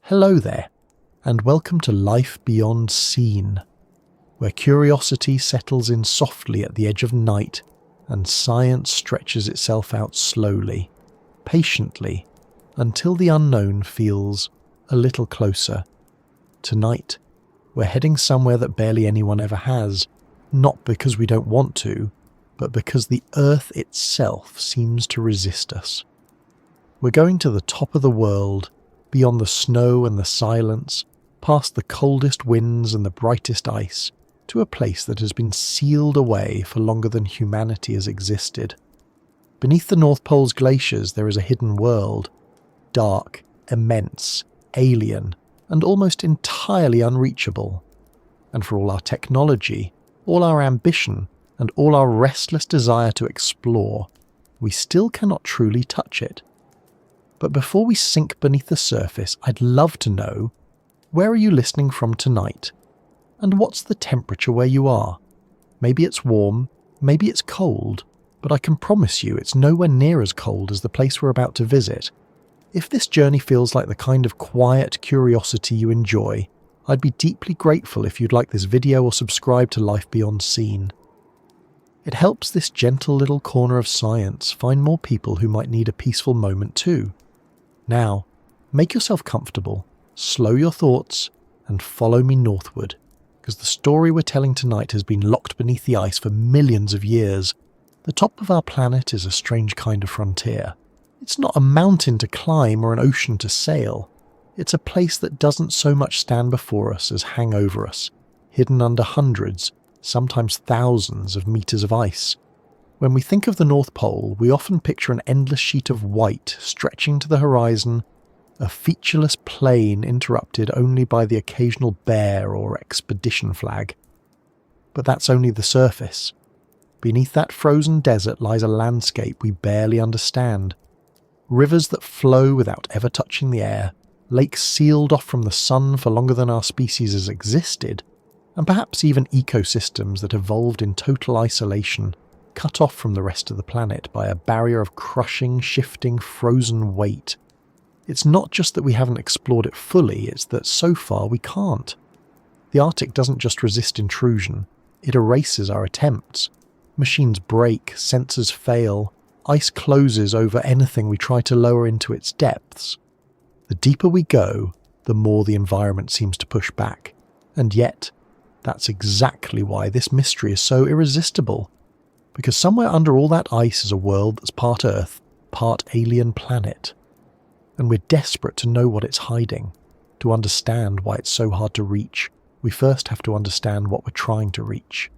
Hello there, and welcome to Life Beyond Seen, where curiosity settles in softly at the edge of night and science stretches itself out slowly, patiently, until the unknown feels a little closer. Tonight, we're heading somewhere that barely anyone ever has, not because we don't want to, but because the Earth itself seems to resist us. We're going to the top of the world, beyond the snow and the silence, past the coldest winds and the brightest ice, to a place that has been sealed away for longer than humanity has existed. Beneath the North Pole's glaciers there is a hidden world, dark, immense, alien, and almost entirely unreachable. And for all our technology, all our ambition, and all our restless desire to explore, we still cannot truly touch it. But before we sink beneath the surface, I'd love to know, where are you listening from tonight? And what's the temperature where you are? Maybe it's warm, maybe it's cold, but I can promise you it's nowhere near as cold as the place we're about to visit. If this journey feels like the kind of quiet curiosity you enjoy, I'd be deeply grateful if you'd like this video or subscribe to Life Beyond Seen. It helps this gentle little corner of science find more people who might need a peaceful moment too. Now, make yourself comfortable, slow your thoughts, and follow me northward, because the story we're telling tonight has been locked beneath the ice for millions of years. The top of our planet is a strange kind of frontier. It's not a mountain to climb or an ocean to sail. It's a place that doesn't so much stand before us as hang over us, hidden under hundreds, sometimes thousands of meters of ice. When we think of the North Pole, we often picture an endless sheet of white stretching to the horizon, a featureless plain interrupted only by the occasional bear or expedition flag. But that's only the surface. Beneath that frozen desert lies a landscape we barely understand. Rivers that flow without ever touching the air, lakes sealed off from the sun for longer than our species has existed, and perhaps even ecosystems that evolved in total isolation, cut off from the rest of the planet by a barrier of crushing, shifting, frozen weight. It's not just that we haven't explored it fully, it's that so far we can't. The Arctic doesn't just resist intrusion, it erases our attempts. Machines break, sensors fail, ice closes over anything we try to lower into its depths. The deeper we go, the more the environment seems to push back. And yet, that's exactly why this mystery is so irresistible. Because somewhere under all that ice is a world that's part Earth, part alien planet. And we're desperate to know what it's hiding. To understand why it's so hard to reach, we first have to understand what we're trying to reach.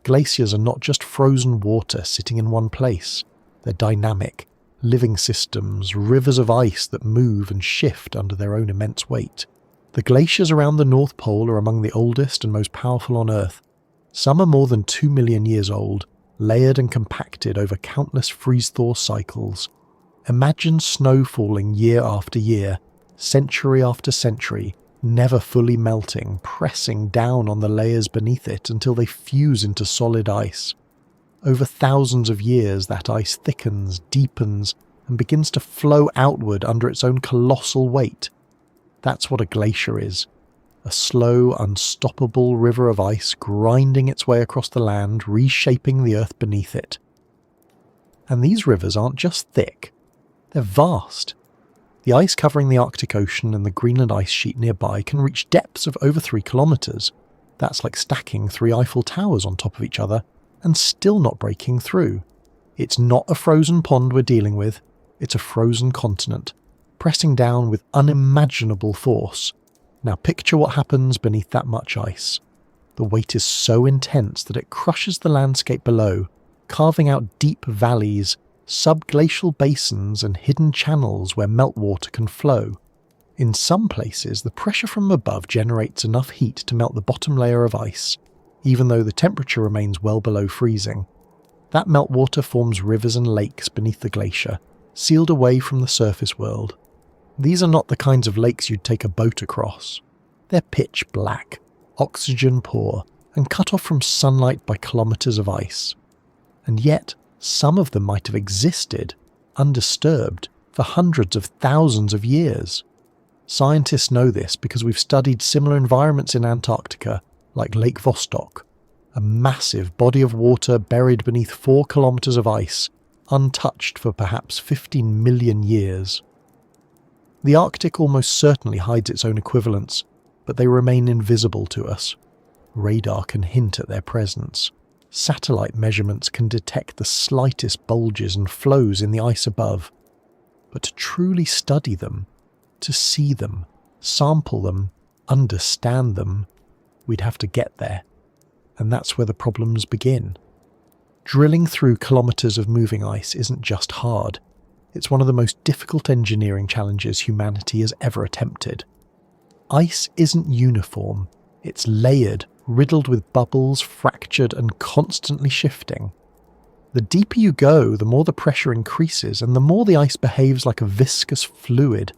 Glaciers are not just frozen water sitting in one place. They're dynamic, living systems, rivers of ice that move and shift under their own immense weight. The glaciers around the North Pole are among the oldest and most powerful on Earth. Some are more than 2 million years old, layered and compacted over countless freeze-thaw cycles. Imagine snow falling year after year, century after century, never fully melting, pressing down on the layers beneath it until they fuse into solid ice. Over thousands of years, that ice thickens, deepens, and begins to flow outward under its own colossal weight. That's what a glacier is. A slow, unstoppable river of ice grinding its way across the land, reshaping the earth beneath it. And these rivers aren't just thick, they're vast. The ice covering the Arctic Ocean and the Greenland ice sheet nearby can reach depths of over 3 kilometers. That's like stacking 3 Eiffel Towers on top of each other and still not breaking through. It's not a frozen pond we're dealing with, it's a frozen continent, pressing down with unimaginable force. Now picture what happens beneath that much ice. The weight is so intense that it crushes the landscape below, carving out deep valleys, subglacial basins and hidden channels where meltwater can flow. In some places, the pressure from above generates enough heat to melt the bottom layer of ice, even though the temperature remains well below freezing. That meltwater forms rivers and lakes beneath the glacier, sealed away from the surface world. These are not the kinds of lakes you'd take a boat across. They're pitch black, oxygen poor, and cut off from sunlight by kilometers of ice. And yet, some of them might have existed, undisturbed, for hundreds of thousands of years. Scientists know this because we've studied similar environments in Antarctica, like Lake Vostok, a massive body of water buried beneath 4 kilometers of ice, untouched for perhaps 15 million years. The Arctic almost certainly hides its own equivalents, but they remain invisible to us. Radar can hint at their presence. Satellite measurements can detect the slightest bulges and flows in the ice above. But to truly study them, to see them, sample them, understand them, we'd have to get there. And that's where the problems begin. Drilling through kilometres of moving ice isn't just hard. It's one of the most difficult engineering challenges humanity has ever attempted. Ice isn't uniform. It's layered, riddled with bubbles, fractured and constantly shifting. The deeper you go, the more the pressure increases and the more the ice behaves like a viscous fluid,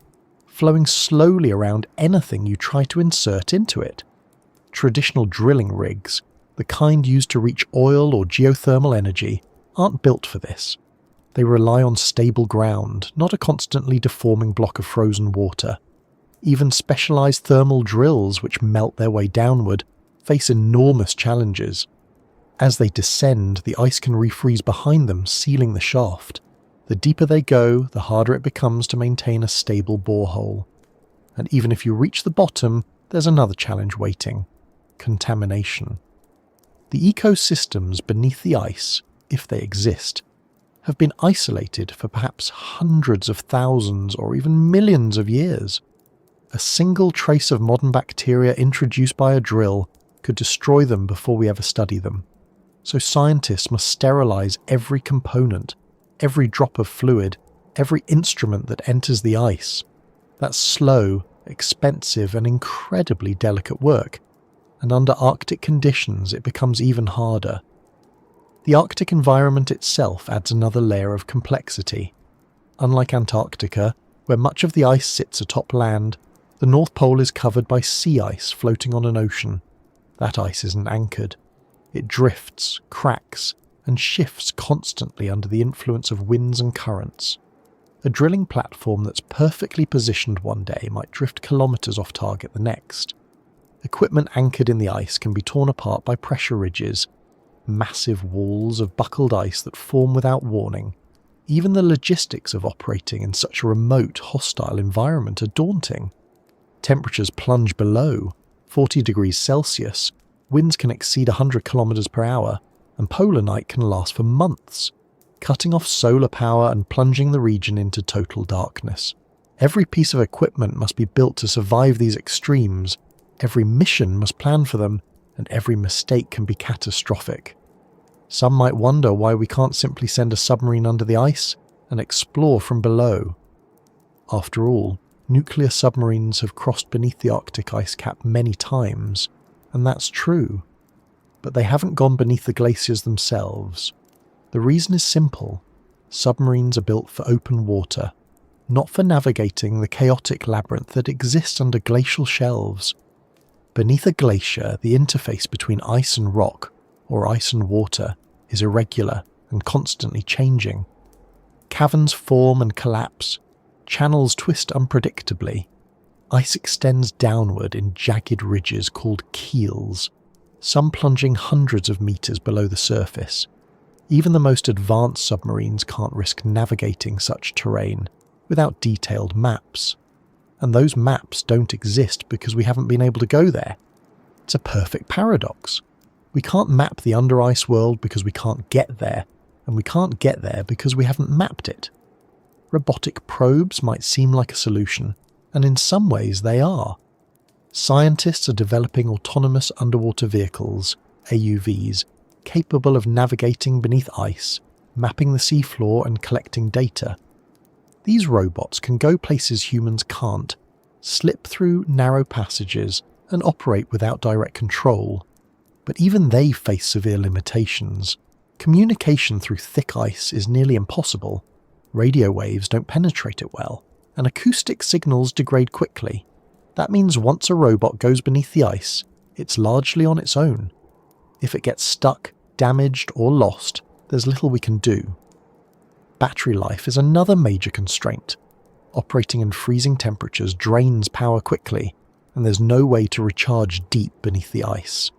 flowing slowly around anything you try to insert into it. Traditional drilling rigs, the kind used to reach oil or geothermal energy, aren't built for this. They rely on stable ground, not a constantly deforming block of frozen water. Even specialised thermal drills, which melt their way downward, face enormous challenges. As they descend, the ice can refreeze behind them, sealing the shaft. The deeper they go, the harder it becomes to maintain a stable borehole. And even if you reach the bottom, there's another challenge waiting: contamination. The ecosystems beneath the ice, if they exist, have been isolated for perhaps hundreds of thousands or even millions of years. A single trace of modern bacteria introduced by a drill could destroy them before we ever study them. So scientists must sterilize every component, every drop of fluid, every instrument that enters the ice. That's slow, expensive and incredibly delicate work, and under Arctic conditions it becomes even harder. The Arctic environment itself adds another layer of complexity. Unlike Antarctica, where much of the ice sits atop land, the North Pole is covered by sea ice floating on an ocean. That ice isn't anchored. It drifts, cracks, and shifts constantly under the influence of winds and currents. A drilling platform that's perfectly positioned one day might drift kilometres off target the next. Equipment anchored in the ice can be torn apart by pressure ridges, massive walls of buckled ice that form without warning. Even the logistics of operating in such a remote, hostile environment are daunting. Temperatures plunge below 40 degrees Celsius, winds can exceed 100 kilometers per hour, and polar night can last for months, cutting off solar power and plunging the region into total darkness. Every piece of equipment must be built to survive these extremes, every mission must plan for them, and every mistake can be catastrophic. Some might wonder why we can't simply send a submarine under the ice and explore from below. After all, nuclear submarines have crossed beneath the Arctic ice cap many times, and that's true. But they haven't gone beneath the glaciers themselves. The reason is simple. Submarines are built for open water, not for navigating the chaotic labyrinth that exists under glacial shelves. Beneath a glacier, the interface between ice and rock, or ice and water, is irregular and constantly changing. Caverns form and collapse, channels twist unpredictably. Ice extends downward in jagged ridges called keels, some plunging hundreds of meters below the surface. Even the most advanced submarines can't risk navigating such terrain without detailed maps. And those maps don't exist because we haven't been able to go there. It's a perfect paradox. We can't map the under-ice world because we can't get there, and we can't get there because we haven't mapped it. Robotic probes might seem like a solution, and in some ways they are. Scientists are developing autonomous underwater vehicles, AUVs, capable of navigating beneath ice, mapping the seafloor and collecting data. These robots can go places humans can't, slip through narrow passages and operate without direct control. But even they face severe limitations. Communication through thick ice is nearly impossible. Radio waves don't penetrate it well, and acoustic signals degrade quickly. That means once a robot goes beneath the ice, it's largely on its own. If it gets stuck, damaged, or lost, there's little we can do. Battery life is another major constraint. operating in freezing temperatures drains power quickly, and there's no way to recharge deep beneath the ice.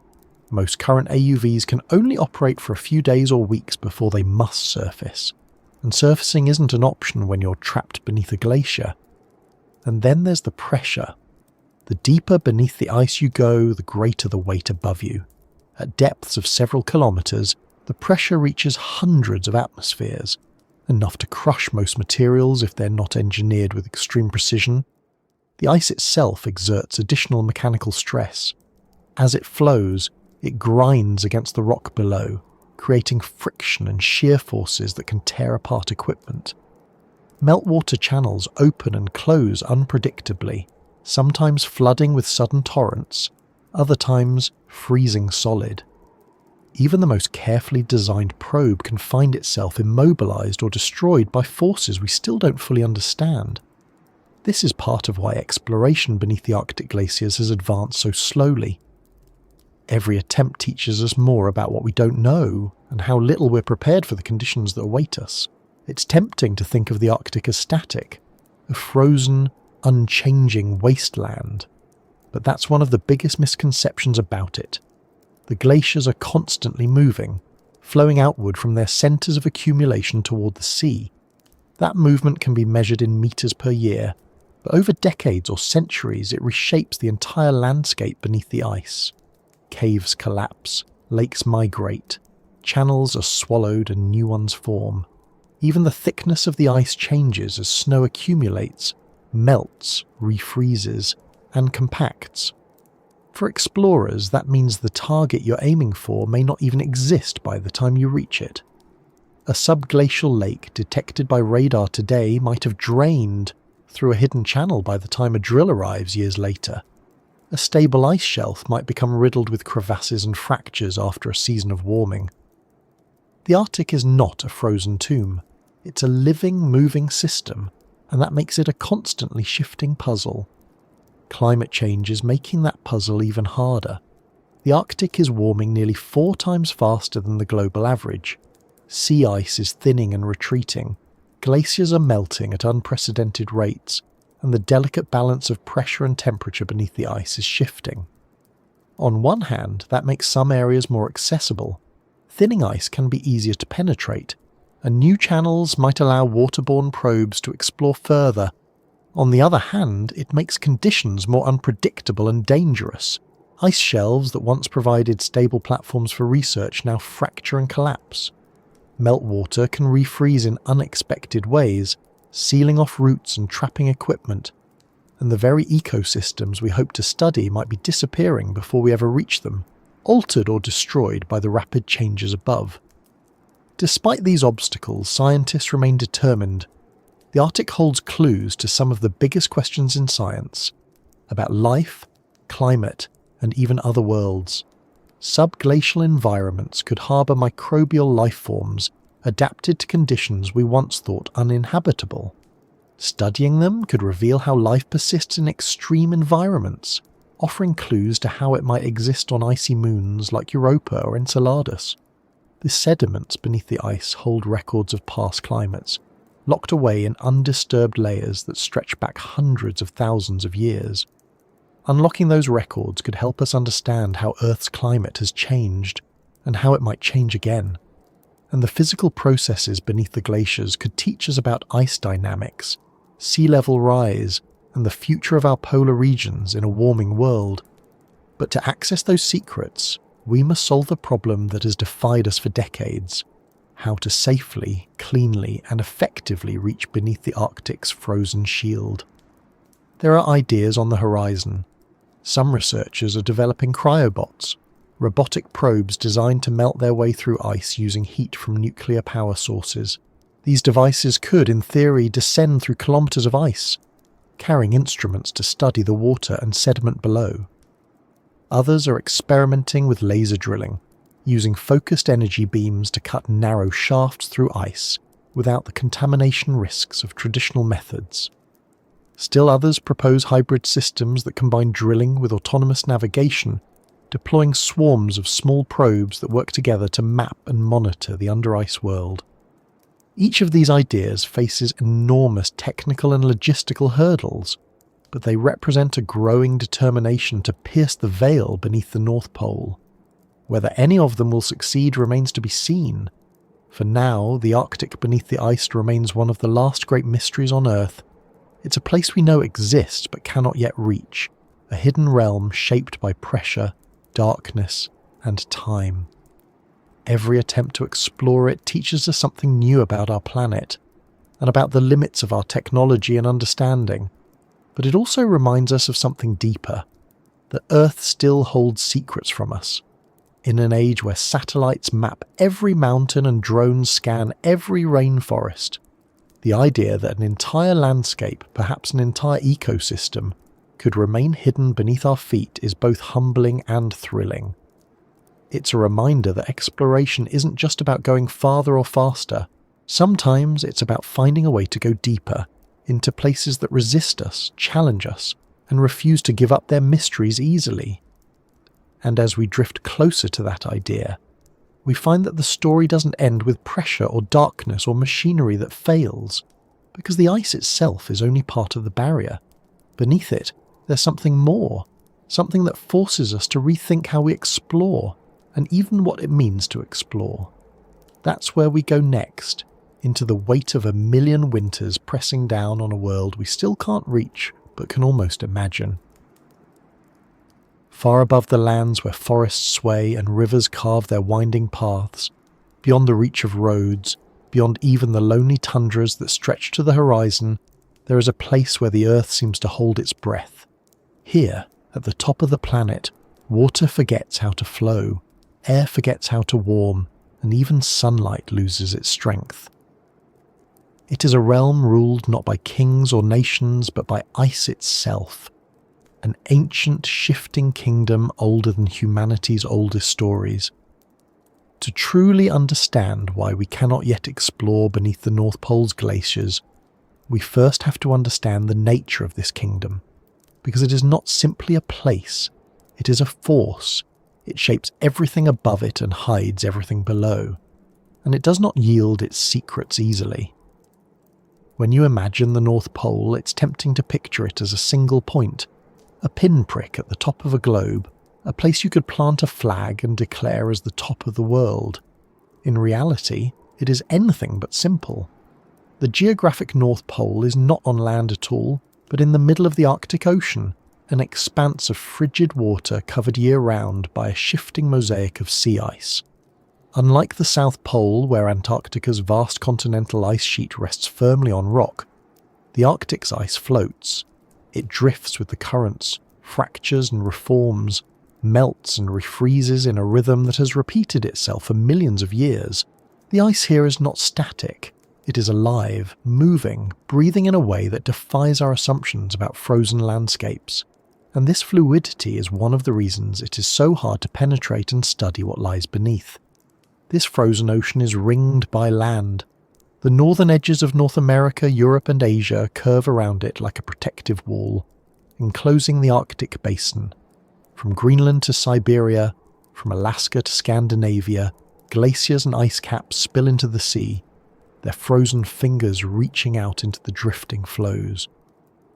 Most current AUVs can only operate for a few days or weeks before they must surface, and surfacing isn't an option when you're trapped beneath a glacier. And then there's the pressure. The deeper beneath the ice you go, the greater the weight above you. At depths of several kilometres, the pressure reaches hundreds of atmospheres, enough to crush most materials if they're not engineered with extreme precision. The ice itself exerts additional mechanical stress. As it flows, it grinds against the rock below, creating friction and shear forces that can tear apart equipment. Meltwater channels open and close unpredictably, sometimes flooding with sudden torrents, other times freezing solid. Even the most carefully designed probe can find itself immobilized or destroyed by forces we still don't fully understand. This is part of why exploration beneath the Arctic glaciers has advanced so slowly. Every attempt teaches us more about what we don't know and how little we're prepared for the conditions that await us. It's tempting to think of the Arctic as static, a frozen, unchanging wasteland. But that's one of the biggest misconceptions about it. The glaciers are constantly moving, flowing outward from their centres of accumulation toward the sea. That movement can be measured in metres per year, but over decades or centuries it reshapes the entire landscape beneath the ice. Caves collapse, lakes migrate, channels are swallowed and new ones form. Even the thickness of the ice changes as snow accumulates, melts, refreezes, and compacts. For explorers, that means the target you're aiming for may not even exist by the time you reach it. A subglacial lake detected by radar today might have drained through a hidden channel by the time a drill arrives years later. A stable ice shelf might become riddled with crevasses and fractures after a season of warming. The Arctic is not a frozen tomb. It's a living, moving system, and that makes it a constantly shifting puzzle. Climate change is making that puzzle even harder. The Arctic is warming nearly 4 times faster than the global average. Sea ice is thinning and retreating. Glaciers are melting at unprecedented rates, and the delicate balance of pressure and temperature beneath the ice is shifting. On one hand, that makes some areas more accessible. Thinning ice can be easier to penetrate, and new channels might allow waterborne probes to explore further. On the other hand, it makes conditions more unpredictable and dangerous. Ice shelves that once provided stable platforms for research now fracture and collapse. Meltwater can refreeze in unexpected ways, sealing off routes and trapping equipment, and the very ecosystems we hope to study might be disappearing before we ever reach them, altered or destroyed by the rapid changes above. Despite these obstacles, scientists remain determined. The Arctic holds clues to some of the biggest questions in science, about life, climate, and even other worlds. Subglacial environments could harbour microbial life forms adapted to conditions we once thought uninhabitable. Studying them could reveal how life persists in extreme environments, offering clues to how it might exist on icy moons like Europa or Enceladus. The sediments beneath the ice hold records of past climates, locked away in undisturbed layers that stretch back hundreds of thousands of years. Unlocking those records could help us understand how Earth's climate has changed, and how it might change again. And the physical processes beneath the glaciers could teach us about ice dynamics, sea level rise, and the future of our polar regions in a warming world. But to access those secrets, we must solve the problem that has defied us for decades: how to safely, cleanly, and effectively reach beneath the Arctic's frozen shield. There are ideas on the horizon. Some researchers are developing cryobots, robotic probes designed to melt their way through ice using heat from nuclear power sources. These devices could, in theory, descend through kilometres of ice, carrying instruments to study the water and sediment below. Others are experimenting with laser drilling, using focused energy beams to cut narrow shafts through ice without the contamination risks of traditional methods. Still others propose hybrid systems that combine drilling with autonomous navigation, deploying swarms of small probes that work together to map and monitor the under-ice world. Each of these ideas faces enormous technical and logistical hurdles, but they represent a growing determination to pierce the veil beneath the North Pole. Whether any of them will succeed remains to be seen. For now, the Arctic beneath the ice remains one of the last great mysteries on Earth. It's a place we know exists but cannot yet reach, a hidden realm shaped by pressure, darkness, and time. Every attempt to explore it teaches us something new about our planet, and about the limits of our technology and understanding. But it also reminds us of something deeper, that Earth still holds secrets from us. In an age where satellites map every mountain and drones scan every rainforest, the idea that an entire landscape, perhaps an entire ecosystem, could remain hidden beneath our feet is both humbling and thrilling. It's a reminder that exploration isn't just about going farther or faster. Sometimes it's about finding a way to go deeper, into places that resist us, challenge us, and refuse to give up their mysteries easily. And as we drift closer to that idea, we find that the story doesn't end with pressure or darkness or machinery that fails, because the ice itself is only part of the barrier. Beneath it, there's something more, something that forces us to rethink how we explore, and even what it means to explore. That's where we go next, into the weight of a million winters pressing down on a world we still can't reach, but can almost imagine. Far above the lands where forests sway and rivers carve their winding paths, beyond the reach of roads, beyond even the lonely tundras that stretch to the horizon, there is a place where the Earth seems to hold its breath. Here, at the top of the planet, water forgets how to flow, air forgets how to warm, and even sunlight loses its strength. It is a realm ruled not by kings or nations, but by ice itself. An ancient, shifting kingdom older than humanity's oldest stories. To truly understand why we cannot yet explore beneath the North Pole's glaciers, we first have to understand the nature of this kingdom, because it is not simply a place, it is a force. It shapes everything above it and hides everything below, and it does not yield its secrets easily. When you imagine the North Pole, it's tempting to picture it as a single point, a pinprick at the top of a globe, a place you could plant a flag and declare as the top of the world. In reality, it is anything but simple. The geographic North Pole is not on land at all, but in the middle of the Arctic Ocean, an expanse of frigid water covered year-round by a shifting mosaic of sea ice. Unlike the South Pole, where Antarctica's vast continental ice sheet rests firmly on rock, the Arctic's ice floats. It drifts with the currents, fractures and reforms, melts and refreezes in a rhythm that has repeated itself for millions of years. The ice here is not static. It is alive, moving, breathing in a way that defies our assumptions about frozen landscapes. And this fluidity is one of the reasons it is so hard to penetrate and study what lies beneath. This frozen ocean is ringed by land. The northern edges of North America, Europe and Asia curve around it like a protective wall, enclosing the Arctic basin. From Greenland to Siberia, from Alaska to Scandinavia, glaciers and ice caps spill into the sea, their frozen fingers reaching out into the drifting flows.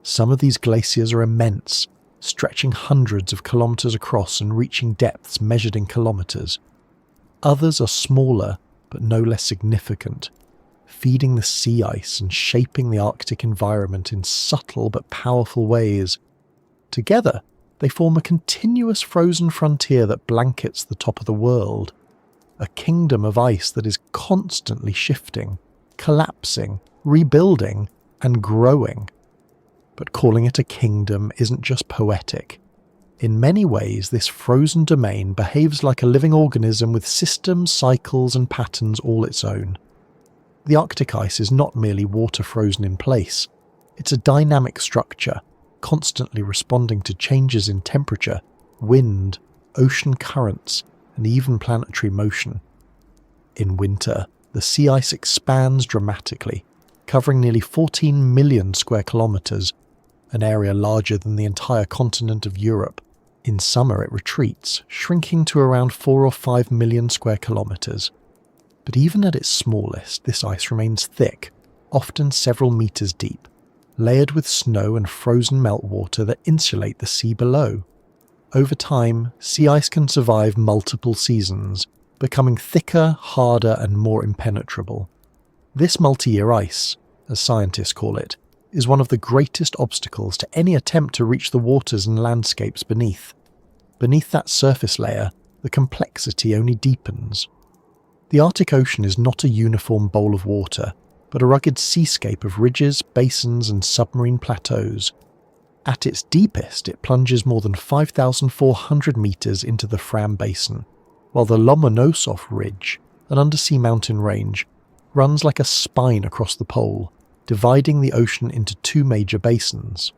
Some of these glaciers are immense, stretching hundreds of kilometers across and reaching depths measured in kilometers. Others are smaller, but no less significant, feeding the sea ice and shaping the Arctic environment in subtle but powerful ways. Together, they form a continuous frozen frontier that blankets the top of the world, a kingdom of ice that is constantly shifting, collapsing, rebuilding, and growing. But calling it a kingdom isn't just poetic. In many ways, this frozen domain behaves like a living organism with systems, cycles, and patterns all its own. The Arctic ice is not merely water frozen in place. It's a dynamic structure, constantly responding to changes in temperature, wind, ocean currents, and even planetary motion. In winter, the sea ice expands dramatically, covering nearly 14 million square kilometers, an area larger than the entire continent of Europe. In summer it retreats, shrinking to around 4 or 5 million square kilometers. But even at its smallest, this ice remains thick, often several meters deep, layered with snow and frozen meltwater that insulate the sea below. Over time, sea ice can survive multiple seasons, becoming thicker, harder, and more impenetrable. This multi-year ice, as scientists call it, is one of the greatest obstacles to any attempt to reach the waters and landscapes beneath. Beneath that surface layer, the complexity only deepens. The Arctic Ocean is not a uniform bowl of water, but a rugged seascape of ridges, basins, and submarine plateaus. At its deepest, it plunges more than 5,400 meters into the Fram Basin, while the Lomonosov Ridge, an undersea mountain range, runs like a spine across the pole, dividing the ocean into two major basins.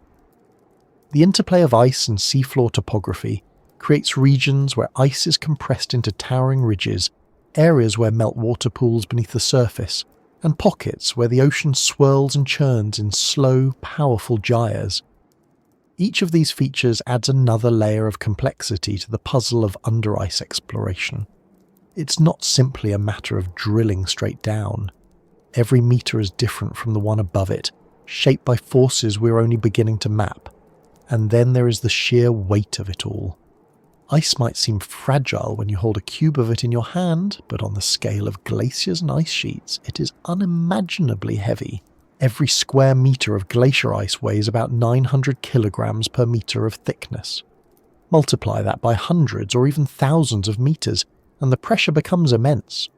The interplay of ice and seafloor topography creates regions where ice is compressed into towering ridges, areas where meltwater pools beneath the surface, and pockets where the ocean swirls and churns in slow, powerful gyres. Each of these features adds another layer of complexity to the puzzle of under-ice exploration. It's not simply a matter of drilling straight down. Every meter is different from the one above it, shaped by forces we're only beginning to map. And then there is the sheer weight of it all. Ice might seem fragile when you hold a cube of it in your hand, but on the scale of glaciers and ice sheets, it is unimaginably heavy. Every square meter of glacier ice weighs about 900 kilograms per meter of thickness. Multiply that by hundreds or even thousands of meters, and the pressure becomes immense.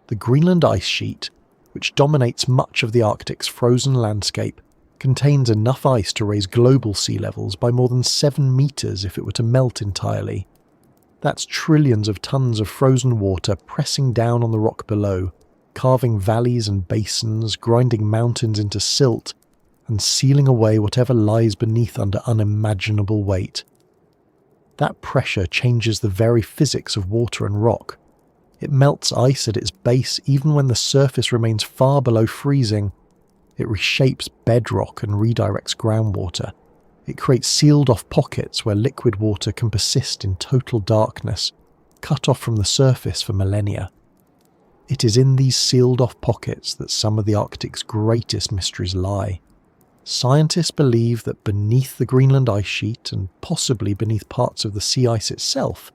The Greenland ice sheet, which dominates much of the Arctic's frozen landscape, contains enough ice to raise global sea levels by more than 7 meters if it were to melt entirely. That's trillions of tons of frozen water pressing down on the rock below, carving valleys and basins, grinding mountains into silt, and sealing away whatever lies beneath under unimaginable weight. That pressure changes the very physics of water and rock. It melts ice at its base even when the surface remains far below freezing. It reshapes bedrock and redirects groundwater. It creates sealed-off pockets where liquid water can persist in total darkness, cut off from the surface for millennia. It is in these sealed-off pockets that some of the Arctic's greatest mysteries lie. Scientists believe that beneath the Greenland ice sheet, and possibly beneath parts of the sea ice itself,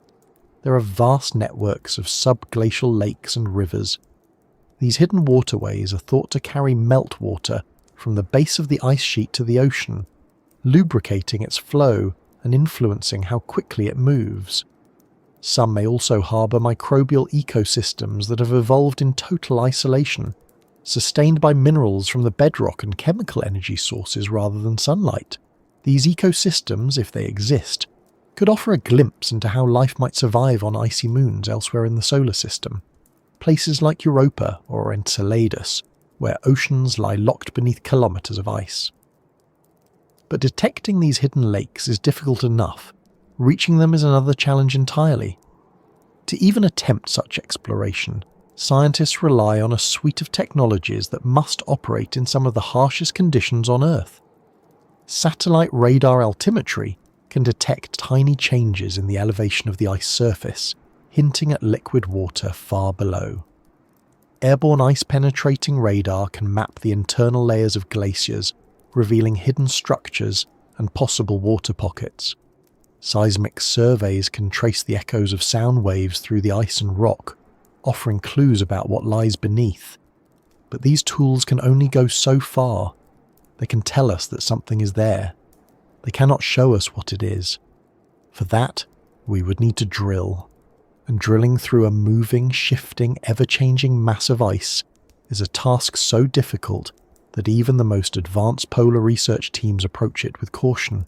there are vast networks of subglacial lakes and rivers. These hidden waterways are thought to carry meltwater from the base of the ice sheet to the ocean, lubricating its flow and influencing how quickly it moves. Some may also harbour microbial ecosystems that have evolved in total isolation, sustained by minerals from the bedrock and chemical energy sources rather than sunlight. These ecosystems, if they exist, could offer a glimpse into how life might survive on icy moons elsewhere in the solar system. Places like Europa or Enceladus, where oceans lie locked beneath kilometres of ice. But detecting these hidden lakes is difficult enough. Reaching them is another challenge entirely. To even attempt such exploration, scientists rely on a suite of technologies that must operate in some of the harshest conditions on Earth. Satellite radar altimetry can detect tiny changes in the elevation of the ice surface, hinting at liquid water far below. Airborne ice-penetrating radar can map the internal layers of glaciers, revealing hidden structures and possible water pockets. Seismic surveys can trace the echoes of sound waves through the ice and rock, offering clues about what lies beneath. But these tools can only go so far. They can tell us that something is there. They cannot show us what it is. For that, we would need to drill. And drilling through a moving, shifting, ever-changing mass of ice is a task so difficult that even the most advanced polar research teams approach it with caution.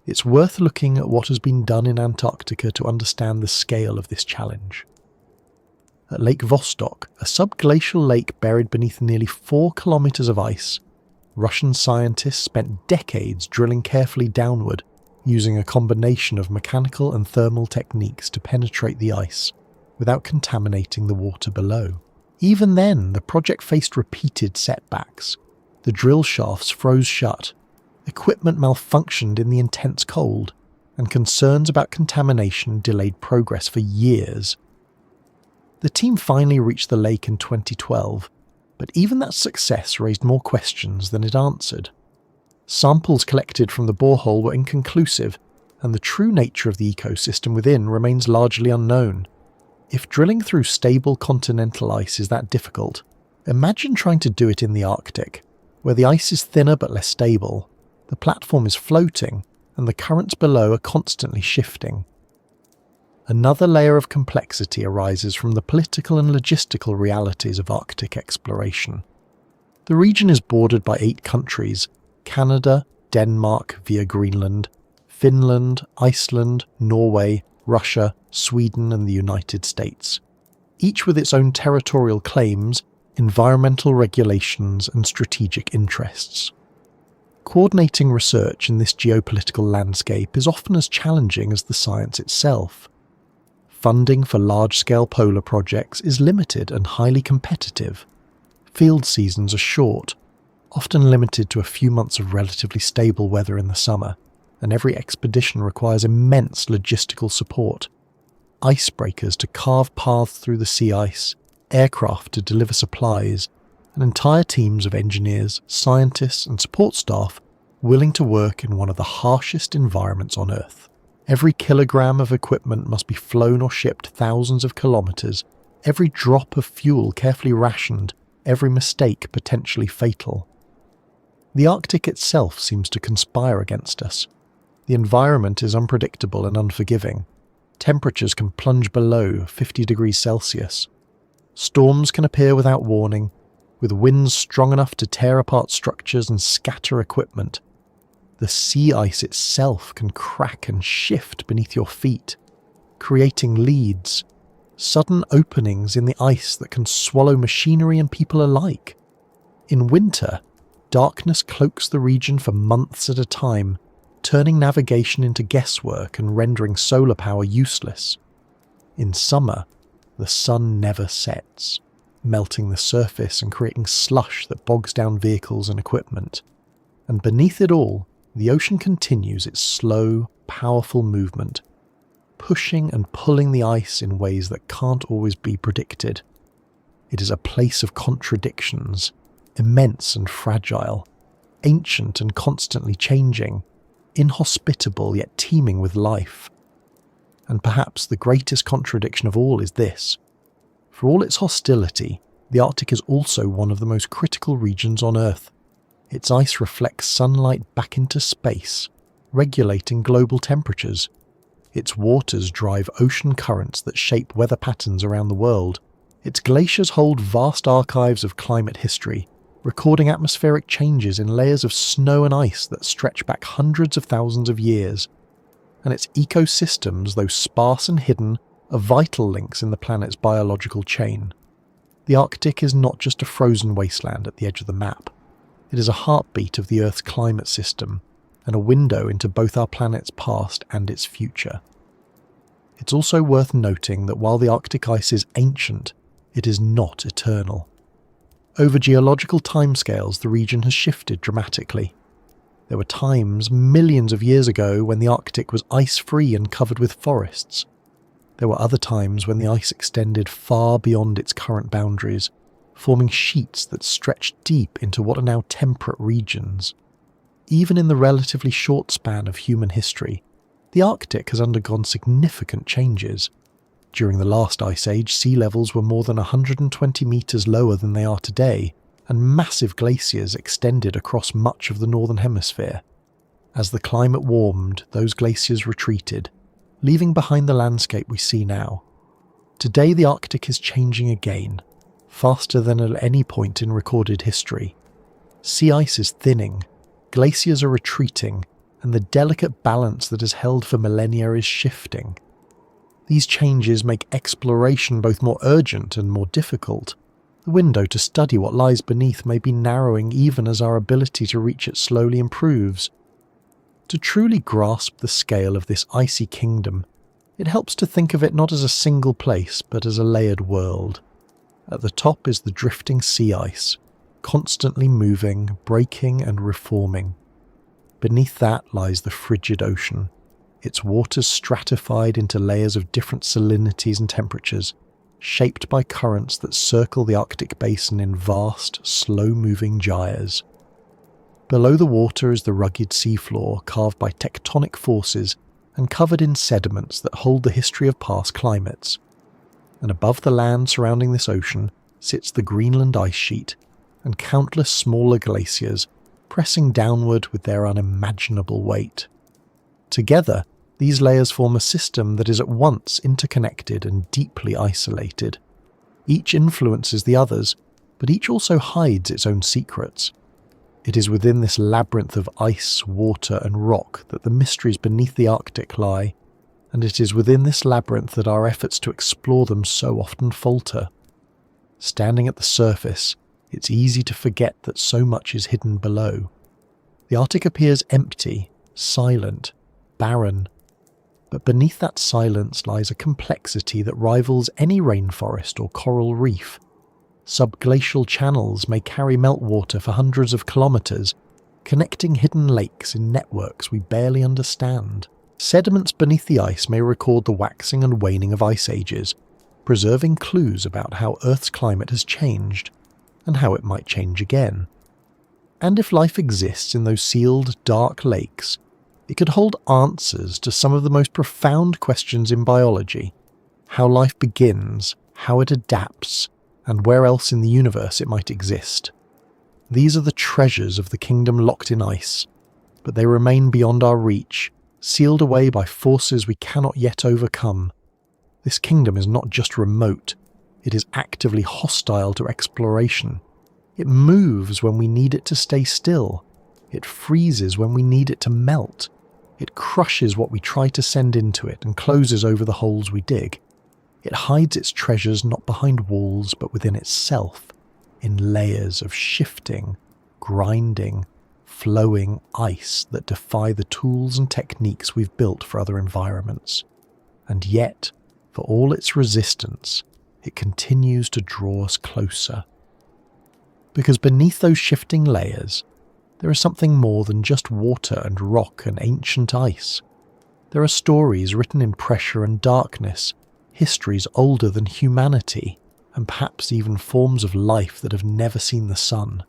It's worth looking at what has been done in Antarctica to understand the scale of this challenge. At Lake Vostok, a subglacial lake buried beneath nearly 4 kilometers of ice, Russian scientists spent decades drilling carefully downward, using a combination of mechanical and thermal techniques to penetrate the ice, without contaminating the water below. Even then, the project faced repeated setbacks. The drill shafts froze shut, equipment malfunctioned in the intense cold, and concerns about contamination delayed progress for years. The team finally reached the lake in 2012, but even that success raised more questions than it answered. Samples collected from the borehole were inconclusive, and the true nature of the ecosystem within remains largely unknown. If drilling through stable continental ice is that difficult, imagine trying to do it in the Arctic, where the ice is thinner but less stable, the platform is floating, and the currents below are constantly shifting. Another layer of complexity arises from the political and logistical realities of Arctic exploration. The region is bordered by 8 countries: Canada, Denmark via Greenland, Finland, Iceland, Norway, Russia, Sweden and the United States, each with its own territorial claims, environmental regulations and strategic interests. Coordinating research in this geopolitical landscape is often as challenging as the science itself. Funding for large-scale polar projects is limited and highly competitive. Field seasons are short, often limited to a few months of relatively stable weather in the summer, and every expedition requires immense logistical support. Icebreakers to carve paths through the sea ice, aircraft to deliver supplies, and entire teams of engineers, scientists and support staff willing to work in one of the harshest environments on Earth. Every kilogram of equipment must be flown or shipped thousands of kilometers, every drop of fuel carefully rationed, every mistake potentially fatal. The Arctic itself seems to conspire against us. The environment is unpredictable and unforgiving. Temperatures can plunge below 50 degrees Celsius. Storms can appear without warning, with winds strong enough to tear apart structures and scatter equipment. The sea ice itself can crack and shift beneath your feet, creating leads, sudden openings in the ice that can swallow machinery and people alike. In winter, darkness cloaks the region for months at a time, turning navigation into guesswork and rendering solar power useless. In summer, the sun never sets, melting the surface and creating slush that bogs down vehicles and equipment. And beneath it all, the ocean continues its slow, powerful movement, pushing and pulling the ice in ways that can't always be predicted. It is a place of contradictions, immense and fragile, ancient and constantly changing, inhospitable yet teeming with life. And perhaps the greatest contradiction of all is this. For all its hostility, the Arctic is also one of the most critical regions on Earth. Its ice reflects sunlight back into space, regulating global temperatures. Its waters drive ocean currents that shape weather patterns around the world. Its glaciers hold vast archives of climate history, recording atmospheric changes in layers of snow and ice that stretch back hundreds of thousands of years. And its ecosystems, though sparse and hidden, are vital links in the planet's biological chain. The Arctic is not just a frozen wasteland at the edge of the map. It is a heartbeat of the Earth's climate system, and a window into both our planet's past and its future. It's also worth noting that while the Arctic ice is ancient, it is not eternal. Over geological timescales, the region has shifted dramatically. There were times, millions of years ago, when the Arctic was ice-free and covered with forests. There were other times when the ice extended far beyond its current boundaries, forming sheets that stretched deep into what are now temperate regions. Even in the relatively short span of human history, the Arctic has undergone significant changes. During the last ice age, sea levels were more than 120 metres lower than they are today, and massive glaciers extended across much of the northern hemisphere. As the climate warmed, those glaciers retreated, leaving behind the landscape we see now. Today the Arctic is changing again, faster than at any point in recorded history. Sea ice is thinning, glaciers are retreating, and the delicate balance that has held for millennia is shifting. These changes make exploration both more urgent and more difficult. The window to study what lies beneath may be narrowing even as our ability to reach it slowly improves. To truly grasp the scale of this icy kingdom, it helps to think of it not as a single place but as a layered world. At the top is the drifting sea ice, constantly moving, breaking and reforming. Beneath that lies the frigid ocean, its waters stratified into layers of different salinities and temperatures, shaped by currents that circle the Arctic basin in vast, slow-moving gyres. Below the water is the rugged seafloor carved by tectonic forces and covered in sediments that hold the history of past climates. And above the land surrounding this ocean sits the Greenland ice sheet and countless smaller glaciers pressing downward with their unimaginable weight. Together, these layers form a system that is at once interconnected and deeply isolated. Each influences the others, but each also hides its own secrets. It is within this labyrinth of ice, water, and rock that the mysteries beneath the Arctic lie, and it is within this labyrinth that our efforts to explore them so often falter. Standing at the surface, it's easy to forget that so much is hidden below. The Arctic appears empty, silent, barren, but beneath that silence lies a complexity that rivals any rainforest or coral reef. Subglacial channels may carry meltwater for hundreds of kilometres, connecting hidden lakes in networks we barely understand. Sediments beneath the ice may record the waxing and waning of ice ages, preserving clues about how Earth's climate has changed, and how it might change again. And if life exists in those sealed, dark lakes, it could hold answers to some of the most profound questions in biology: how life begins, how it adapts, and where else in the universe it might exist. These are the treasures of the kingdom locked in ice, but they remain beyond our reach, sealed away by forces we cannot yet overcome. This kingdom is not just remote, it is actively hostile to exploration. It moves when we need it to stay still. It freezes when we need it to melt. It crushes what we try to send into it and closes over the holes we dig. It hides its treasures not behind walls but within itself, in layers of shifting, grinding, flowing ice that defy the tools and techniques we've built for other environments. And yet, for all its resistance, it continues to draw us closer. Because beneath those shifting layers, there is something more than just water and rock and ancient ice. There are stories written in pressure and darkness, histories older than humanity, and perhaps even forms of life that have never seen the sun.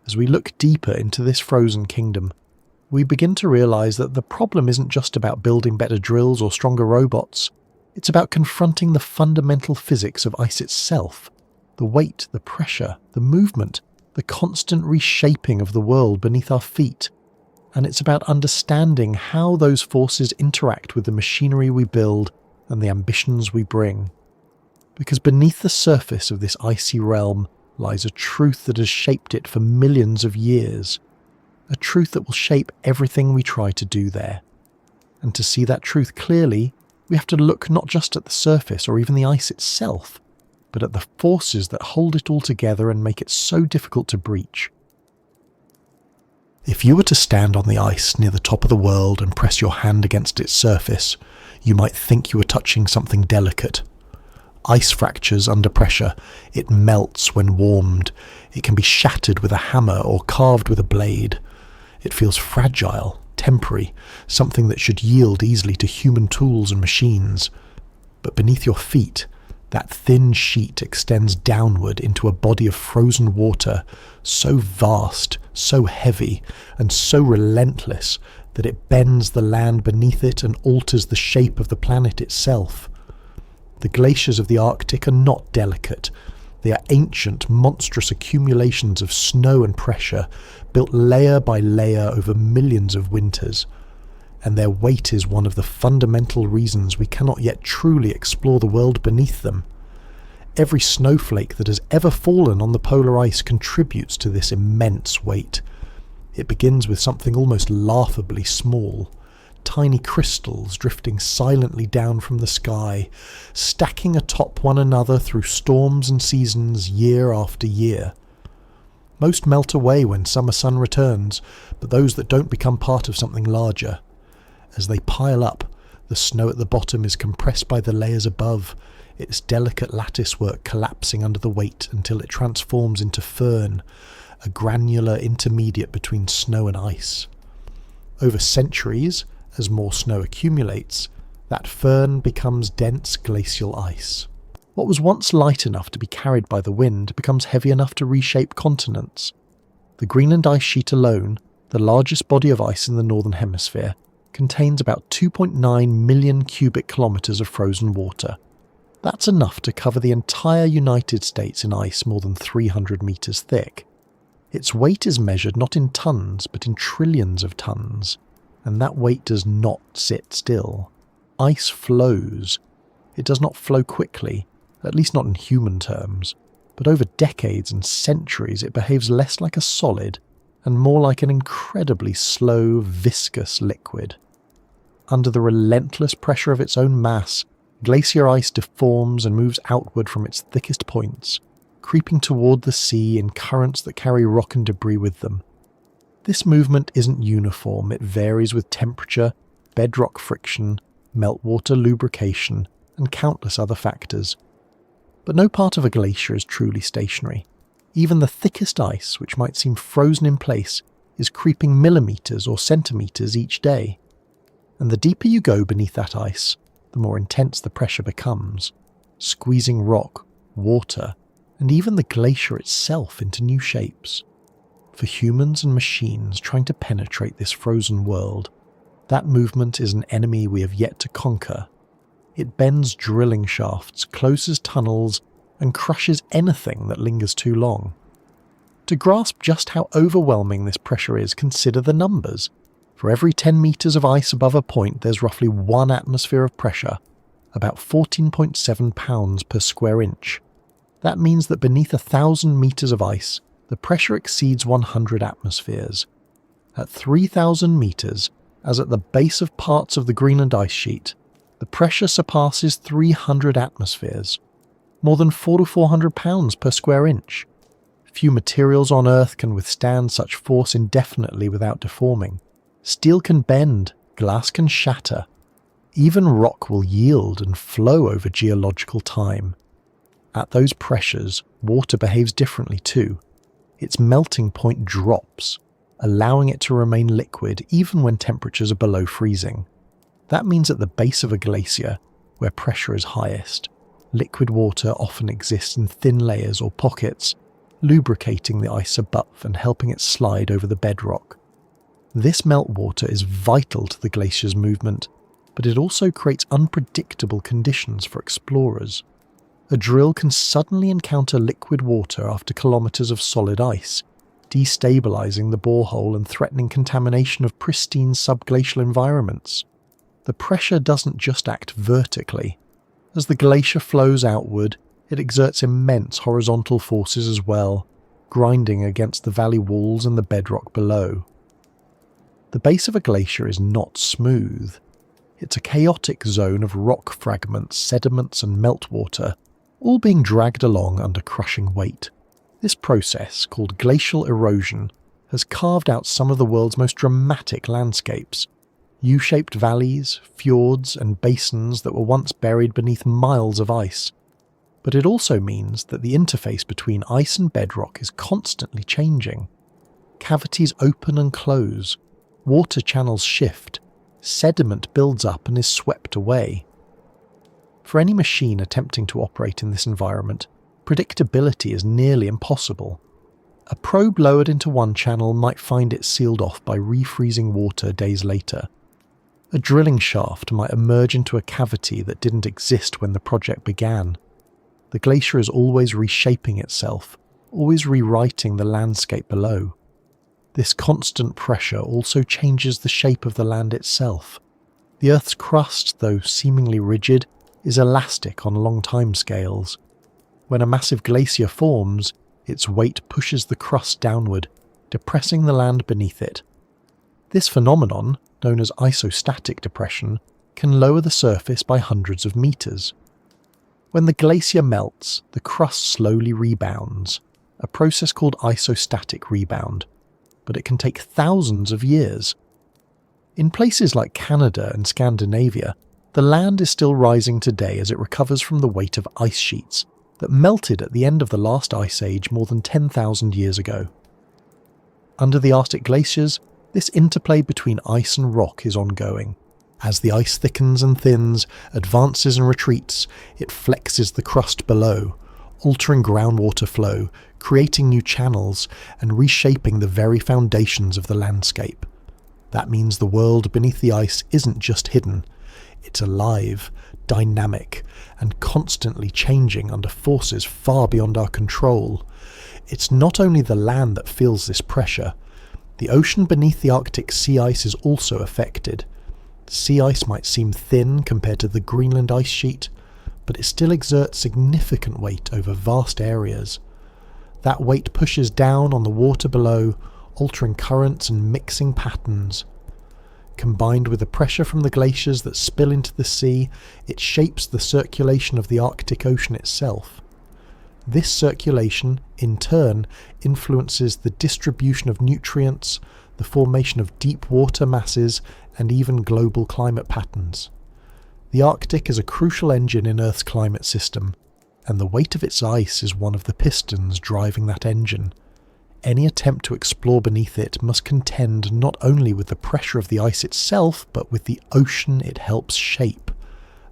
As we look deeper into this frozen kingdom, we begin to realise that the problem isn't just about building better drills or stronger robots. It's about confronting the fundamental physics of ice itself, the weight, the pressure, the movement, the constant reshaping of the world beneath our feet. And it's about understanding how those forces interact with the machinery we build and the ambitions we bring. Because beneath the surface of this icy realm lies a truth that has shaped it for millions of years, a truth that will shape everything we try to do there. And to see that truth clearly, we have to look not just at the surface or even the ice itself, but at the forces that hold it all together and make it so difficult to breach. If you were to stand on the ice near the top of the world and press your hand against its surface, you might think you were touching something delicate. Ice fractures under pressure. It melts when warmed. It can be shattered with a hammer or carved with a blade. It feels fragile, temporary, something that should yield easily to human tools and machines. But beneath your feet, that thin sheet extends downward into a body of frozen water, so vast, so heavy, and so relentless that it bends the land beneath it and alters the shape of the planet itself. The glaciers of the Arctic are not delicate. They are ancient, monstrous accumulations of snow and pressure, built layer by layer over millions of winters. And their weight is one of the fundamental reasons we cannot yet truly explore the world beneath them. Every snowflake that has ever fallen on the polar ice contributes to this immense weight. It begins with something almost laughably small, tiny crystals drifting silently down from the sky, stacking atop one another through storms and seasons year after year. Most melt away when summer sun returns, but those that don't become part of something larger. As they pile up, the snow at the bottom is compressed by the layers above, its delicate latticework collapsing under the weight until it transforms into fern, a granular intermediate between snow and ice. Over centuries, as more snow accumulates, that fern becomes dense glacial ice. What was once light enough to be carried by the wind becomes heavy enough to reshape continents. The Greenland ice sheet alone, the largest body of ice in the Northern Hemisphere, contains about 2.9 million cubic kilometres of frozen water. That's enough to cover the entire United States in ice more than 300 metres thick. Its weight is measured not in tonnes but in trillions of tonnes, and that weight does not sit still. Ice flows. It does not flow quickly, at least not in human terms, but over decades and centuries it behaves less like a solid and more like an incredibly slow, viscous liquid. Under the relentless pressure of its own mass, glacier ice deforms and moves outward from its thickest points, creeping toward the sea in currents that carry rock and debris with them. This movement isn't uniform, it varies with temperature, bedrock friction, meltwater lubrication, and countless other factors. But no part of a glacier is truly stationary. Even the thickest ice, which might seem frozen in place, is creeping millimetres or centimetres each day. And the deeper you go beneath that ice, the more intense the pressure becomes, squeezing rock, water, and even the glacier itself into new shapes. For humans and machines trying to penetrate this frozen world, that movement is an enemy we have yet to conquer. It bends drilling shafts, closes tunnels, and crushes anything that lingers too long. To grasp just how overwhelming this pressure is, consider the numbers. For every 10 metres of ice above a point, there's roughly 1 atmosphere of pressure, about 14.7 pounds per square inch. That means that beneath 1,000 metres of ice, the pressure exceeds 100 atmospheres. At 3,000 metres, as at the base of parts of the Greenland ice sheet, the pressure surpasses 300 atmospheres, more than 400 pounds per square inch. Few materials on Earth can withstand such force indefinitely without deforming. Steel can bend, glass can shatter. Even rock will yield and flow over geological time. At those pressures, water behaves differently too. Its melting point drops, allowing it to remain liquid even when temperatures are below freezing. That means at the base of a glacier, where pressure is highest, liquid water often exists in thin layers or pockets, lubricating the ice above and helping it slide over the bedrock. This meltwater is vital to the glacier's movement, but it also creates unpredictable conditions for explorers. A drill can suddenly encounter liquid water after kilometres of solid ice, destabilising the borehole and threatening contamination of pristine subglacial environments. The pressure doesn't just act vertically. As the glacier flows outward, it exerts immense horizontal forces as well, grinding against the valley walls and the bedrock below. The base of a glacier is not smooth. It's a chaotic zone of rock fragments, sediments and meltwater, all being dragged along under crushing weight. This process, called glacial erosion, has carved out some of the world's most dramatic landscapes. U-shaped valleys, fjords and basins that were once buried beneath miles of ice. But it also means that the interface between ice and bedrock is constantly changing. Cavities open and close, water channels shift, sediment builds up and is swept away. For any machine attempting to operate in this environment, predictability is nearly impossible. A probe lowered into one channel might find it sealed off by refreezing water days later. A drilling shaft might emerge into a cavity that didn't exist when the project began. The glacier is always reshaping itself, always rewriting the landscape below. This constant pressure also changes the shape of the land itself. The Earth's crust, though seemingly rigid, is elastic on long time scales. When a massive glacier forms, its weight pushes the crust downward, depressing the land beneath it. This phenomenon, known as isostatic depression, can lower the surface by hundreds of meters. When the glacier melts, the crust slowly rebounds, a process called isostatic rebound, but it can take thousands of years. In places like Canada and Scandinavia, the land is still rising today as it recovers from the weight of ice sheets that melted at the end of the last ice age more than 10,000 years ago. Under the Arctic glaciers, this interplay between ice and rock is ongoing. As the ice thickens and thins, advances and retreats, it flexes the crust below, altering groundwater flow, creating new channels, and reshaping the very foundations of the landscape. That means the world beneath the ice isn't just hidden, it's alive, dynamic, and constantly changing under forces far beyond our control. It's not only the land that feels this pressure. The ocean beneath the Arctic sea ice is also affected. Sea ice might seem thin compared to the Greenland ice sheet, but it still exerts significant weight over vast areas. That weight pushes down on the water below, altering currents and mixing patterns. Combined with the pressure from the glaciers that spill into the sea, it shapes the circulation of the Arctic Ocean itself. This circulation, in turn, influences the distribution of nutrients, the formation of deep water masses, and even global climate patterns. The Arctic is a crucial engine in Earth's climate system, and the weight of its ice is one of the pistons driving that engine. Any attempt to explore beneath it must contend not only with the pressure of the ice itself, but with the ocean it helps shape.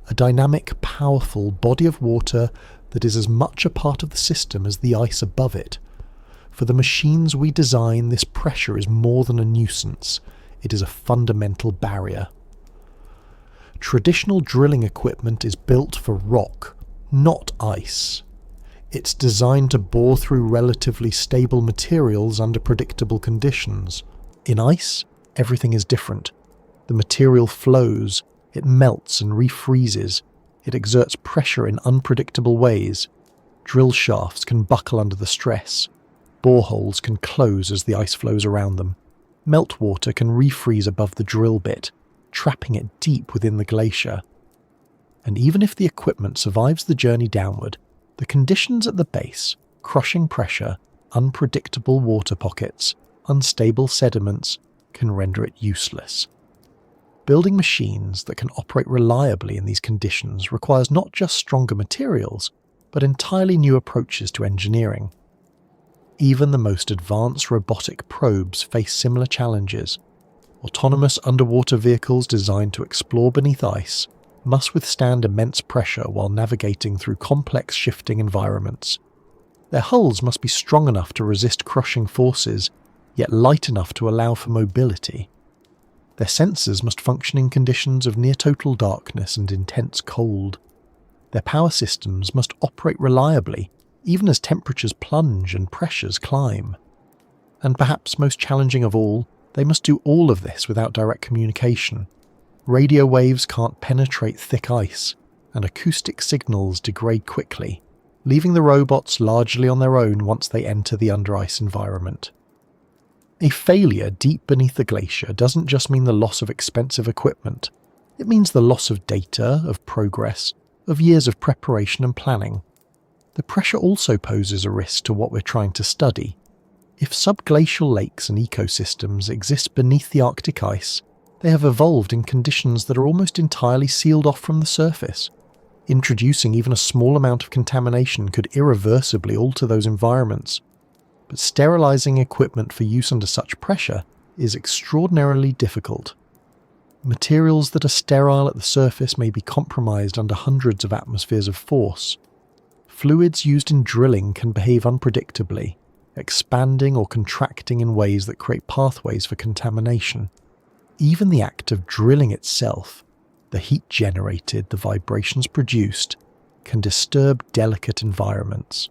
A dynamic, powerful body of water that is as much a part of the system as the ice above it. For the machines we design, this pressure is more than a nuisance. It is a fundamental barrier. Traditional drilling equipment is built for rock, not ice. It's designed to bore through relatively stable materials under predictable conditions. In ice, everything is different. The material flows, it melts and refreezes, it exerts pressure in unpredictable ways. Drill shafts can buckle under the stress. Boreholes can close as the ice flows around them. Meltwater can refreeze above the drill bit, trapping it deep within the glacier. And even if the equipment survives the journey downward, the conditions at the base, crushing pressure, unpredictable water pockets, unstable sediments, can render it useless. Building machines that can operate reliably in these conditions requires not just stronger materials, but entirely new approaches to engineering. Even the most advanced robotic probes face similar challenges. Autonomous underwater vehicles designed to explore beneath ice must withstand immense pressure while navigating through complex shifting environments. Their hulls must be strong enough to resist crushing forces, yet light enough to allow for mobility. Their sensors must function in conditions of near-total darkness and intense cold. Their power systems must operate reliably, even as temperatures plunge and pressures climb. And perhaps most challenging of all, they must do all of this without direct communication. Radio waves can't penetrate thick ice, and acoustic signals degrade quickly, leaving the robots largely on their own once they enter the under-ice environment. A failure deep beneath the glacier doesn't just mean the loss of expensive equipment. It means the loss of data, of progress, of years of preparation and planning. The pressure also poses a risk to what we're trying to study. If subglacial lakes and ecosystems exist beneath the Arctic ice, they have evolved in conditions that are almost entirely sealed off from the surface. Introducing even a small amount of contamination could irreversibly alter those environments. But sterilizing equipment for use under such pressure is extraordinarily difficult. Materials that are sterile at the surface may be compromised under hundreds of atmospheres of force. Fluids used in drilling can behave unpredictably, expanding or contracting in ways that create pathways for contamination. Even the act of drilling itself, the heat generated, the vibrations produced, can disturb delicate environments.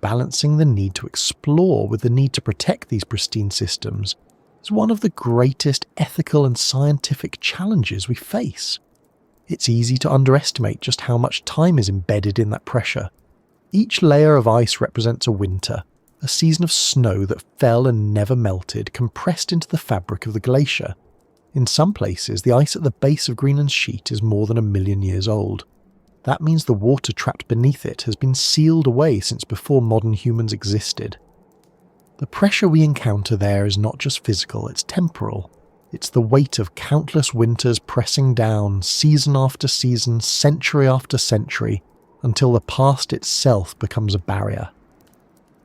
Balancing the need to explore with the need to protect these pristine systems is one of the greatest ethical and scientific challenges we face. It's easy to underestimate just how much time is embedded in that pressure. Each layer of ice represents a winter, a season of snow that fell and never melted, compressed into the fabric of the glacier. In some places, the ice at the base of Greenland's sheet is more than 1 million years old. That means the water trapped beneath it has been sealed away since before modern humans existed. The pressure we encounter there is not just physical, it's temporal. It's the weight of countless winters pressing down, season after season, century after century, until the past itself becomes a barrier.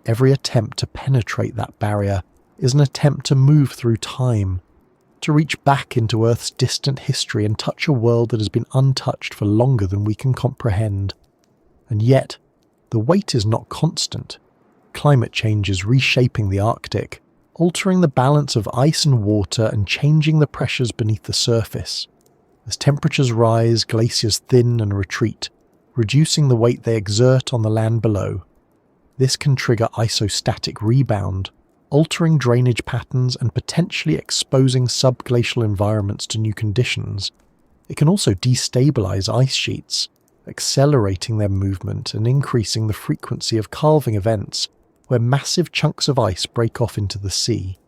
Every attempt to penetrate that barrier is an attempt to move through time. to reach back into Earth's distant history and touch a world that has been untouched for longer than we can comprehend. And yet, the weight is not constant. Climate change is reshaping the Arctic, altering the balance of ice and water and changing the pressures beneath the surface. As temperatures rise, glaciers thin and retreat, reducing the weight they exert on the land below. This can trigger isostatic rebound, altering drainage patterns and potentially exposing subglacial environments to new conditions. It can also destabilize ice sheets, accelerating their movement and increasing the frequency of calving events where massive chunks of ice break off into the sea.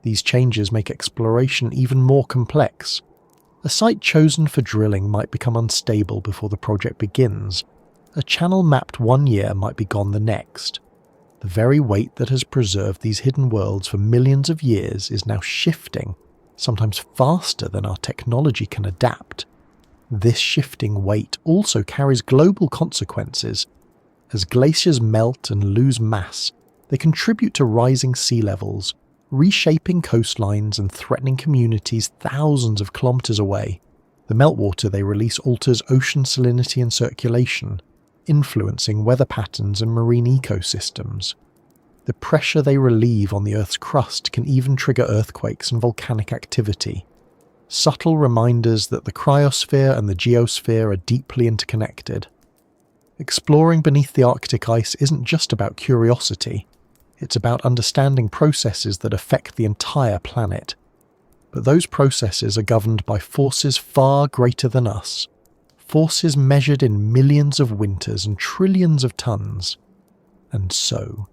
These changes make exploration even more complex. A site chosen for drilling might become unstable before the project begins. A channel mapped one year might be gone the next. The very weight that has preserved these hidden worlds for millions of years is now shifting, sometimes faster than our technology can adapt. This shifting weight also carries global consequences. As glaciers melt and lose mass, they contribute to rising sea levels, reshaping coastlines and threatening communities thousands of kilometers away. The meltwater they release alters ocean salinity and circulation, influencing weather patterns and marine ecosystems. The pressure they relieve on the Earth's crust can even trigger earthquakes and volcanic activity. Subtle reminders that the cryosphere and the geosphere are deeply interconnected. Exploring beneath the Arctic ice isn't just about curiosity, it's about understanding processes that affect the entire planet. But those processes are governed by forces far greater than us, forces measured in millions of winters and trillions of tons. And so,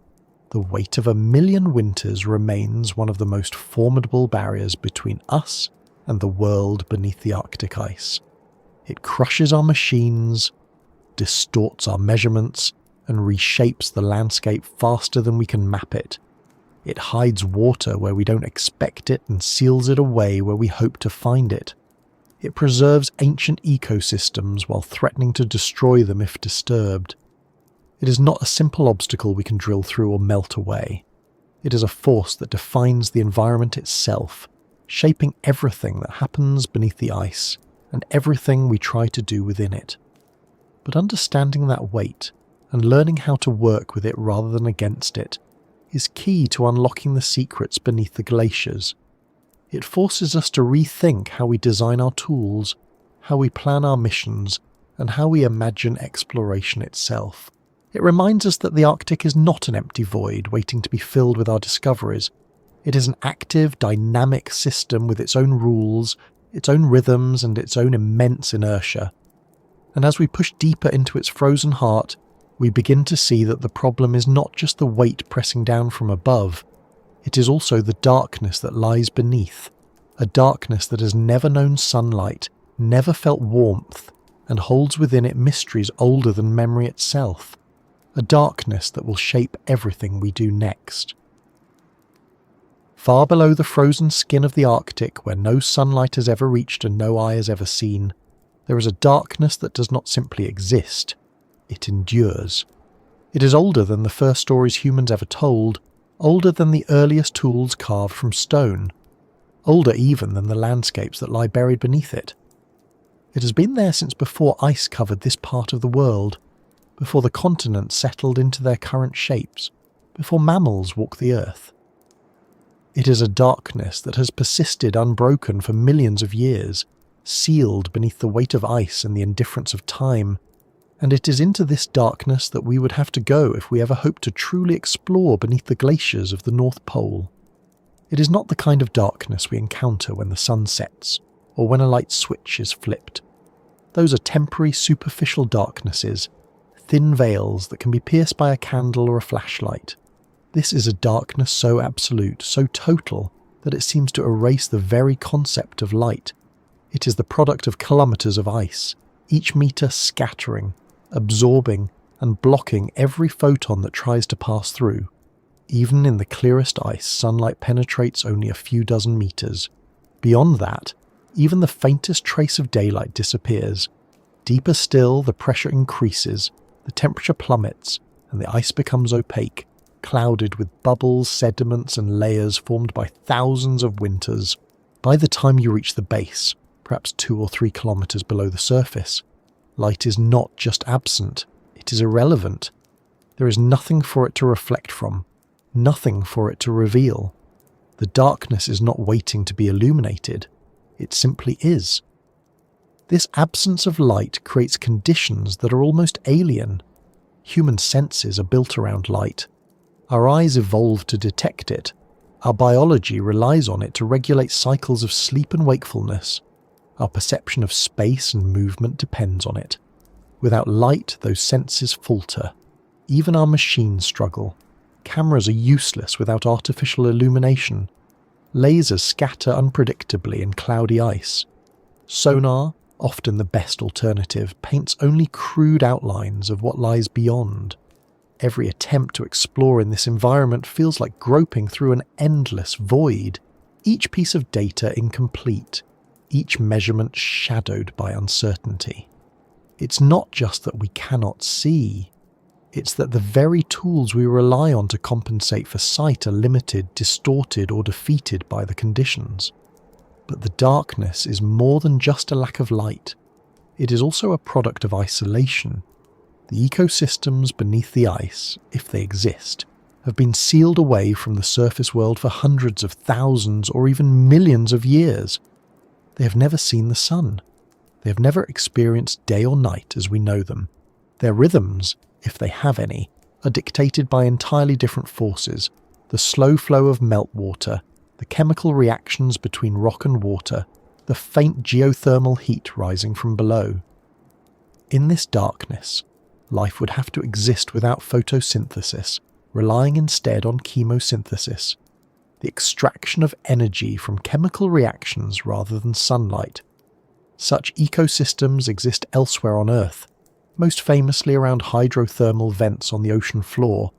the weight of 1,000,000 winters remains one of the most formidable barriers between us and the world beneath the Arctic ice. It crushes our machines, distorts our measurements, and reshapes the landscape faster than we can map it. It hides water where we don't expect it and seals it away where we hope to find it. It preserves ancient ecosystems while threatening to destroy them if disturbed. It is not a simple obstacle we can drill through or melt away. It is a force that defines the environment itself, shaping everything that happens beneath the ice and everything we try to do within it. But understanding that weight and learning how to work with it rather than against it is key to unlocking the secrets beneath the glaciers. It forces us to rethink how we design our tools, how we plan our missions, and how we imagine exploration itself. It reminds us that the Arctic is not an empty void waiting to be filled with our discoveries. It is an active, dynamic system with its own rules, its own rhythms, and its own immense inertia. And as we push deeper into its frozen heart, we begin to see that the problem is not just the weight pressing down from above, it is also the darkness that lies beneath, a darkness that has never known sunlight, never felt warmth, and holds within it mysteries older than memory itself, a darkness that will shape everything we do next. Far below the frozen skin of the Arctic, where no sunlight has ever reached and no eye has ever seen, there is a darkness that does not simply exist, it endures. It is older than the first stories humans ever told, older than the earliest tools carved from stone, older even than the landscapes that lie buried beneath it. It has been there since before ice covered this part of the world, before the continents settled into their current shapes, before mammals walked the earth. It is a darkness that has persisted unbroken for millions of years, sealed beneath the weight of ice and the indifference of time, and it is into this darkness that we would have to go if we ever hope to truly explore beneath the glaciers of the North Pole. It is not the kind of darkness we encounter when the sun sets, or when a light switch is flipped. Those are temporary, superficial darknesses, thin veils that can be pierced by a candle or a flashlight. This is a darkness so absolute, so total, that it seems to erase the very concept of light. It is the product of kilometers of ice, each meter scattering, absorbing, and blocking every photon that tries to pass through. Even in the clearest ice, sunlight penetrates only a few dozen meters. Beyond that, even the faintest trace of daylight disappears. Deeper still, the pressure increases, the temperature plummets, and the ice becomes opaque, clouded with bubbles, sediments, and layers formed by thousands of winters. By the time you reach the base, perhaps 2 or 3 kilometers below the surface, light is not just absent, it is irrelevant. There is nothing for it to reflect from, nothing for it to reveal. The darkness is not waiting to be illuminated, it simply is. This absence of light creates conditions that are almost alien. Human senses are built around light. Our eyes evolved to detect it. Our biology relies on it to regulate cycles of sleep and wakefulness. Our perception of space and movement depends on it. Without light, those senses falter. Even our machines struggle. Cameras are useless without artificial illumination. Lasers scatter unpredictably in cloudy ice. Sonar, often the best alternative, paints only crude outlines of what lies beyond. Every attempt to explore in this environment feels like groping through an endless void, each piece of data incomplete, each measurement shadowed by uncertainty. It's not just that we cannot see, it's that the very tools we rely on to compensate for sight are limited, distorted, or defeated by the conditions. But the darkness is more than just a lack of light. It is also a product of isolation. The ecosystems beneath the ice, if they exist, have been sealed away from the surface world for hundreds of thousands or even millions of years. They have never seen the sun. They have never experienced day or night as we know them. Their rhythms, if they have any, are dictated by entirely different forces: the slow flow of meltwater, the chemical reactions between rock and water, the faint geothermal heat rising from below. In this darkness, life would have to exist without photosynthesis, relying instead on chemosynthesis, the extraction of energy from chemical reactions rather than sunlight. Such ecosystems exist elsewhere on Earth, most famously around hydrothermal vents on the ocean floor,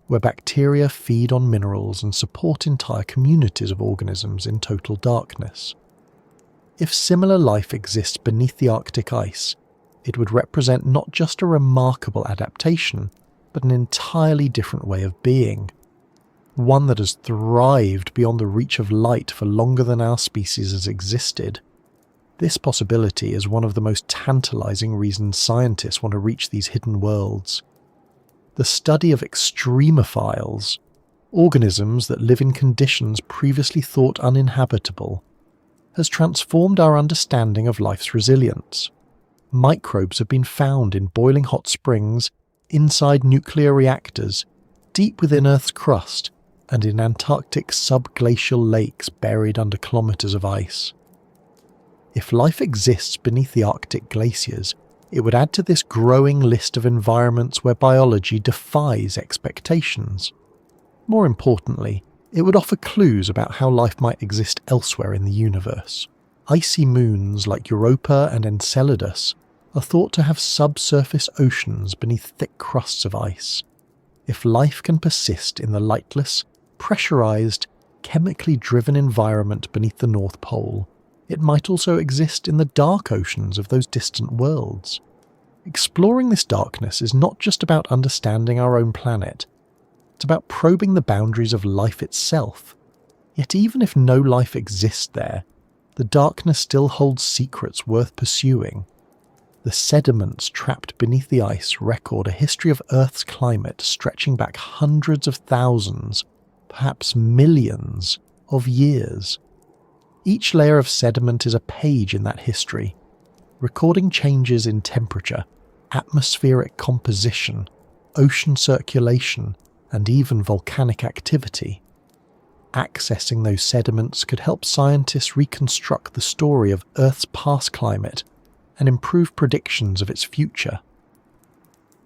where bacteria feed on minerals and support entire communities of organisms in total darkness. If similar life exists beneath the Arctic ice, it would represent not just a remarkable adaptation, but an entirely different way of being. One that has thrived beyond the reach of light for longer than our species has existed. This possibility is one of the most tantalizing reasons scientists want to reach these hidden worlds. The study of extremophiles, organisms that live in conditions previously thought uninhabitable, has transformed our understanding of life's resilience. Microbes have been found in boiling hot springs, inside nuclear reactors, deep within Earth's crust, and in Antarctic subglacial lakes buried under kilometers of ice. If life exists beneath the Arctic glaciers, it would add to this growing list of environments where biology defies expectations. More importantly, it would offer clues about how life might exist elsewhere in the universe. Icy moons like Europa and Enceladus are thought to have subsurface oceans beneath thick crusts of ice. If life can persist in the lightless, pressurized, chemically driven environment beneath the North Pole, it might also exist in the dark oceans of those distant worlds. Exploring this darkness is not just about understanding our own planet. It's about probing the boundaries of life itself. Yet even if no life exists there, the darkness still holds secrets worth pursuing. The sediments trapped beneath the ice record a history of Earth's climate stretching back hundreds of thousands, perhaps millions, of years. Each layer of sediment is a page in that history, recording changes in temperature, atmospheric composition, ocean circulation, and even volcanic activity. Accessing those sediments could help scientists reconstruct the story of Earth's past climate and improve predictions of its future.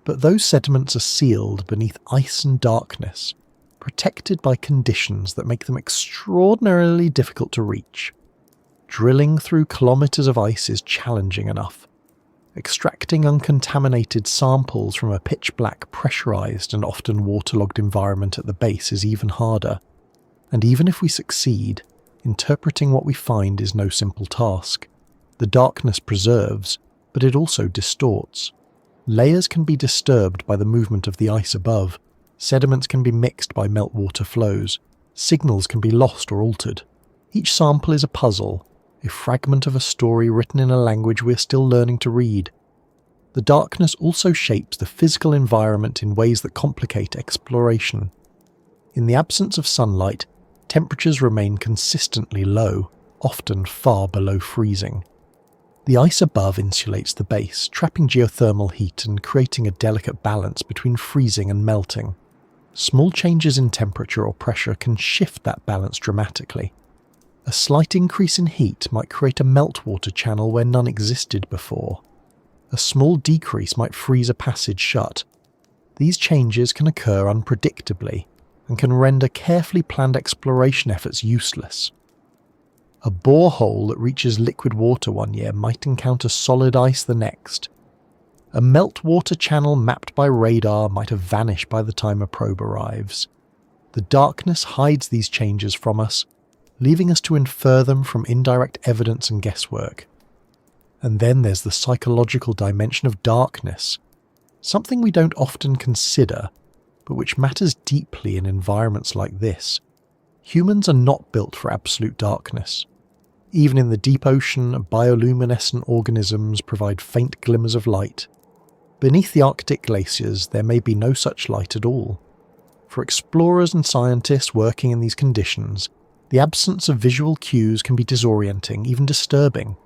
But those sediments are sealed beneath ice and darkness, protected by conditions that make them extraordinarily difficult to reach. Drilling through kilometers of ice is challenging enough. Extracting uncontaminated samples from a pitch-black, pressurized and often waterlogged environment at the base is even harder. And even if we succeed, interpreting what we find is no simple task. The darkness preserves, but it also distorts. Layers can be disturbed by the movement of the ice above. Sediments can be mixed by meltwater flows. Signals can be lost or altered. Each sample is a puzzle, a fragment of a story written in a language we are still learning to read. The darkness also shapes the physical environment in ways that complicate exploration. In the absence of sunlight, temperatures remain consistently low, often far below freezing. The ice above insulates the base, trapping geothermal heat and creating a delicate balance between freezing and melting. Small changes in temperature or pressure can shift that balance dramatically. A slight increase in heat might create a meltwater channel where none existed before. A small decrease might freeze a passage shut. These changes can occur unpredictably and can render carefully planned exploration efforts useless. A borehole that reaches liquid water one year might encounter solid ice the next. A meltwater channel mapped by radar might have vanished by the time a probe arrives. The darkness hides these changes from us, leaving us to infer them from indirect evidence and guesswork. And then there's the psychological dimension of darkness, something we don't often consider, but which matters deeply in environments like this. Humans are not built for absolute darkness. Even in the deep ocean, bioluminescent organisms provide faint glimmers of light. Beneath the Arctic glaciers, there may be no such light at all. For explorers and scientists working in these conditions, the absence of visual cues can be disorienting, even disturbing.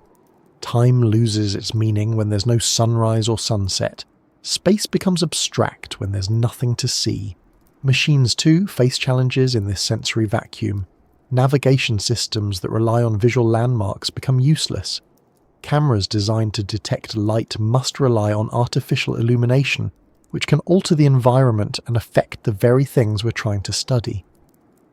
Time loses its meaning when there's no sunrise or sunset. Space becomes abstract when there's nothing to see. Machines too face challenges in this sensory vacuum. Navigation systems that rely on visual landmarks become useless. Cameras designed to detect light must rely on artificial illumination, which can alter the environment and affect the very things we're trying to study.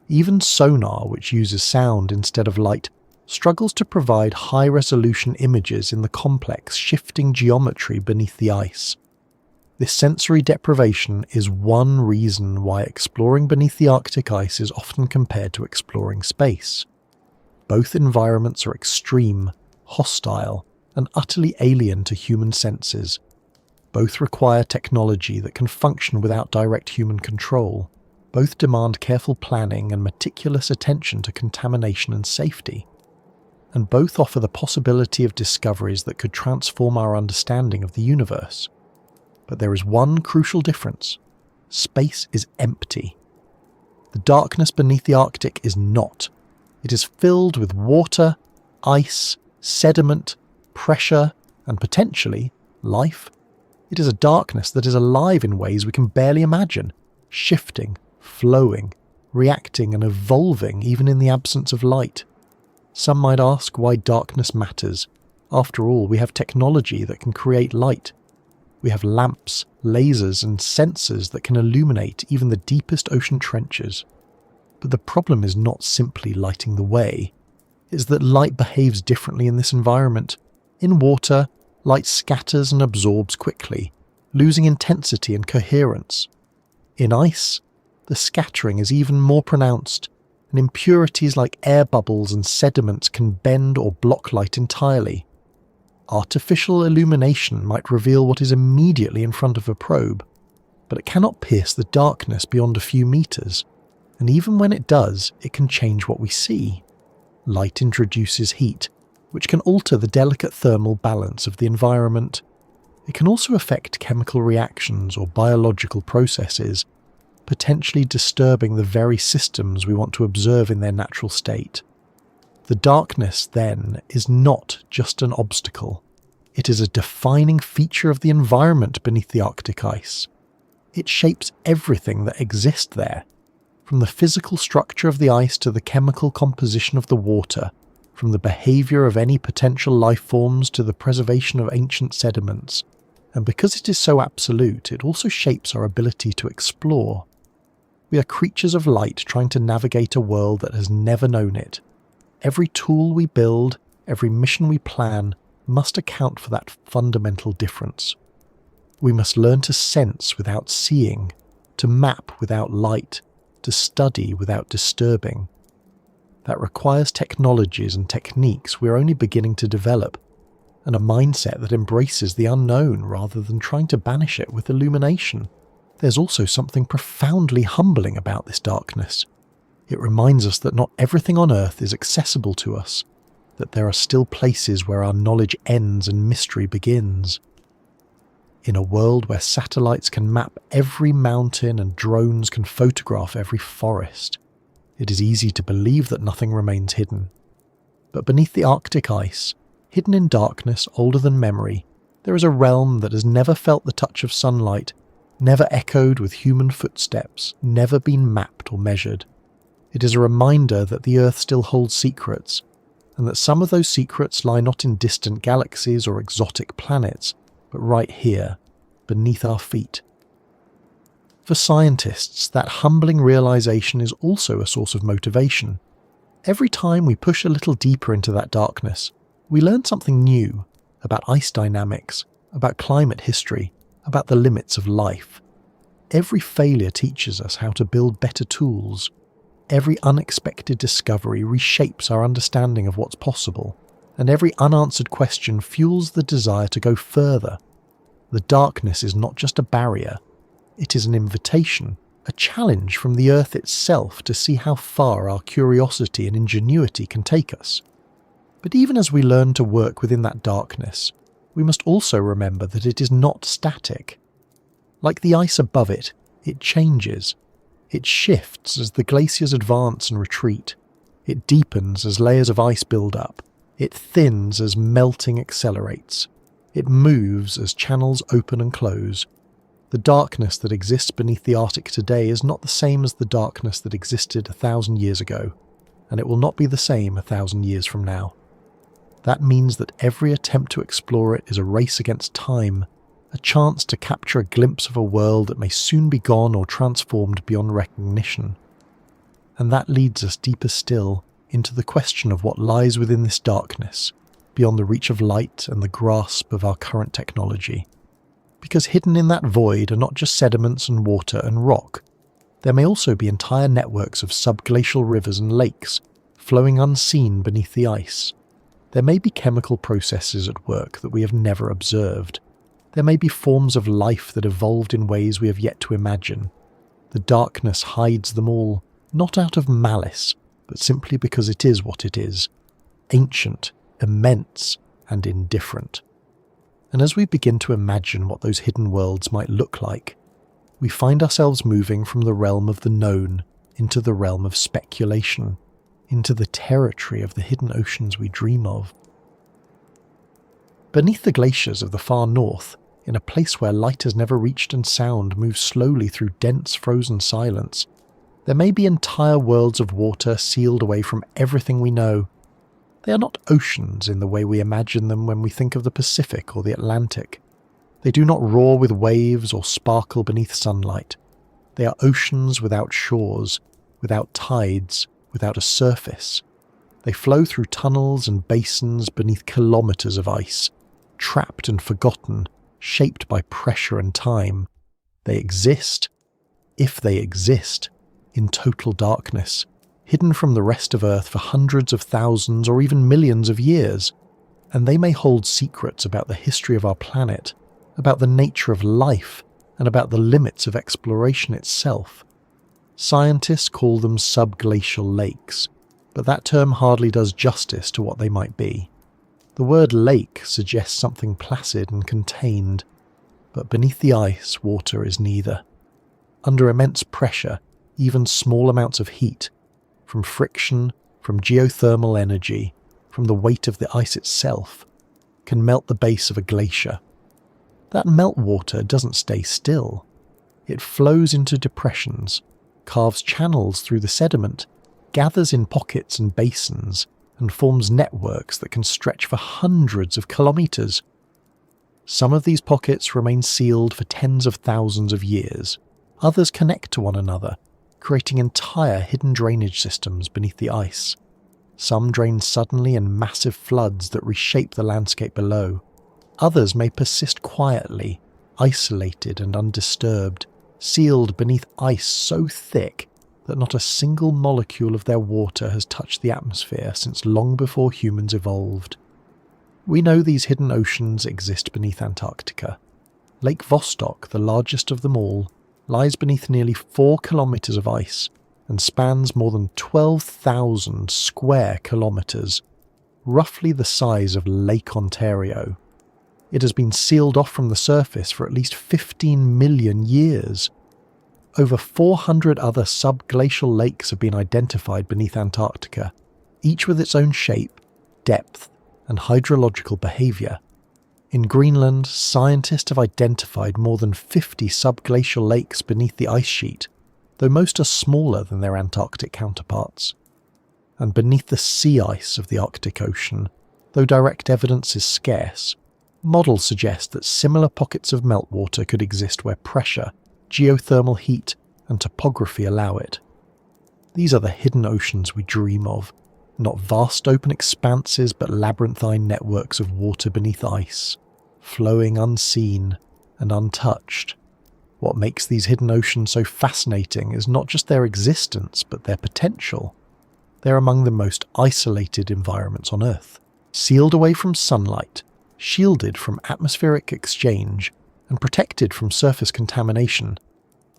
Even sonar, which uses sound instead of light, struggles to provide high-resolution images in the complex, shifting geometry beneath the ice. This sensory deprivation is one reason why exploring beneath the Arctic ice is often compared to exploring space. Both environments are extreme, hostile, and utterly alien to human senses. Both require technology that can function without direct human control. Both demand careful planning and meticulous attention to contamination and safety. And both offer the possibility of discoveries that could transform our understanding of the universe. But there is one crucial difference. Space is empty. The darkness beneath the Arctic is not. It is filled with water, ice, sediment, pressure, and potentially life. It is a darkness that is alive in ways we can barely imagine, shifting, flowing, reacting and evolving even in the absence of light. Some might ask why darkness matters. After all, we have technology that can create light. We have lamps, lasers and sensors that can illuminate even the deepest ocean trenches. But the problem is not simply lighting the way. It's that light behaves differently in this environment. In water, light scatters and absorbs quickly, losing intensity and coherence. In ice, the scattering is even more pronounced, and impurities like air bubbles and sediments can bend or block light entirely. Artificial illumination might reveal what is immediately in front of a probe, but it cannot pierce the darkness beyond a few meters, and even when it does, it can change what we see. Light introduces heat, which can alter the delicate thermal balance of the environment. It can also affect chemical reactions or biological processes, potentially disturbing the very systems we want to observe in their natural state. The darkness, then, is not just an obstacle. It is a defining feature of the environment beneath the Arctic ice. It shapes everything that exists there, from the physical structure of the ice to the chemical composition of the water, from the behavior of any potential life forms to the preservation of ancient sediments. And because it is so absolute, it also shapes our ability to explore. We are creatures of light trying to navigate a world that has never known it. Every tool we build, every mission we plan, must account for that fundamental difference. We must learn to sense without seeing, to map without light, to study without disturbing. That requires technologies and techniques we're only beginning to develop, and a mindset that embraces the unknown rather than trying to banish it with illumination. There's also something profoundly humbling about this darkness. It reminds us that not everything on Earth is accessible to us, that there are still places where our knowledge ends and mystery begins. In a world where satellites can map every mountain and drones can photograph every forest, it is easy to believe that nothing remains hidden. But beneath the Arctic ice, hidden in darkness older than memory, there is a realm that has never felt the touch of sunlight, never echoed with human footsteps, never been mapped or measured. It is a reminder that the Earth still holds secrets, and that some of those secrets lie not in distant galaxies or exotic planets, but right here, beneath our feet. For scientists, that humbling realization is also a source of motivation. Every time we push a little deeper into that darkness, we learn something new about ice dynamics, about climate history, about the limits of life. Every failure teaches us how to build better tools. Every unexpected discovery reshapes our understanding of what's possible, and every unanswered question fuels the desire to go further. The darkness is not just a barrier, it is an invitation, a challenge from the Earth itself to see how far our curiosity and ingenuity can take us. But even as we learn to work within that darkness, we must also remember that it is not static. Like the ice above it, it changes. It shifts as the glaciers advance and retreat. It deepens as layers of ice build up. It thins as melting accelerates. It moves as channels open and close. The darkness that exists beneath the Arctic today is not the same as the darkness that existed 1,000 years ago, and it will not be the same 1,000 years from now. That means that every attempt to explore it is a race against time, a chance to capture a glimpse of a world that may soon be gone or transformed beyond recognition. And that leads us deeper still into the question of what lies within this darkness, beyond the reach of light and the grasp of our current technology. Because hidden in that void are not just sediments and water and rock. There may also be entire networks of subglacial rivers and lakes, flowing unseen beneath the ice. There may be chemical processes at work that we have never observed. There may be forms of life that evolved in ways we have yet to imagine. The darkness hides them all, not out of malice, but simply because it is what it is. Ancient, immense, and indifferent. And as we begin to imagine what those hidden worlds might look like, we find ourselves moving from the realm of the known into the realm of speculation, into the territory of the hidden oceans we dream of. Beneath the glaciers of the far north, in a place where light has never reached and sound moves slowly through dense frozen silence, there may be entire worlds of water sealed away from everything we know. They are not oceans in the way we imagine them when we think of the Pacific or the Atlantic. They do not roar with waves or sparkle beneath sunlight. They are oceans without shores, without tides, without a surface. They flow through tunnels and basins beneath kilometers of ice, trapped and forgotten, shaped by pressure and time. They exist, if they exist, in total darkness, hidden from the rest of Earth for hundreds of thousands or even millions of years, and they may hold secrets about the history of our planet, about the nature of life, and about the limits of exploration itself. Scientists call them subglacial lakes, but that term hardly does justice to what they might be. The word lake suggests something placid and contained, but beneath the ice, water is neither. Under immense pressure, even small amounts of heat, from friction, from geothermal energy, from the weight of the ice itself, can melt the base of a glacier. That meltwater doesn't stay still. It flows into depressions, carves channels through the sediment, gathers in pockets and basins, and forms networks that can stretch for hundreds of kilometers. Some of these pockets remain sealed for tens of thousands of years. Others connect to one another, creating entire hidden drainage systems beneath the ice. Some drain suddenly in massive floods that reshape the landscape below. Others may persist quietly, isolated and undisturbed, sealed beneath ice so thick that not a single molecule of their water has touched the atmosphere since long before humans evolved. We know these hidden oceans exist beneath Antarctica. Lake Vostok, the largest of them all, lies beneath nearly 4 kilometers of ice, and spans more than 12,000 square kilometres, roughly the size of Lake Ontario. It has been sealed off from the surface for at least 15 million years. Over 400 other subglacial lakes have been identified beneath Antarctica, each with its own shape, depth, and hydrological behaviour. In Greenland, scientists have identified more than 50 subglacial lakes beneath the ice sheet, though most are smaller than their Antarctic counterparts. And beneath the sea ice of the Arctic Ocean, though direct evidence is scarce, models suggest that similar pockets of meltwater could exist where pressure, geothermal heat, and topography allow it. These are the hidden oceans we dream of, not vast open expanses but labyrinthine networks of water beneath ice, flowing unseen and untouched. What makes these hidden oceans so fascinating is not just their existence but their potential. They're among the most isolated environments on Earth, sealed away from sunlight, shielded from atmospheric exchange, and protected from surface contamination.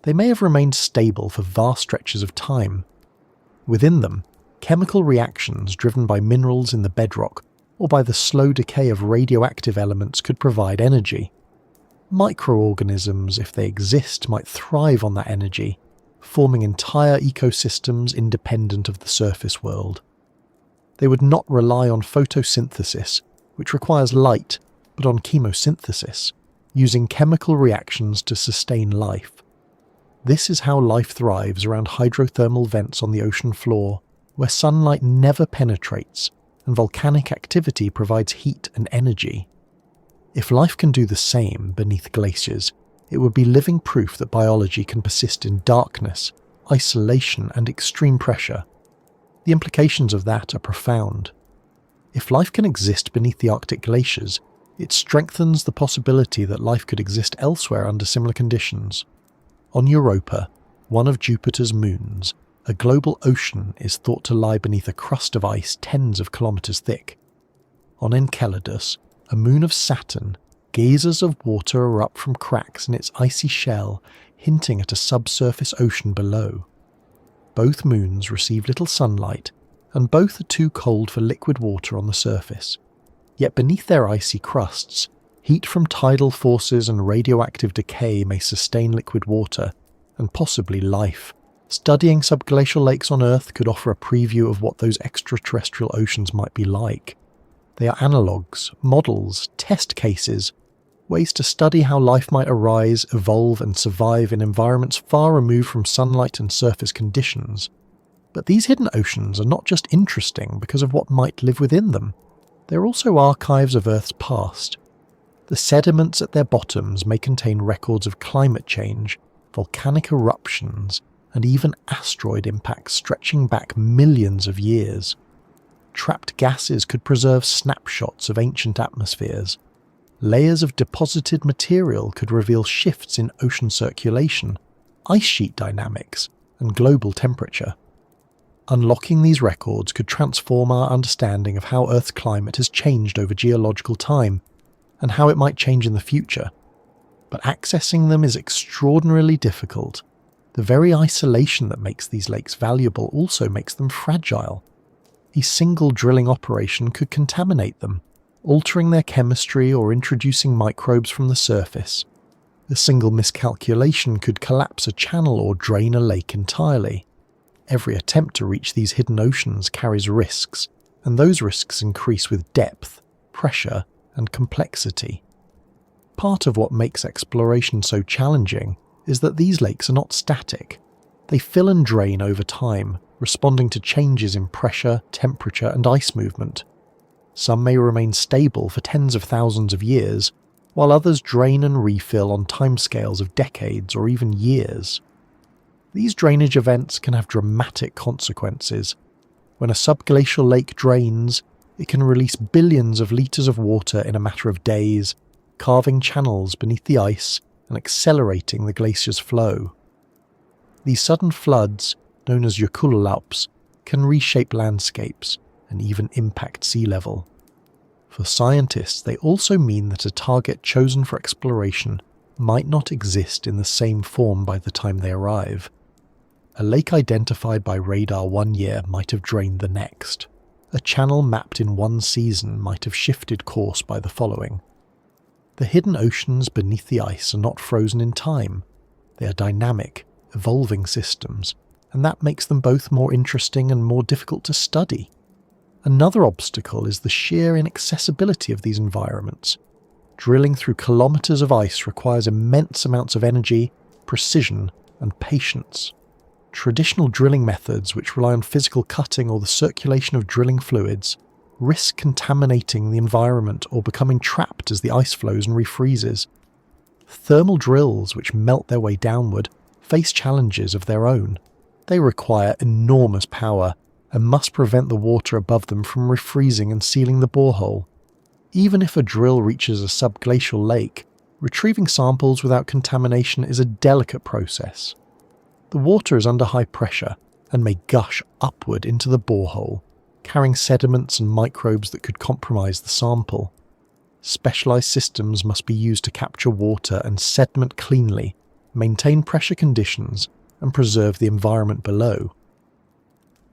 They may have remained stable for vast stretches of time. Within them, chemical reactions driven by minerals in the bedrock or by the slow decay of radioactive elements could provide energy. Microorganisms, if they exist, might thrive on that energy, forming entire ecosystems independent of the surface world. They would not rely on photosynthesis, which requires light, but on chemosynthesis, using chemical reactions to sustain life. This is how life thrives around hydrothermal vents on the ocean floor, where sunlight never penetrates and volcanic activity provides heat and energy. If life can do the same beneath glaciers, it would be living proof that biology can persist in darkness, isolation, and extreme pressure. The implications of that are profound. If life can exist beneath the Arctic glaciers, it strengthens the possibility that life could exist elsewhere under similar conditions. On Europa, one of Jupiter's moons, a global ocean is thought to lie beneath a crust of ice tens of kilometres thick. On Enceladus, a moon of Saturn, geysers of water erupt from cracks in its icy shell, hinting at a subsurface ocean below. Both moons receive little sunlight, and both are too cold for liquid water on the surface. Yet beneath their icy crusts, heat from tidal forces and radioactive decay may sustain liquid water, and possibly life. Studying subglacial lakes on Earth could offer a preview of what those extraterrestrial oceans might be like. They are analogues, models, test cases, ways to study how life might arise, evolve, and survive in environments far removed from sunlight and surface conditions. But these hidden oceans are not just interesting because of what might live within them. They're also archives of Earth's past. The sediments at their bottoms may contain records of climate change, volcanic eruptions, and even asteroid impacts stretching back millions of years. Trapped gases could preserve snapshots of ancient atmospheres. Layers of deposited material could reveal shifts in ocean circulation, ice sheet dynamics, and global temperature. Unlocking these records could transform our understanding of how Earth's climate has changed over geological time, and how it might change in the future. But accessing them is extraordinarily difficult. The very isolation that makes these lakes valuable also makes them fragile. A single drilling operation could contaminate them, altering their chemistry or introducing microbes from the surface. A single miscalculation could collapse a channel or drain a lake entirely. Every attempt to reach these hidden oceans carries risks, and those risks increase with depth, pressure, and complexity. Part of what makes exploration so challenging is that these lakes are not static. They fill and drain over time, responding to changes in pressure, temperature, and ice movement. Some may remain stable for tens of thousands of years, while others drain and refill on timescales of decades or even years. These drainage events can have dramatic consequences. When a subglacial lake drains, it can release billions of litres of water in a matter of days, carving channels beneath the ice and accelerating the glacier's flow. These sudden floods, known as Jökulhlaups, can reshape landscapes and even impact sea level. For scientists, they also mean that a target chosen for exploration might not exist in the same form by the time they arrive. A lake identified by radar one year might have drained the next. A channel mapped in one season might have shifted course by the following. The hidden oceans beneath the ice are not frozen in time. They are dynamic, evolving systems, and that makes them both more interesting and more difficult to study. Another obstacle is the sheer inaccessibility of these environments. Drilling through kilometers of ice requires immense amounts of energy, precision, and patience. Traditional drilling methods, which rely on physical cutting or the circulation of drilling fluids, risk contaminating the environment or becoming trapped as the ice flows and refreezes. Thermal drills, which melt their way downward, face challenges of their own. They require enormous power and must prevent the water above them from refreezing and sealing the borehole. Even if a drill reaches a subglacial lake, retrieving samples without contamination is a delicate process. The water is under high pressure and may gush upward into the borehole, carrying sediments and microbes that could compromise the sample. Specialized systems must be used to capture water and sediment cleanly, maintain pressure conditions, and preserve the environment below.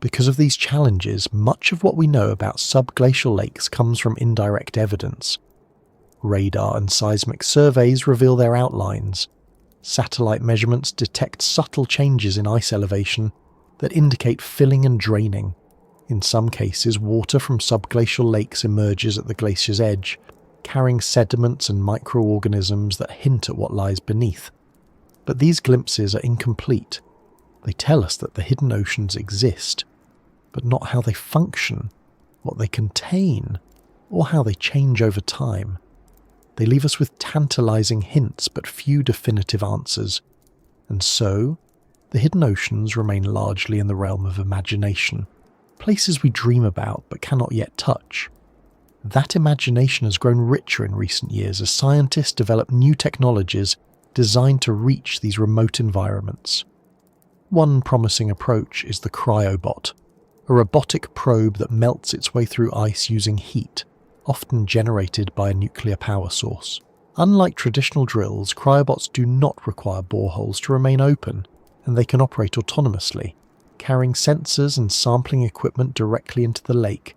Because of these challenges, much of what we know about subglacial lakes comes from indirect evidence. Radar and seismic surveys reveal their outlines. Satellite measurements detect subtle changes in ice elevation that indicate filling and draining. In some cases, water from subglacial lakes emerges at the glacier's edge, carrying sediments and microorganisms that hint at what lies beneath. But these glimpses are incomplete. They tell us that the hidden oceans exist, but not how they function, what they contain, or how they change over time. They leave us with tantalizing hints but few definitive answers, and so, the hidden oceans remain largely in the realm of imagination, places we dream about but cannot yet touch. That imagination has grown richer in recent years as scientists develop new technologies designed to reach these remote environments. One promising approach is the cryobot, a robotic probe that melts its way through ice using heat, often generated by a nuclear power source. Unlike traditional drills, cryobots do not require boreholes to remain open, and they can operate autonomously, carrying sensors and sampling equipment directly into the lake.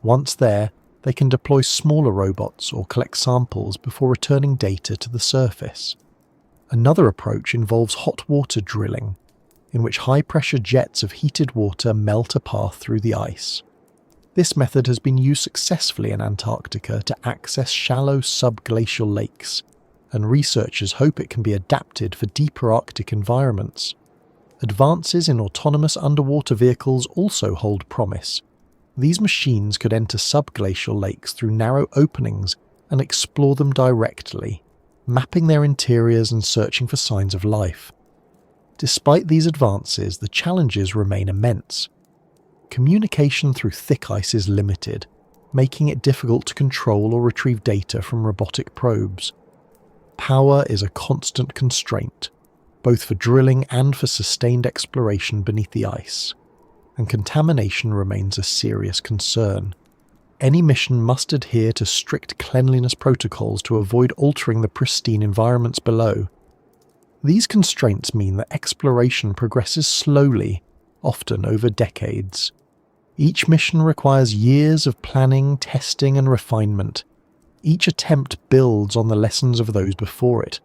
Once there, they can deploy smaller robots or collect samples before returning data to the surface. Another approach involves hot water drilling, in which high-pressure jets of heated water melt a path through the ice. This method has been used successfully in Antarctica to access shallow subglacial lakes, and researchers hope it can be adapted for deeper Arctic environments. Advances in autonomous underwater vehicles also hold promise. These machines could enter subglacial lakes through narrow openings and explore them directly, mapping their interiors and searching for signs of life. Despite these advances, the challenges remain immense. Communication through thick ice is limited, making it difficult to control or retrieve data from robotic probes. Power is a constant constraint, both for drilling and for sustained exploration beneath the ice, and contamination remains a serious concern. Any mission must adhere to strict cleanliness protocols to avoid altering the pristine environments below. These constraints mean that exploration progresses slowly, often over decades. Each mission requires years of planning, testing, and refinement. Each attempt builds on the lessons of those before it,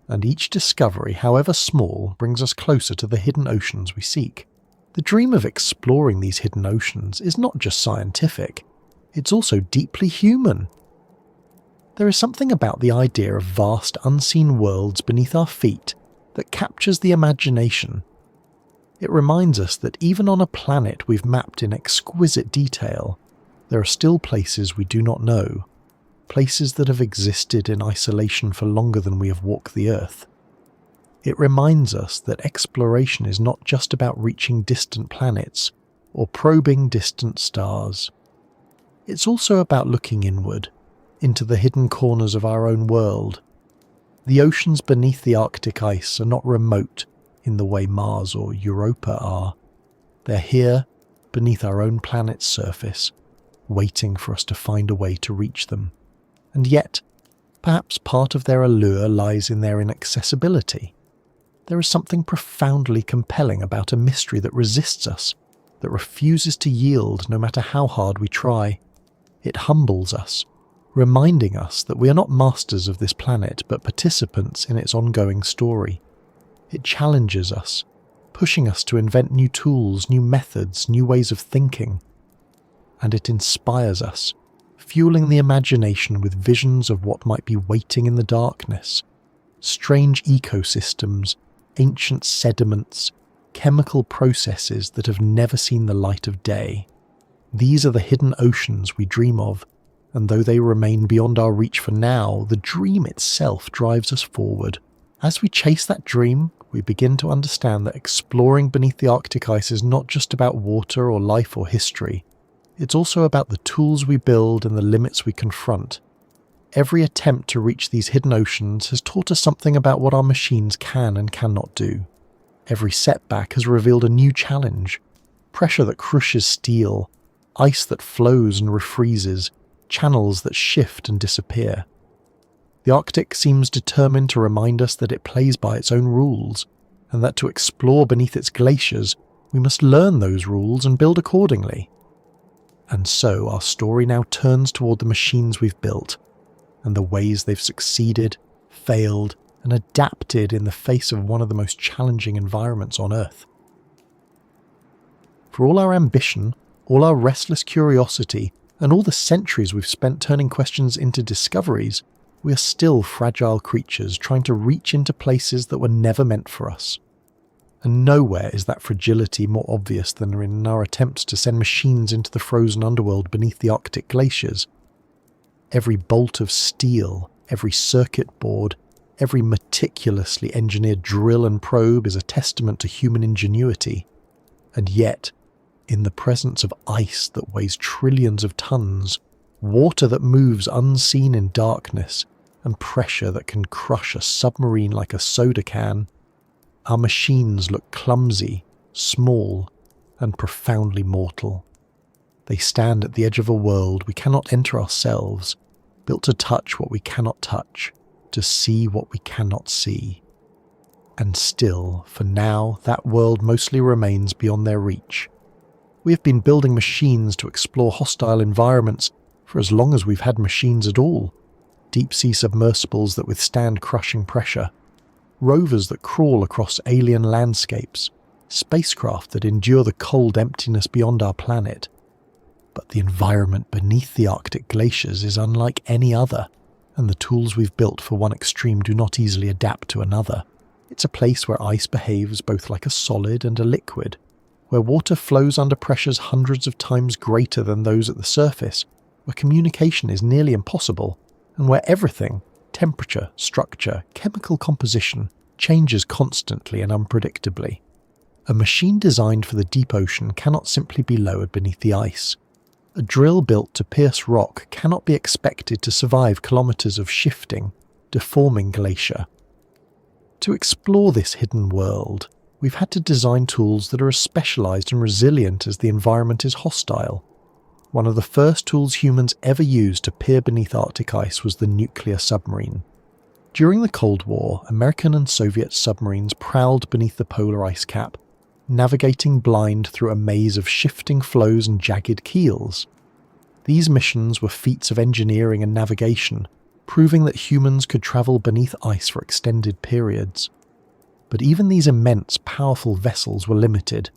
and each discovery, however small, brings us closer to the hidden oceans we seek. The dream of exploring these hidden oceans is not just scientific, it's also deeply human. There is something about the idea of vast, unseen worlds beneath our feet that captures the imagination. It reminds us that even on a planet we've mapped in exquisite detail, there are still places we do not know, places that have existed in isolation for longer than we have walked the Earth. It reminds us that exploration is not just about reaching distant planets or probing distant stars. It's also about looking inward, into the hidden corners of our own world. The oceans beneath the Arctic ice are not remote in the way Mars or Europa are. They're here, beneath our own planet's surface, waiting for us to find a way to reach them. And yet, perhaps part of their allure lies in their inaccessibility. There is something profoundly compelling about a mystery that resists us, that refuses to yield no matter how hard we try. It humbles us, reminding us that we are not masters of this planet but participants in its ongoing story. It challenges us, pushing us to invent new tools, new methods, new ways of thinking. And it inspires us, fueling the imagination with visions of what might be waiting in the darkness. Strange ecosystems, ancient sediments, chemical processes that have never seen the light of day. These are the hidden oceans we dream of, and though they remain beyond our reach for now, the dream itself drives us forward. As we chase that dream, we begin to understand that exploring beneath the Arctic ice is not just about water or life or history. It's also about the tools we build and the limits we confront. Every attempt to reach these hidden oceans has taught us something about what our machines can and cannot do. Every setback has revealed a new challenge. Pressure that crushes steel, ice that flows and refreezes, channels that shift and disappear. The Arctic seems determined to remind us that it plays by its own rules, and that to explore beneath its glaciers, we must learn those rules and build accordingly. And so our story now turns toward the machines we've built, and the ways they've succeeded, failed, and adapted in the face of one of the most challenging environments on Earth. For all our ambition, all our restless curiosity, and all the centuries we've spent turning questions into discoveries, we are still fragile creatures trying to reach into places that were never meant for us. And nowhere is that fragility more obvious than in our attempts to send machines into the frozen underworld beneath the Arctic glaciers. Every bolt of steel, every circuit board, every meticulously engineered drill and probe is a testament to human ingenuity. And yet, in the presence of ice that weighs trillions of tons, water that moves unseen in darkness, and pressure that can crush a submarine like a soda can, our machines look clumsy, small, and profoundly mortal. They stand at the edge of a world we cannot enter ourselves, built to touch what we cannot touch, to see what we cannot see. And still, for now, that world mostly remains beyond their reach. We have been building machines to explore hostile environments for as long as we've had machines at all. Deep-sea submersibles that withstand crushing pressure, rovers that crawl across alien landscapes, spacecraft that endure the cold emptiness beyond our planet. But the environment beneath the Arctic glaciers is unlike any other, and the tools we've built for one extreme do not easily adapt to another. It's a place where ice behaves both like a solid and a liquid, where water flows under pressures hundreds of times greater than those at the surface, where communication is nearly impossible, and where everything, temperature, structure, chemical composition, changes constantly and unpredictably. A machine designed for the deep ocean cannot simply be lowered beneath the ice. A drill built to pierce rock cannot be expected to survive kilometers of shifting, deforming glacier. To explore this hidden world, we've had to design tools that are as specialized and resilient as the environment is hostile. One of the first tools humans ever used to peer beneath Arctic ice was the nuclear submarine. During the Cold War, American and Soviet submarines prowled beneath the polar ice cap, navigating blind through a maze of shifting flows and jagged keels. These missions were feats of engineering and navigation, proving that humans could travel beneath ice for extended periods. But even these immense, powerful vessels were limited.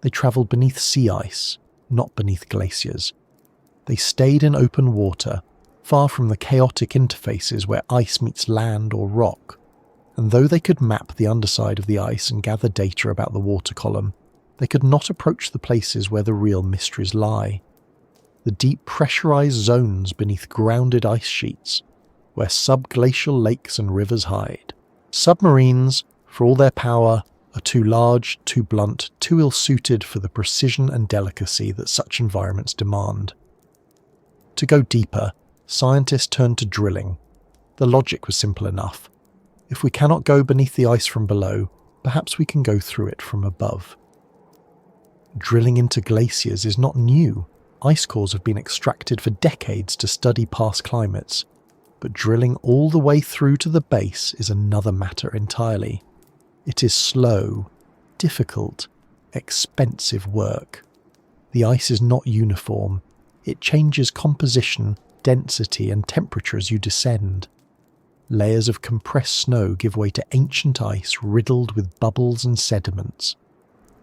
They travelled beneath sea ice, not beneath glaciers. They stayed in open water, far from the chaotic interfaces where ice meets land or rock. And though they could map the underside of the ice and gather data about the water column, they could not approach the places where the real mysteries lie. The deep pressurized zones beneath grounded ice sheets, where subglacial lakes and rivers hide. Submarines, for all their power, are too large, too blunt, too ill-suited for the precision and delicacy that such environments demand. To go deeper, scientists turned to drilling. The logic was simple enough. If we cannot go beneath the ice from below, perhaps we can go through it from above. Drilling into glaciers is not new. Ice cores have been extracted for decades to study past climates. But drilling all the way through to the base is another matter entirely. It is slow, difficult, expensive work. The ice is not uniform. It changes composition, density, and temperature as you descend. Layers of compressed snow give way to ancient ice riddled with bubbles and sediments.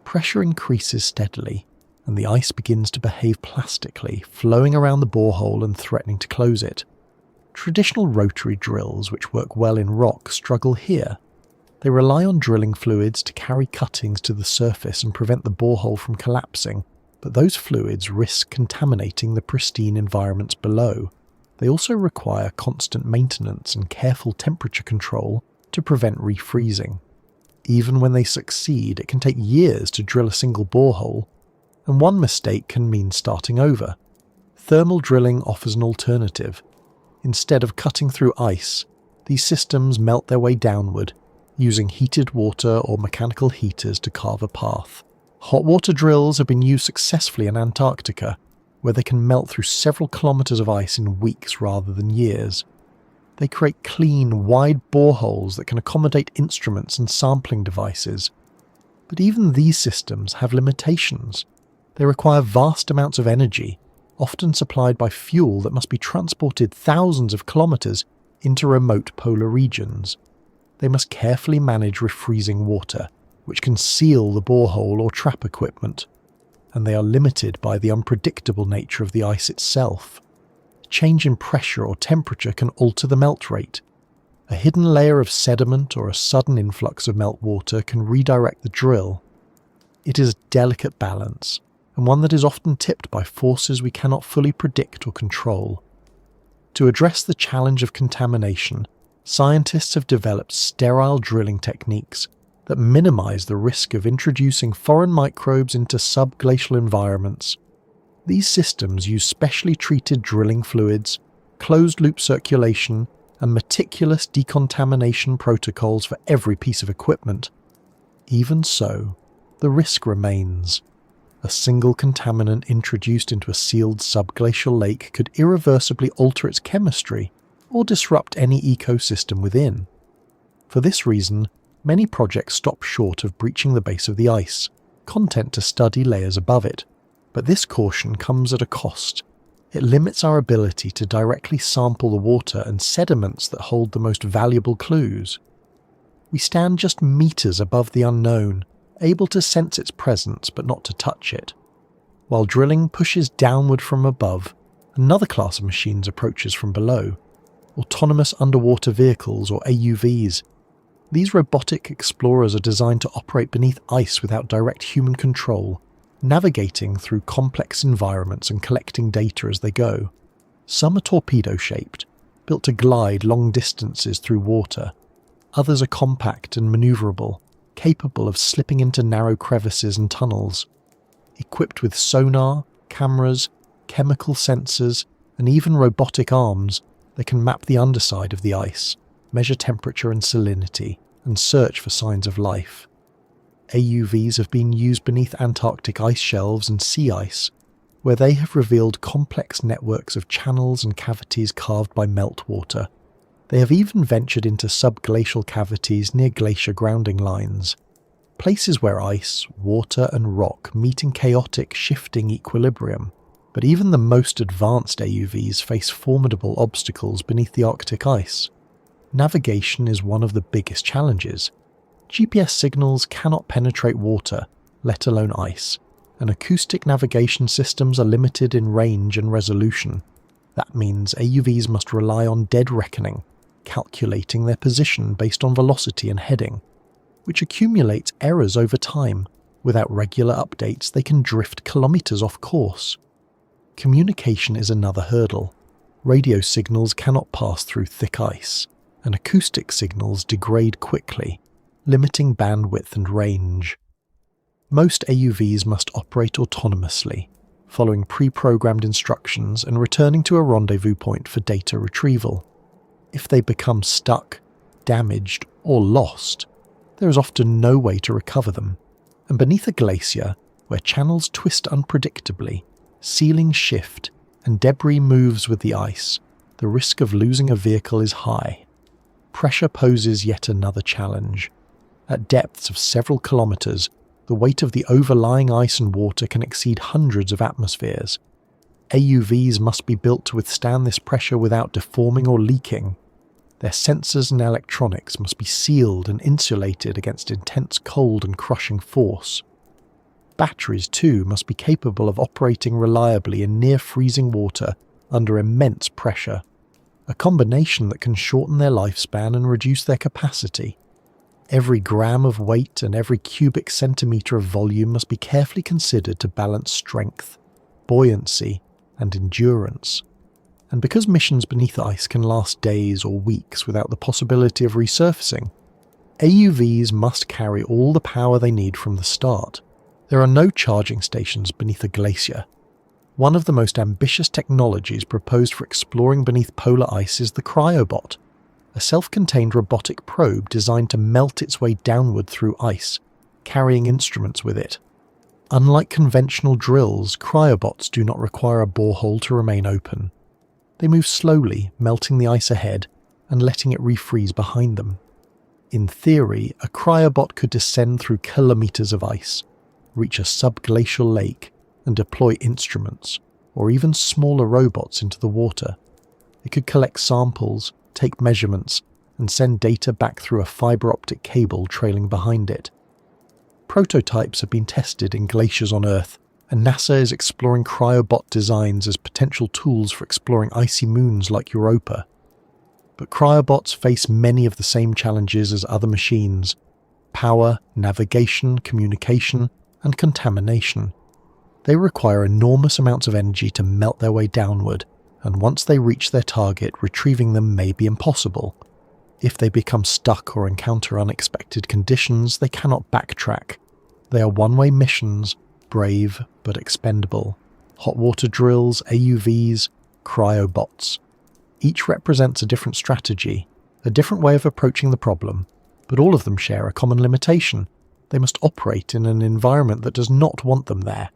Pressure increases steadily, and the ice begins to behave plastically, flowing around the borehole and threatening to close it. Traditional rotary drills, which work well in rock, struggle here. They rely on drilling fluids to carry cuttings to the surface and prevent the borehole from collapsing, but those fluids risk contaminating the pristine environments below. They also require constant maintenance and careful temperature control to prevent refreezing. Even when they succeed, it can take years to drill a single borehole, and one mistake can mean starting over. Thermal drilling offers an alternative. Instead of cutting through ice, these systems melt their way downward, using heated water or mechanical heaters to carve a path. Hot water drills have been used successfully in Antarctica, where they can melt through several kilometers of ice in weeks rather than years. They create clean, wide boreholes that can accommodate instruments and sampling devices. But even these systems have limitations. They require vast amounts of energy, often supplied by fuel that must be transported thousands of kilometers into remote polar regions. They must carefully manage refreezing water, which can seal the borehole or trap equipment, and they are limited by the unpredictable nature of the ice itself. A change in pressure or temperature can alter the melt rate. A hidden layer of sediment or a sudden influx of meltwater can redirect the drill. It is a delicate balance, and one that is often tipped by forces we cannot fully predict or control. To address the challenge of contamination, scientists have developed sterile drilling techniques that minimize the risk of introducing foreign microbes into subglacial environments. These systems use specially treated drilling fluids, closed-loop circulation, and meticulous decontamination protocols for every piece of equipment. Even so, the risk remains. A single contaminant introduced into a sealed subglacial lake could irreversibly alter its chemistry or disrupt any ecosystem within. For this reason, many projects stop short of breaching the base of the ice, content to study layers above it. But this caution comes at a cost. It limits our ability to directly sample the water and sediments that hold the most valuable clues. We stand just meters above the unknown, able to sense its presence but not to touch it. While drilling pushes downward from above, another class of machines approaches from below. Autonomous underwater vehicles, or AUVs. These robotic explorers are designed to operate beneath ice without direct human control, navigating through complex environments and collecting data as they go. Some are torpedo-shaped, built to glide long distances through water. Others are compact and maneuverable, capable of slipping into narrow crevices and tunnels. Equipped with sonar, cameras, chemical sensors, and even robotic arms, they can map the underside of the ice, measure temperature and salinity, and search for signs of life. AUVs have been used beneath Antarctic ice shelves and sea ice, where they have revealed complex networks of channels and cavities carved by meltwater. They have even ventured into subglacial cavities near glacier grounding lines, places where ice, water and rock meet in chaotic, shifting equilibrium. But even the most advanced AUVs face formidable obstacles beneath the Arctic ice. Navigation is one of the biggest challenges. GPS signals cannot penetrate water, let alone ice, and acoustic navigation systems are limited in range and resolution. That means AUVs must rely on dead reckoning, calculating their position based on velocity and heading, which accumulates errors over time. Without regular updates, they can drift kilometers off course. Communication is another hurdle. Radio signals cannot pass through thick ice, and acoustic signals degrade quickly, limiting bandwidth and range. Most AUVs must operate autonomously, following pre-programmed instructions and returning to a rendezvous point for data retrieval. If they become stuck, damaged, or lost, there is often no way to recover them. And beneath a glacier, where channels twist unpredictably, ceilings shift, and debris moves with the ice, the risk of losing a vehicle is high. Pressure poses yet another challenge. At depths of several kilometres, the weight of the overlying ice and water can exceed hundreds of atmospheres. AUVs must be built to withstand this pressure without deforming or leaking. Their sensors and electronics must be sealed and insulated against intense cold and crushing force. Batteries, too, must be capable of operating reliably in near-freezing water under immense pressure, a combination that can shorten their lifespan and reduce their capacity. Every gram of weight and every cubic centimetre of volume must be carefully considered to balance strength, buoyancy, and endurance. And because missions beneath ice can last days or weeks without the possibility of resurfacing, AUVs must carry all the power they need from the start. There are no charging stations beneath a glacier. One of the most ambitious technologies proposed for exploring beneath polar ice is the Cryobot, a self-contained robotic probe designed to melt its way downward through ice, carrying instruments with it. Unlike conventional drills, cryobots do not require a borehole to remain open. They move slowly, melting the ice ahead and letting it refreeze behind them. In theory, a cryobot could descend through kilometres of ice, reach a subglacial lake, and deploy instruments, or even smaller robots into the water. It could collect samples, take measurements, and send data back through a fibre optic cable trailing behind it. Prototypes have been tested in glaciers on Earth, and NASA is exploring cryobot designs as potential tools for exploring icy moons like Europa. But cryobots face many of the same challenges as other machines: power, navigation, communication, and contamination. They require enormous amounts of energy to melt their way downward, and once they reach their target, retrieving them may be impossible. If they become stuck or encounter unexpected conditions, they cannot backtrack. They are one-way missions, brave but expendable. Hot water drills, AUVs, cryobots. Each represents a different strategy, a different way of approaching the problem, but all of them share a common limitation. They must operate in an environment that does not want them there.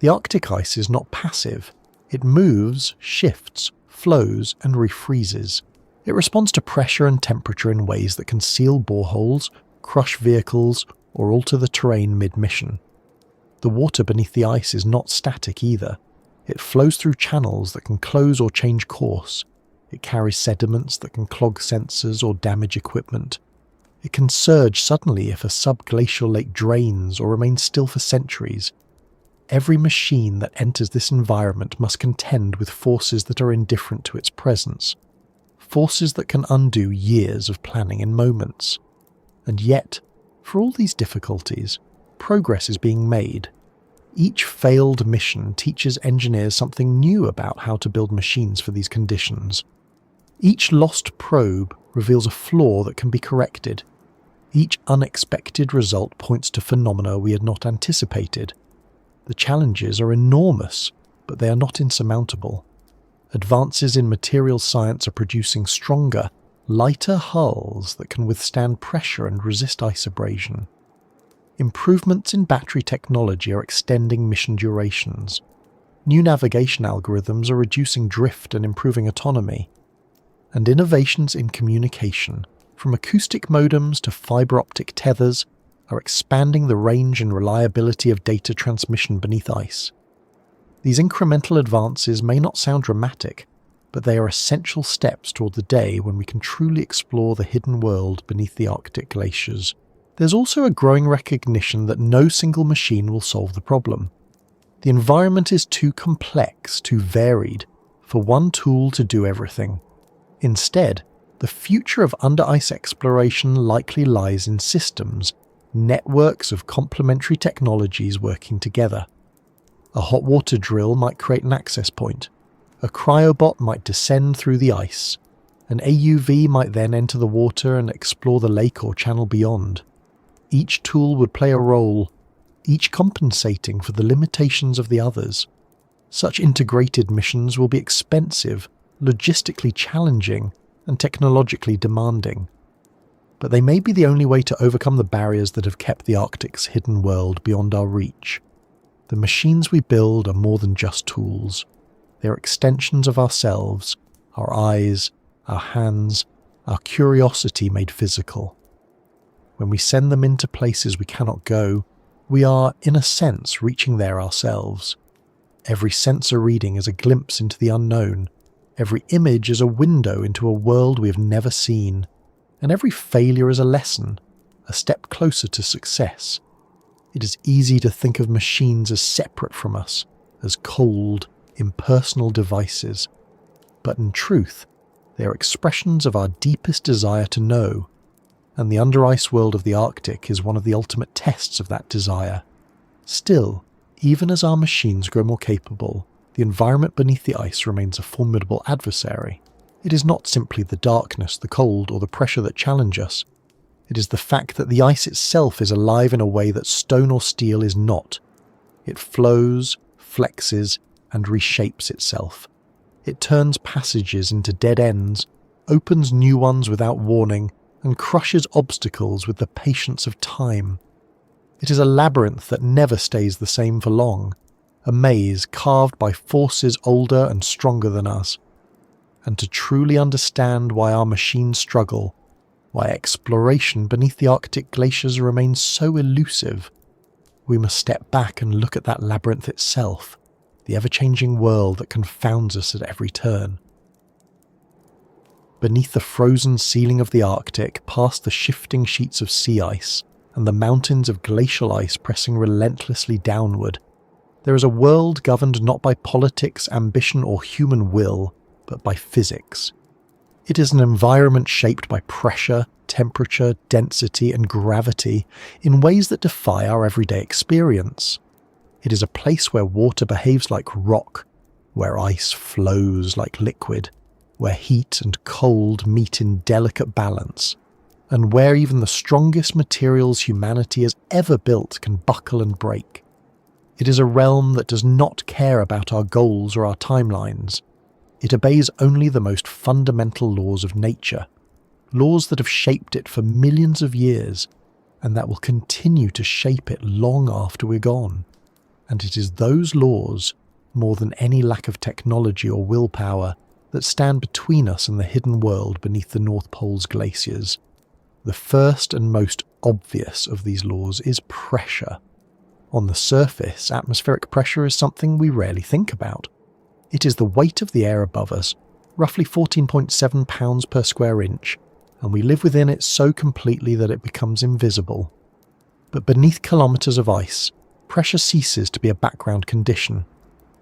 The Arctic ice is not passive. It moves, shifts, flows, and refreezes. It responds to pressure and temperature in ways that can seal boreholes, crush vehicles, or alter the terrain mid-mission. The water beneath the ice is not static either. It flows through channels that can close or change course. It carries sediments that can clog sensors or damage equipment. It can surge suddenly if a subglacial lake drains or remains still for centuries. Every machine that enters this environment must contend with forces that are indifferent to its presence. Forces that can undo years of planning in moments. And yet, for all these difficulties, progress is being made. Each failed mission teaches engineers something new about how to build machines for these conditions. Each lost probe reveals a flaw that can be corrected. Each unexpected result points to phenomena we had not anticipated. The challenges are enormous, but they are not insurmountable. Advances in material science are producing stronger, lighter hulls that can withstand pressure and resist ice abrasion. Improvements in battery technology are extending mission durations. New navigation algorithms are reducing drift and improving autonomy. And innovations in communication, from acoustic modems to fibre optic tethers, are expanding the range and reliability of data transmission beneath ice. These incremental advances may not sound dramatic, but they are essential steps toward the day when we can truly explore the hidden world beneath the Arctic glaciers. There's also a growing recognition that no single machine will solve the problem. The environment is too complex, too varied, for one tool to do everything. Instead, the future of under-ice exploration likely lies in systems, networks of complementary technologies working together. A hot water drill might create an access point. A cryobot might descend through the ice. An AUV might then enter the water and explore the lake or channel beyond. Each tool would play a role, each compensating for the limitations of the others. Such integrated missions will be expensive, logistically challenging, and technologically demanding. But they may be the only way to overcome the barriers that have kept the Arctic's hidden world beyond our reach. The machines we build are more than just tools. They are extensions of ourselves, our eyes, our hands, our curiosity made physical. When we send them into places we cannot go, we are, in a sense, reaching there ourselves. Every sensor reading is a glimpse into the unknown. Every image is a window into a world we have never seen. And every failure is a lesson, a step closer to success. It is easy to think of machines as separate from us, as cold, impersonal devices. But in truth, they are expressions of our deepest desire to know, and the under-ice world of the Arctic is one of the ultimate tests of that desire. Still, even as our machines grow more capable, the environment beneath the ice remains a formidable adversary. It is not simply the darkness, the cold, or the pressure that challenge us. It is the fact that the ice itself is alive in a way that stone or steel is not. It flows, flexes, and reshapes itself. It turns passages into dead ends, opens new ones without warning, and crushes obstacles with the patience of time. It is a labyrinth that never stays the same for long, a maze carved by forces older and stronger than us. And to truly understand why our machines struggle, why exploration beneath the Arctic glaciers remains so elusive, we must step back and look at that labyrinth itself, the ever-changing world that confounds us at every turn. Beneath the frozen ceiling of the Arctic, past the shifting sheets of sea ice and the mountains of glacial ice pressing relentlessly downward, there is a world governed not by politics, ambition, or human will, but by physics. It is an environment shaped by pressure, temperature, density, and gravity in ways that defy our everyday experience. It is a place where water behaves like rock, where ice flows like liquid, where heat and cold meet in delicate balance, and where even the strongest materials humanity has ever built can buckle and break. It is a realm that does not care about our goals or our timelines. It obeys only the most fundamental laws of nature, laws that have shaped it for millions of years, and that will continue to shape it long after we're gone. And it is those laws, more than any lack of technology or willpower, that stand between us and the hidden world beneath the North Pole's glaciers. The first and most obvious of these laws is pressure. On the surface, atmospheric pressure is something we rarely think about. It is the weight of the air above us, roughly 14.7 pounds per square inch, and we live within it so completely that it becomes invisible. But beneath kilometres of ice, pressure ceases to be a background condition.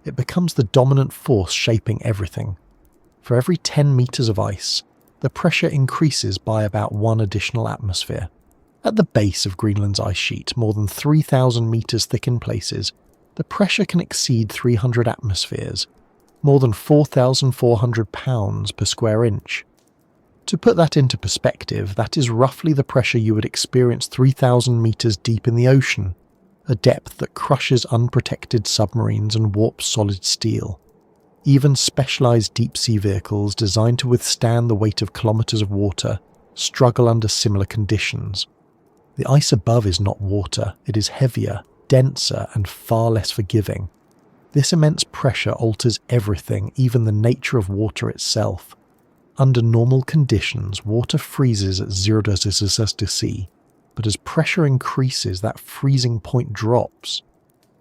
It becomes the dominant force shaping everything. For every 10 metres of ice, the pressure increases by about 1 additional atmosphere. At the base of Greenland's ice sheet, more than 3,000 metres thick in places, the pressure can exceed 300 atmospheres, more than 4,400 pounds per square inch. To put that into perspective, that is roughly the pressure you would experience 3,000 metres deep in the ocean, a depth that crushes unprotected submarines and warps solid steel. Even specialised deep-sea vehicles designed to withstand the weight of kilometres of water struggle under similar conditions. The ice above is not water, it is heavier, denser, and far less forgiving. This immense pressure alters everything, even the nature of water itself. Under normal conditions, water freezes at 0 degrees C, but as pressure increases, that freezing point drops.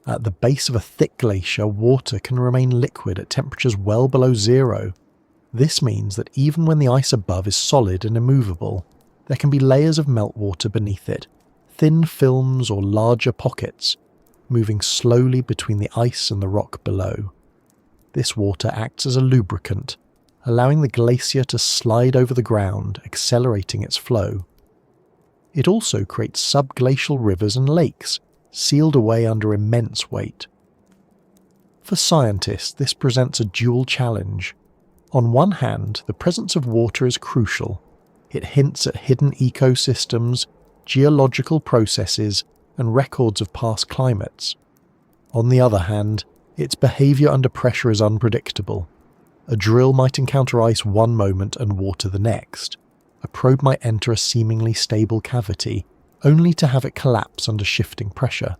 At the base of a thick glacier, water can remain liquid at temperatures well below zero. This means that even when the ice above is solid and immovable, there can be layers of meltwater beneath it, thin films or larger pockets, moving slowly between the ice and the rock below. This water acts as a lubricant, allowing the glacier to slide over the ground, accelerating its flow. It also creates subglacial rivers and lakes, sealed away under immense weight. For scientists, this presents a dual challenge. On one hand, the presence of water is crucial. It hints at hidden ecosystems, geological processes, and records of past climates. On the other hand, its behaviour under pressure is unpredictable. A drill might encounter ice one moment and water the next. A probe might enter a seemingly stable cavity, only to have it collapse under shifting pressure.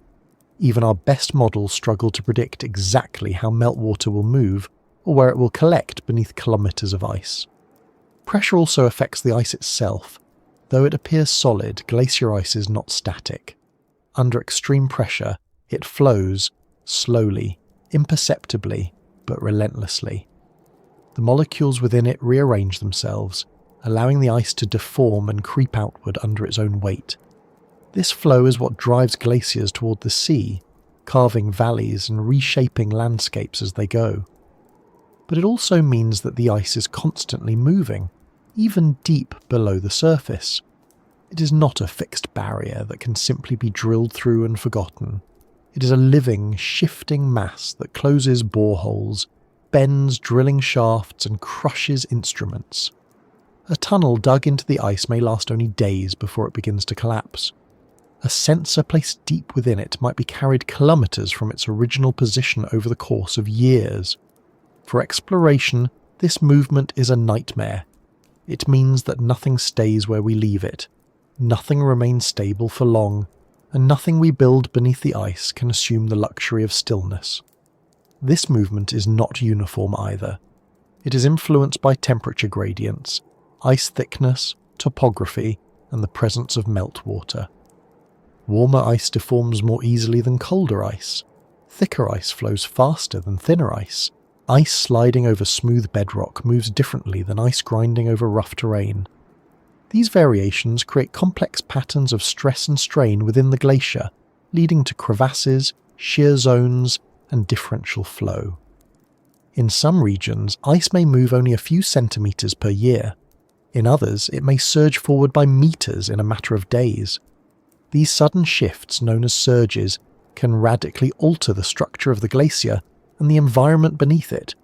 Even our best models struggle to predict exactly how meltwater will move or where it will collect beneath kilometres of ice. Pressure also affects the ice itself. Though it appears solid, glacier ice is not static. Under extreme pressure, it flows slowly, imperceptibly, but relentlessly. The molecules within it rearrange themselves, allowing the ice to deform and creep outward under its own weight. This flow is what drives glaciers toward the sea, carving valleys and reshaping landscapes as they go. But it also means that the ice is constantly moving, even deep below the surface. It is not a fixed barrier that can simply be drilled through and forgotten. It is a living, shifting mass that closes boreholes, bends drilling shafts, and crushes instruments. A tunnel dug into the ice may last only days before it begins to collapse. A sensor placed deep within it might be carried kilometres from its original position over the course of years. For exploration, this movement is a nightmare. It means that nothing stays where we leave it. Nothing remains stable for long, and nothing we build beneath the ice can assume the luxury of stillness. This movement is not uniform either. It is influenced by temperature gradients, ice thickness, topography, and the presence of meltwater. Warmer ice deforms more easily than colder ice. Thicker ice flows faster than thinner ice. Ice sliding over smooth bedrock moves differently than ice grinding over rough terrain. These variations create complex patterns of stress and strain within the glacier, leading to crevasses, shear zones, and differential flow. In some regions, ice may move only a few centimetres per year. In others, it may surge forward by metres in a matter of days. These sudden shifts, known as surges, can radically alter the structure of the glacier and the environment beneath it.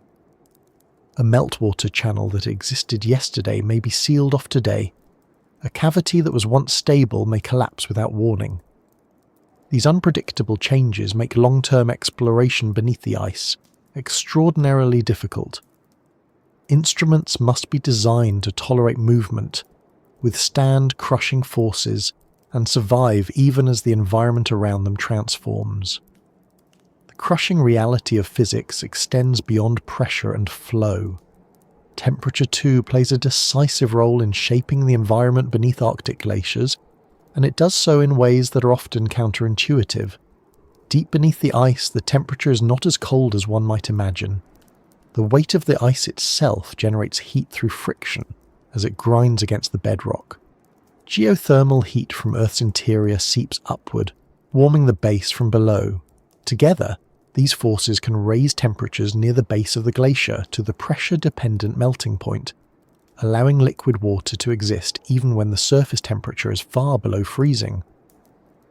A meltwater channel that existed yesterday may be sealed off today. A cavity that was once stable may collapse without warning. These unpredictable changes make long-term exploration beneath the ice extraordinarily difficult. Instruments must be designed to tolerate movement, withstand crushing forces, and survive even as the environment around them transforms. The crushing reality of physics extends beyond pressure and flow. Temperature too plays a decisive role in shaping the environment beneath Arctic glaciers, and it does so in ways that are often counterintuitive. Deep beneath the ice, the temperature is not as cold as one might imagine. The weight of the ice itself generates heat through friction as it grinds against the bedrock. Geothermal heat from Earth's interior seeps upward, warming the base from below. Together, these forces can raise temperatures near the base of the glacier to the pressure-dependent melting point, allowing liquid water to exist even when the surface temperature is far below freezing.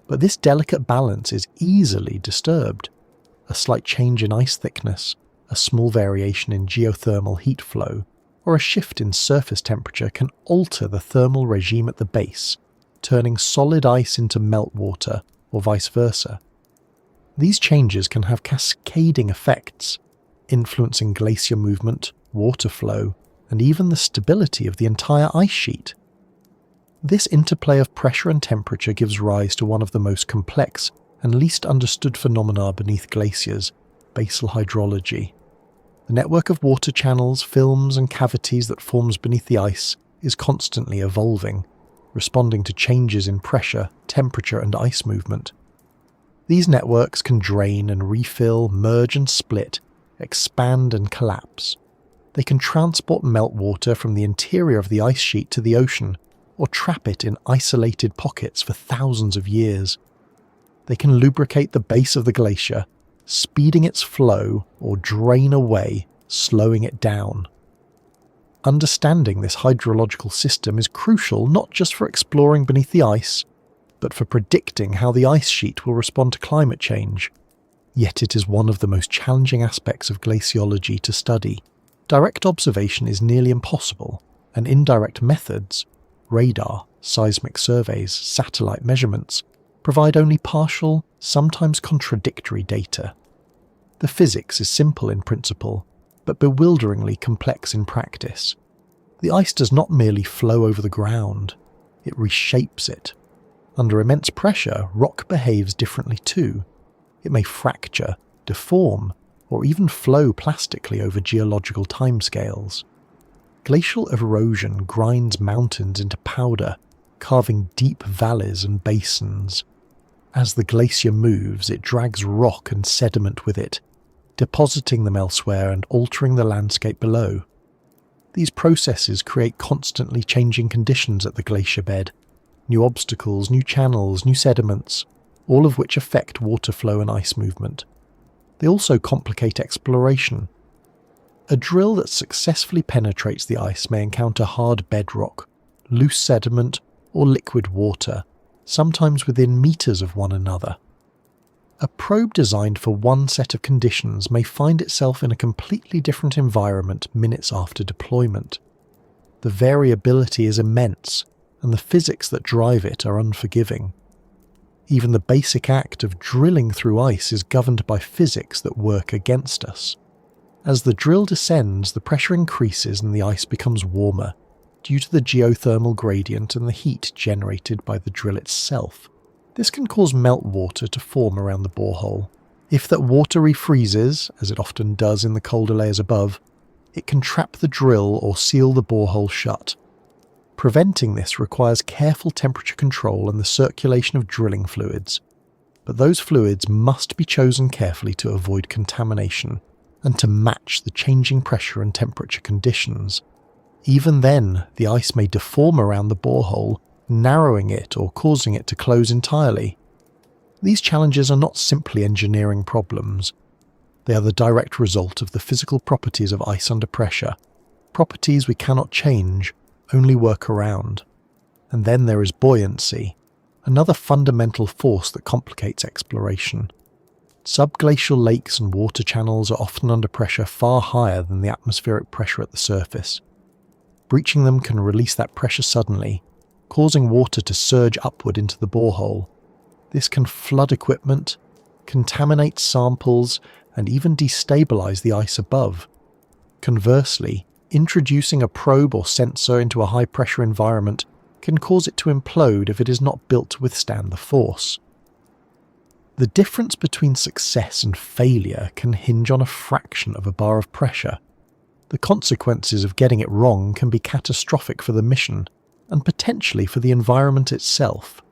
But this delicate balance is easily disturbed. A slight change in ice thickness, a small variation in geothermal heat flow, or a shift in surface temperature can alter the thermal regime at the base, turning solid ice into meltwater, or vice versa. These changes can have cascading effects, influencing glacier movement, water flow, and even the stability of the entire ice sheet. This interplay of pressure and temperature gives rise to one of the most complex and least understood phenomena beneath glaciers, basal hydrology. The network of water channels, films, and cavities that forms beneath the ice is constantly evolving, responding to changes in pressure, temperature, and ice movement. These networks can drain and refill, merge and split, expand and collapse. They can transport meltwater from the interior of the ice sheet to the ocean, or trap it in isolated pockets for thousands of years. They can lubricate the base of the glacier, speeding its flow, or drain away, slowing it down. Understanding this hydrological system is crucial not just for exploring beneath the ice, but for predicting how the ice sheet will respond to climate change. Yet it is one of the most challenging aspects of glaciology to study. Direct observation is nearly impossible, and indirect methods, radar, seismic surveys, satellite measurements, provide only partial, sometimes contradictory data. The physics is simple in principle, but bewilderingly complex in practice. The ice does not merely flow over the ground, it reshapes it. Under immense pressure, rock behaves differently too. It may fracture, deform, or even flow plastically over geological timescales. Glacial erosion grinds mountains into powder, carving deep valleys and basins. As the glacier moves, it drags rock and sediment with it, depositing them elsewhere and altering the landscape below. These processes create constantly changing conditions at the glacier bed, new obstacles, new channels, new sediments, all of which affect water flow and ice movement. They also complicate exploration. A drill that successfully penetrates the ice may encounter hard bedrock, loose sediment, or liquid water, sometimes within meters of one another. A probe designed for one set of conditions may find itself in a completely different environment minutes after deployment. The variability is immense, and the physics that drive it are unforgiving. Even the basic act of drilling through ice is governed by physics that work against us. As the drill descends, the pressure increases and the ice becomes warmer, due to the geothermal gradient and the heat generated by the drill itself. This can cause meltwater to form around the borehole. If that water refreezes, as it often does in the colder layers above, it can trap the drill or seal the borehole shut. Preventing this requires careful temperature control and the circulation of drilling fluids, but those fluids must be chosen carefully to avoid contamination and to match the changing pressure and temperature conditions. Even then, the ice may deform around the borehole, narrowing it or causing it to close entirely. These challenges are not simply engineering problems. They are the direct result of the physical properties of ice under pressure, properties we cannot change, only work around. And then there is buoyancy, another fundamental force that complicates exploration. Subglacial lakes and water channels are often under pressure far higher than the atmospheric pressure at the surface. Breaching them can release that pressure suddenly, causing water to surge upward into the borehole. This can flood equipment, contaminate samples, and even destabilize the ice above. Conversely, introducing a probe or sensor into a high-pressure environment can cause it to implode if it is not built to withstand the force. The difference between success and failure can hinge on a fraction of a bar of pressure. The consequences of getting it wrong can be catastrophic for the mission, and potentially for the environment itself.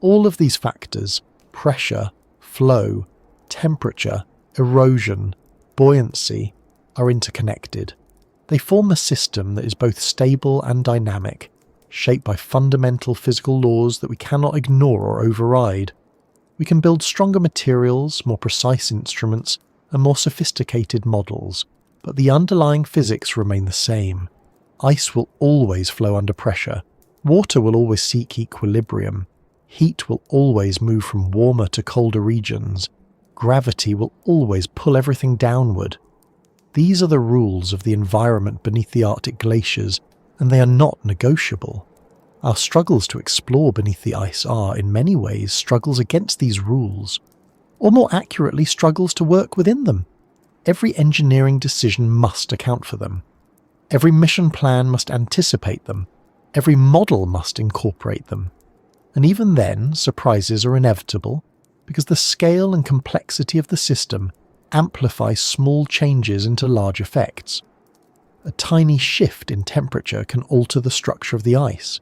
All of these factors, pressure, flow, temperature, erosion, buoyancy, are interconnected. They form a system that is both stable and dynamic, shaped by fundamental physical laws that we cannot ignore or override. We can build stronger materials, more precise instruments, and more sophisticated models, but the underlying physics remain the same. Ice will always flow under pressure. Water will always seek equilibrium. Heat will always move from warmer to colder regions. Gravity will always pull everything downward. These are the rules of the environment beneath the Arctic glaciers, and they are not negotiable. Our struggles to explore beneath the ice are, in many ways, struggles against these rules, or more accurately, struggles to work within them. Every engineering decision must account for them. Every mission plan must anticipate them. Every model must incorporate them. And even then, surprises are inevitable, because the scale and complexity of the system amplifies small changes into large effects. A tiny shift in temperature can alter the structure of the ice.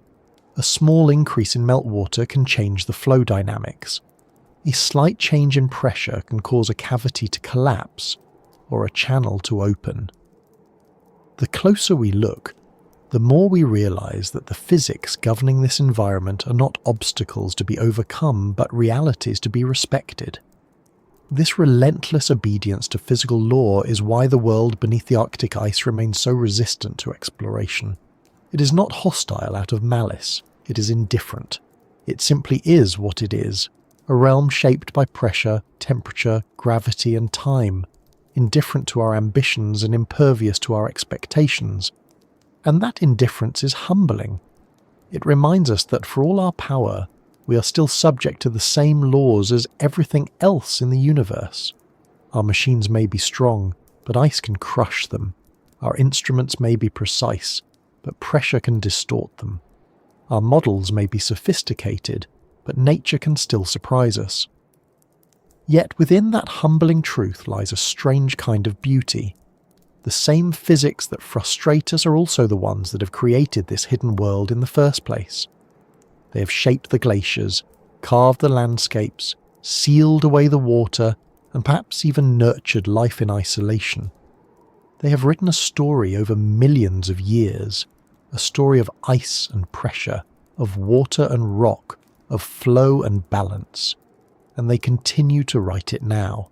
A small increase in meltwater can change the flow dynamics. A slight change in pressure can cause a cavity to collapse, or a channel to open. The closer we look, the more we realize that the physics governing this environment are not obstacles to be overcome, but realities to be respected. This relentless obedience to physical law is why the world beneath the Arctic ice remains so resistant to exploration. It is not hostile out of malice, it is indifferent. It simply is what it is, a realm shaped by pressure, temperature, gravity and time, indifferent to our ambitions and impervious to our expectations. And that indifference is humbling. It reminds us that for all our power, we are still subject to the same laws as everything else in the universe. Our machines may be strong, but ice can crush them. Our instruments may be precise, but pressure can distort them. Our models may be sophisticated, but nature can still surprise us. Yet within that humbling truth lies a strange kind of beauty. The same physics that frustrate us are also the ones that have created this hidden world in the first place. They have shaped the glaciers, carved the landscapes, sealed away the water, and perhaps even nurtured life in isolation. They have written a story over millions of years, a story of ice and pressure, of water and rock, of flow and balance, and they continue to write it now.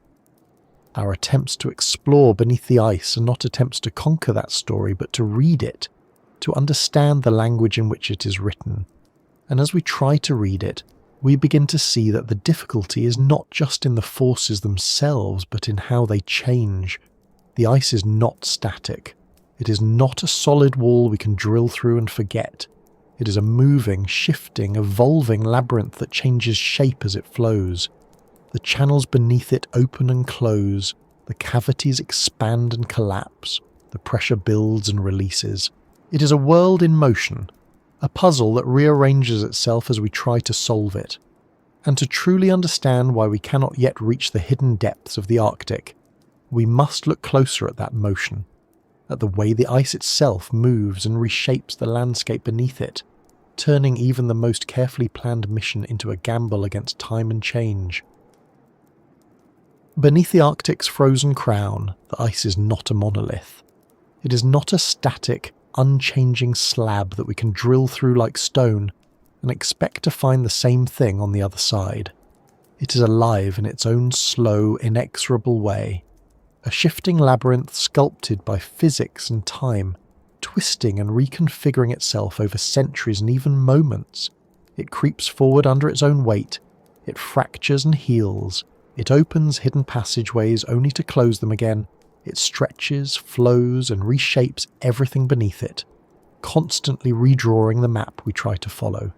Our attempts to explore beneath the ice are not attempts to conquer that story, but to read it, to understand the language in which it is written. And as we try to read it, we begin to see that the difficulty is not just in the forces themselves, but in how they change. The ice is not static. It is not a solid wall we can drill through and forget. It is a moving, shifting, evolving labyrinth that changes shape as it flows. The channels beneath it open and close, the cavities expand and collapse, the pressure builds and releases. It is a world in motion, a puzzle that rearranges itself as we try to solve it. And to truly understand why we cannot yet reach the hidden depths of the Arctic, we must look closer at that motion, at the way the ice itself moves and reshapes the landscape beneath it, turning even the most carefully planned mission into a gamble against time and change. Beneath the Arctic's frozen crown, the ice is not a monolith. It is not a static, unchanging slab that we can drill through like stone and expect to find the same thing on the other side. It is alive in its own slow, inexorable way, a shifting labyrinth sculpted by physics and time, twisting and reconfiguring itself over centuries and even moments. It creeps forward under its own weight, it fractures and heals, it opens hidden passageways only to close them again. It stretches, flows, and reshapes everything beneath it, constantly redrawing the map we try to follow.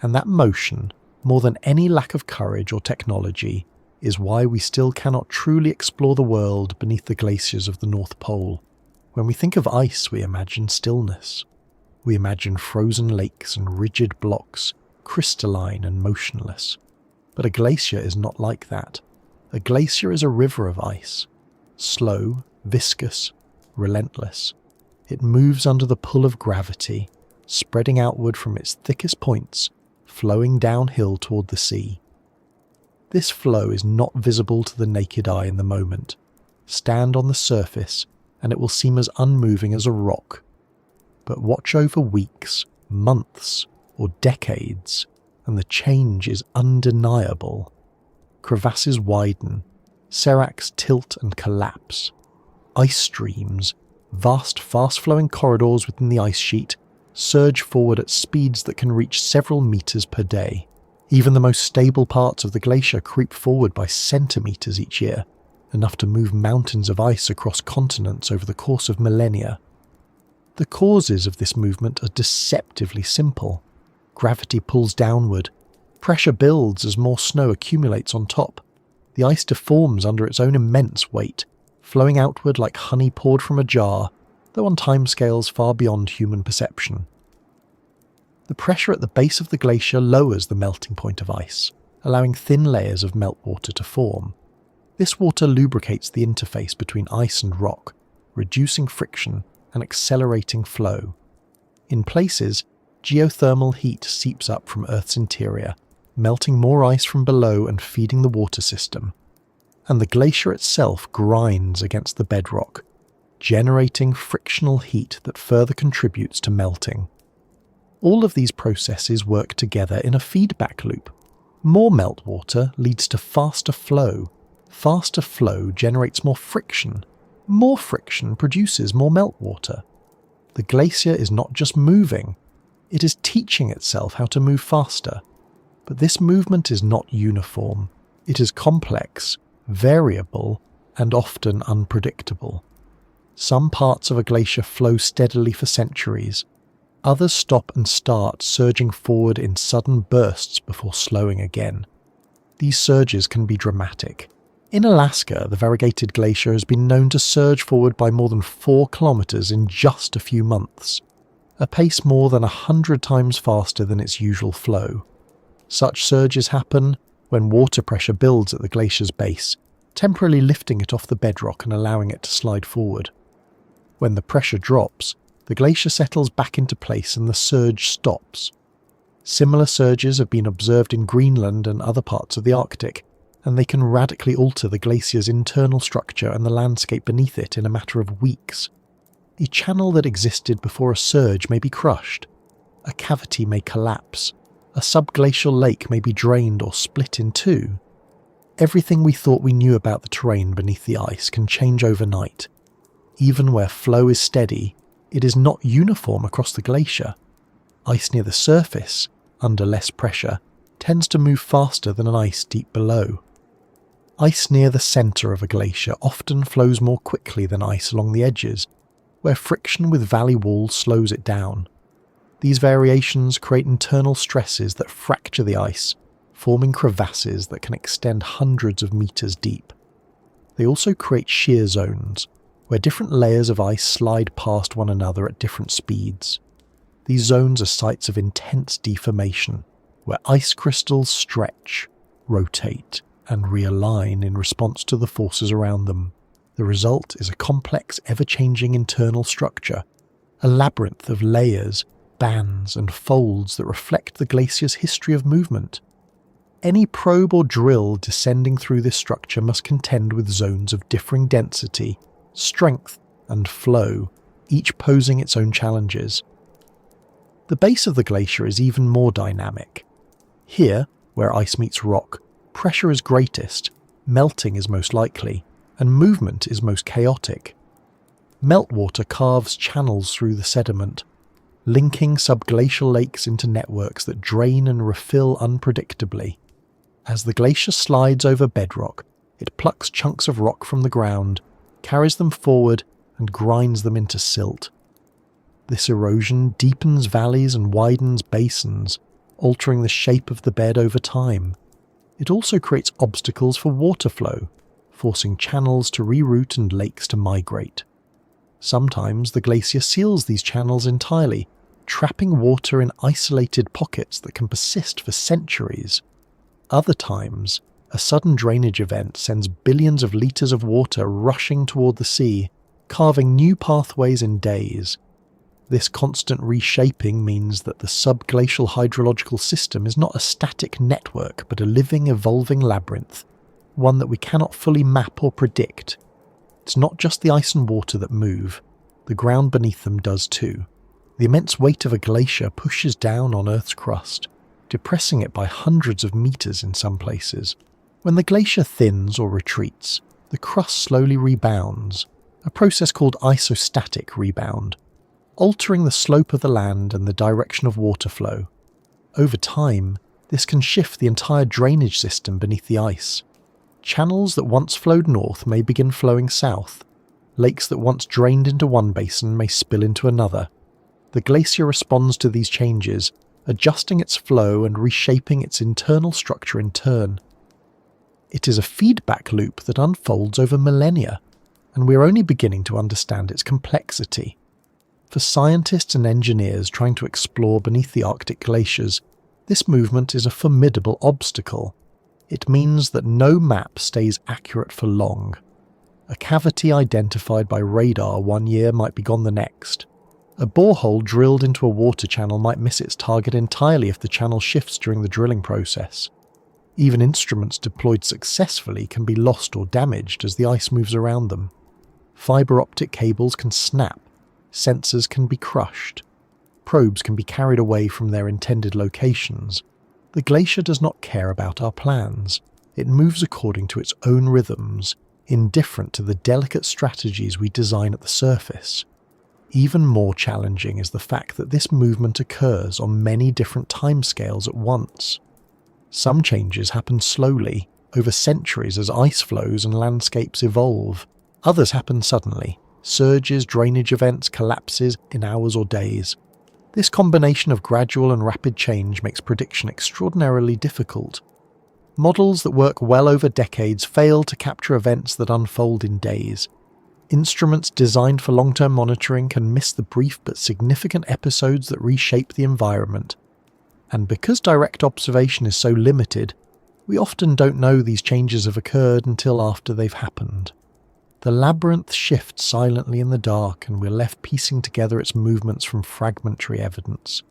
And that motion, more than any lack of courage or technology, is why we still cannot truly explore the world beneath the glaciers of the North Pole. When we think of ice, we imagine stillness. We imagine frozen lakes and rigid blocks, crystalline and motionless. But a glacier is not like that. A glacier is a river of ice. Slow, viscous, relentless. It moves under the pull of gravity, spreading outward from its thickest points, flowing downhill toward the sea. This flow is not visible to the naked eye in the moment. Stand on the surface, and it will seem as unmoving as a rock. But watch over weeks, months, or decades, and the change is undeniable. Crevasses widen, seracs tilt and collapse. Ice streams, vast fast-flowing corridors within the ice sheet, surge forward at speeds that can reach several meters per day. Even the most stable parts of the glacier creep forward by centimeters each year, enough to move mountains of ice across continents over the course of millennia. The causes of this movement are deceptively simple. Gravity pulls downward. Pressure builds as more snow accumulates on top. The ice deforms under its own immense weight, flowing outward like honey poured from a jar, though on timescales far beyond human perception. The pressure at the base of the glacier lowers the melting point of ice, allowing thin layers of meltwater to form. This water lubricates the interface between ice and rock, reducing friction and accelerating flow. In places, geothermal heat seeps up from Earth's interior, melting more ice from below and feeding the water system. And the glacier itself grinds against the bedrock, generating frictional heat that further contributes to melting. All of these processes work together in a feedback loop. More meltwater leads to faster flow. Faster flow generates more friction. More friction produces more meltwater. The glacier is not just moving, it is teaching itself how to move faster. But this movement is not uniform. It is complex, variable, and often unpredictable. Some parts of a glacier flow steadily for centuries. Others stop and start, surging forward in sudden bursts before slowing again. These surges can be dramatic. In Alaska, the variegated glacier has been known to surge forward by more than 4 kilometers in just a few months, a pace more than 100 times faster than its usual flow. Such surges happen when water pressure builds at the glacier's base, temporarily lifting it off the bedrock and allowing it to slide forward. When the pressure drops, the glacier settles back into place and the surge stops. Similar surges have been observed in Greenland and other parts of the Arctic, and they can radically alter the glacier's internal structure and the landscape beneath it in a matter of weeks. A channel that existed before a surge may be crushed, a cavity may collapse, a subglacial lake may be drained or split in two. Everything we thought we knew about the terrain beneath the ice can change overnight. Even where flow is steady, it is not uniform across the glacier. Ice near the surface, under less pressure, tends to move faster than an ice deep below. Ice near the centre of a glacier often flows more quickly than ice along the edges, where friction with valley walls slows it down. These variations create internal stresses that fracture the ice, forming crevasses that can extend hundreds of meters deep. They also create shear zones, where different layers of ice slide past one another at different speeds. These zones are sites of intense deformation, where ice crystals stretch, rotate, and realign in response to the forces around them. The result is a complex, ever-changing internal structure, a labyrinth of layers, bands, and folds that reflect the glacier's history of movement. Any probe or drill descending through this structure must contend with zones of differing density, strength, and flow, each posing its own challenges. The base of the glacier is even more dynamic. Here, where ice meets rock, pressure is greatest, melting is most likely, and movement is most chaotic. Meltwater carves channels through the sediment, linking subglacial lakes into networks that drain and refill unpredictably. As the glacier slides over bedrock, it plucks chunks of rock from the ground, carries them forward, and grinds them into silt. This erosion deepens valleys and widens basins, altering the shape of the bed over time. It also creates obstacles for water flow, forcing channels to reroute and lakes to migrate. Sometimes the glacier seals these channels entirely, trapping water in isolated pockets that can persist for centuries. Other times, a sudden drainage event sends billions of litres of water rushing toward the sea, carving new pathways in days. This constant reshaping means that the subglacial hydrological system is not a static network but a living, evolving labyrinth, one that we cannot fully map or predict. It's not just the ice and water that move, the ground beneath them does too. The immense weight of a glacier pushes down on Earth's crust, depressing it by hundreds of meters in some places. When the glacier thins or retreats, the crust slowly rebounds, a process called isostatic rebound, altering the slope of the land and the direction of water flow. Over time, this can shift the entire drainage system beneath the ice. Channels that once flowed north may begin flowing south. Lakes that once drained into one basin may spill into another. The glacier responds to these changes, adjusting its flow and reshaping its internal structure in turn. It is a feedback loop that unfolds over millennia, and we are only beginning to understand its complexity. For scientists and engineers trying to explore beneath the Arctic glaciers, this movement is a formidable obstacle. It means that no map stays accurate for long. A cavity identified by radar one year might be gone the next. A borehole drilled into a water channel might miss its target entirely if the channel shifts during the drilling process. Even instruments deployed successfully can be lost or damaged as the ice moves around them. Fibre optic cables can snap, sensors can be crushed, probes can be carried away from their intended locations. The glacier does not care about our plans. It moves according to its own rhythms, indifferent to the delicate strategies we design at the surface. Even more challenging is the fact that this movement occurs on many different timescales at once. Some changes happen slowly, over centuries as ice flows and landscapes evolve. Others happen suddenly, surges, drainage events, collapses in hours or days. This combination of gradual and rapid change makes prediction extraordinarily difficult. Models that work well over decades fail to capture events that unfold in days. Instruments designed for long-term monitoring can miss the brief but significant episodes that reshape the environment. And because direct observation is so limited, we often don't know these changes have occurred until after they've happened. The labyrinth shifts silently in the dark, and we're left piecing together its movements from fragmentary evidence.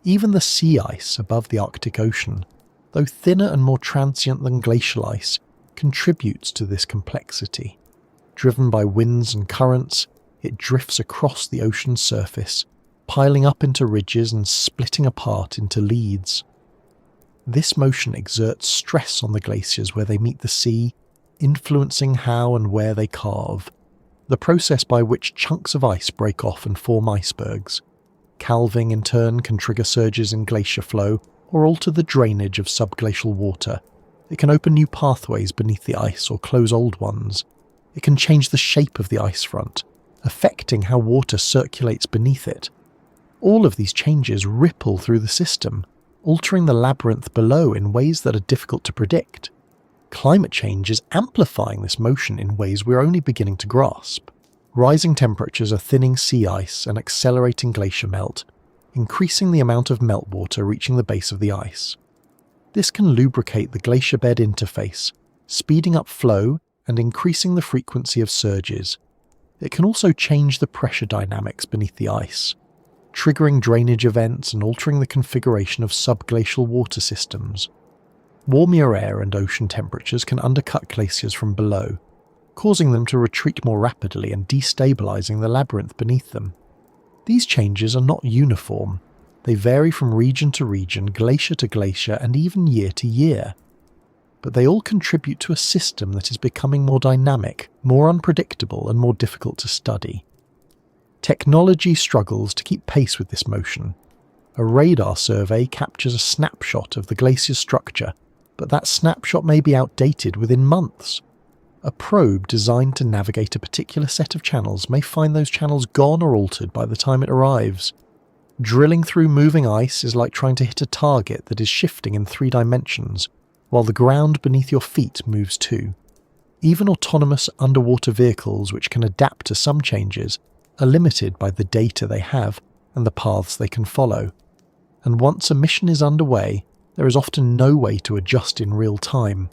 Even the sea ice above the Arctic Ocean, though thinner and more transient than glacial ice, contributes to this complexity. Driven by winds and currents, it drifts across the ocean's surface, piling up into ridges and splitting apart into leads. This motion exerts stress on the glaciers where they meet the sea, influencing how and where they carve, the process by which chunks of ice break off and form icebergs. Calving in turn can trigger surges in glacier flow or alter the drainage of subglacial water. It can open new pathways beneath the ice or close old ones. It can change the shape of the ice front, affecting how water circulates beneath it. All of these changes ripple through the system, altering the labyrinth below in ways that are difficult to predict. Climate change is amplifying this motion in ways we're only beginning to grasp. Rising temperatures are thinning sea ice and accelerating glacier melt, increasing the amount of meltwater reaching the base of the ice. This can lubricate the glacier bed interface, speeding up flow and increasing the frequency of surges. It can also change the pressure dynamics beneath the ice, triggering drainage events and altering the configuration of subglacial water systems. Warmer air and ocean temperatures can undercut glaciers from below, causing them to retreat more rapidly and destabilizing the labyrinth beneath them. These changes are not uniform. They vary from region to region, glacier to glacier, and even year to year. But they all contribute to a system that is becoming more dynamic, more unpredictable, and more difficult to study. Technology struggles to keep pace with this motion. A radar survey captures a snapshot of the glacier's structure, but that snapshot may be outdated within months. A probe designed to navigate a particular set of channels may find those channels gone or altered by the time it arrives. Drilling through moving ice is like trying to hit a target that is shifting in 3 dimensions, while the ground beneath your feet moves too. Even autonomous underwater vehicles, which can adapt to some changes, are limited by the data they have and the paths they can follow. And once a mission is underway, there is often no way to adjust in real time.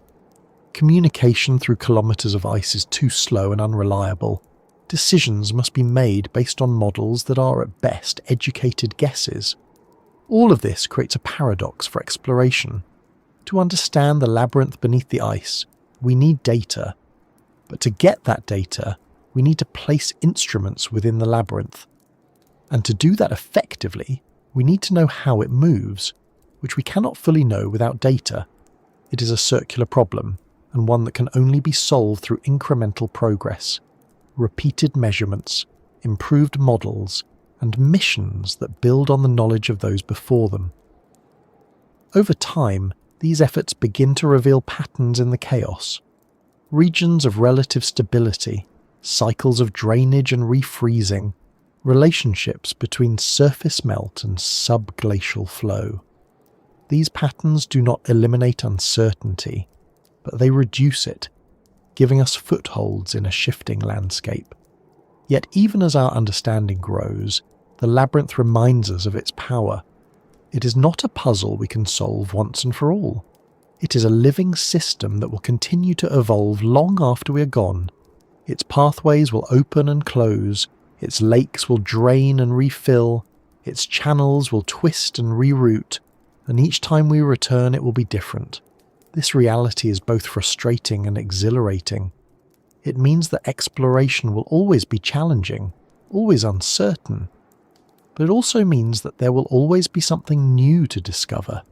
Communication through kilometers of ice is too slow and unreliable. Decisions must be made based on models that are at best educated guesses. All of this creates a paradox for exploration. To understand the labyrinth beneath the ice, we need data. But to get that data, we need to place instruments within the labyrinth. And to do that effectively, we need to know how it moves, which we cannot fully know without data. It is a circular problem, and one that can only be solved through incremental progress, repeated measurements, improved models, and missions that build on the knowledge of those before them. Over time, these efforts begin to reveal patterns in the chaos. Regions of relative stability, cycles of drainage and refreezing, relationships between surface melt and subglacial flow. These patterns do not eliminate uncertainty, but they reduce it, giving us footholds in a shifting landscape. Yet even as our understanding grows, the labyrinth reminds us of its power. It is not a puzzle we can solve once and for all. It is a living system that will continue to evolve long after we are gone. Its pathways will open and close, its lakes will drain and refill, its channels will twist and reroute, and each time we return it will be different. This reality is both frustrating and exhilarating. It means that exploration will always be challenging, always uncertain. But it also means that there will always be something new to discover,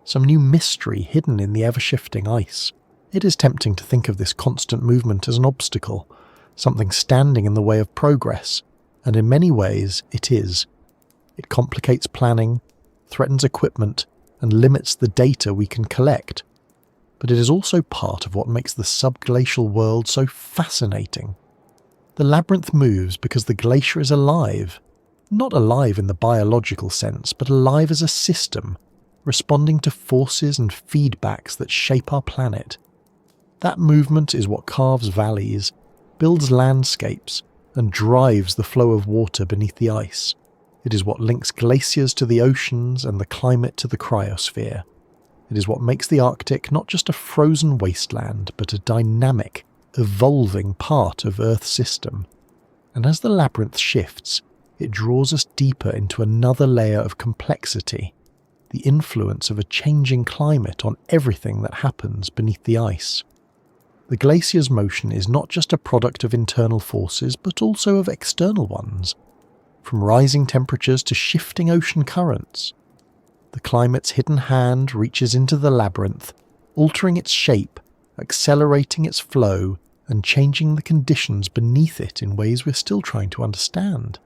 some new mystery hidden in the ever-shifting ice. It is tempting to think of this constant movement as an obstacle, something standing in the way of progress, and in many ways it is. It complicates planning, threatens equipment, and limits the data we can collect. But it is also part of what makes the subglacial world so fascinating. The labyrinth moves because the glacier is alive, not alive in the biological sense, but alive as a system, responding to forces and feedbacks that shape our planet. That movement is what carves valleys, builds landscapes, and drives the flow of water beneath the ice. It is what links glaciers to the oceans and the climate to the cryosphere. It is what makes the Arctic not just a frozen wasteland, but a dynamic, evolving part of Earth's system. And as the labyrinth shifts, it draws us deeper into another layer of complexity, the influence of a changing climate on everything that happens beneath the ice. The glacier's motion is not just a product of internal forces, but also of external ones, from rising temperatures to shifting ocean currents. The climate's hidden hand reaches into the labyrinth, altering its shape, accelerating its flow, and changing the conditions beneath it in ways we're still trying to understand.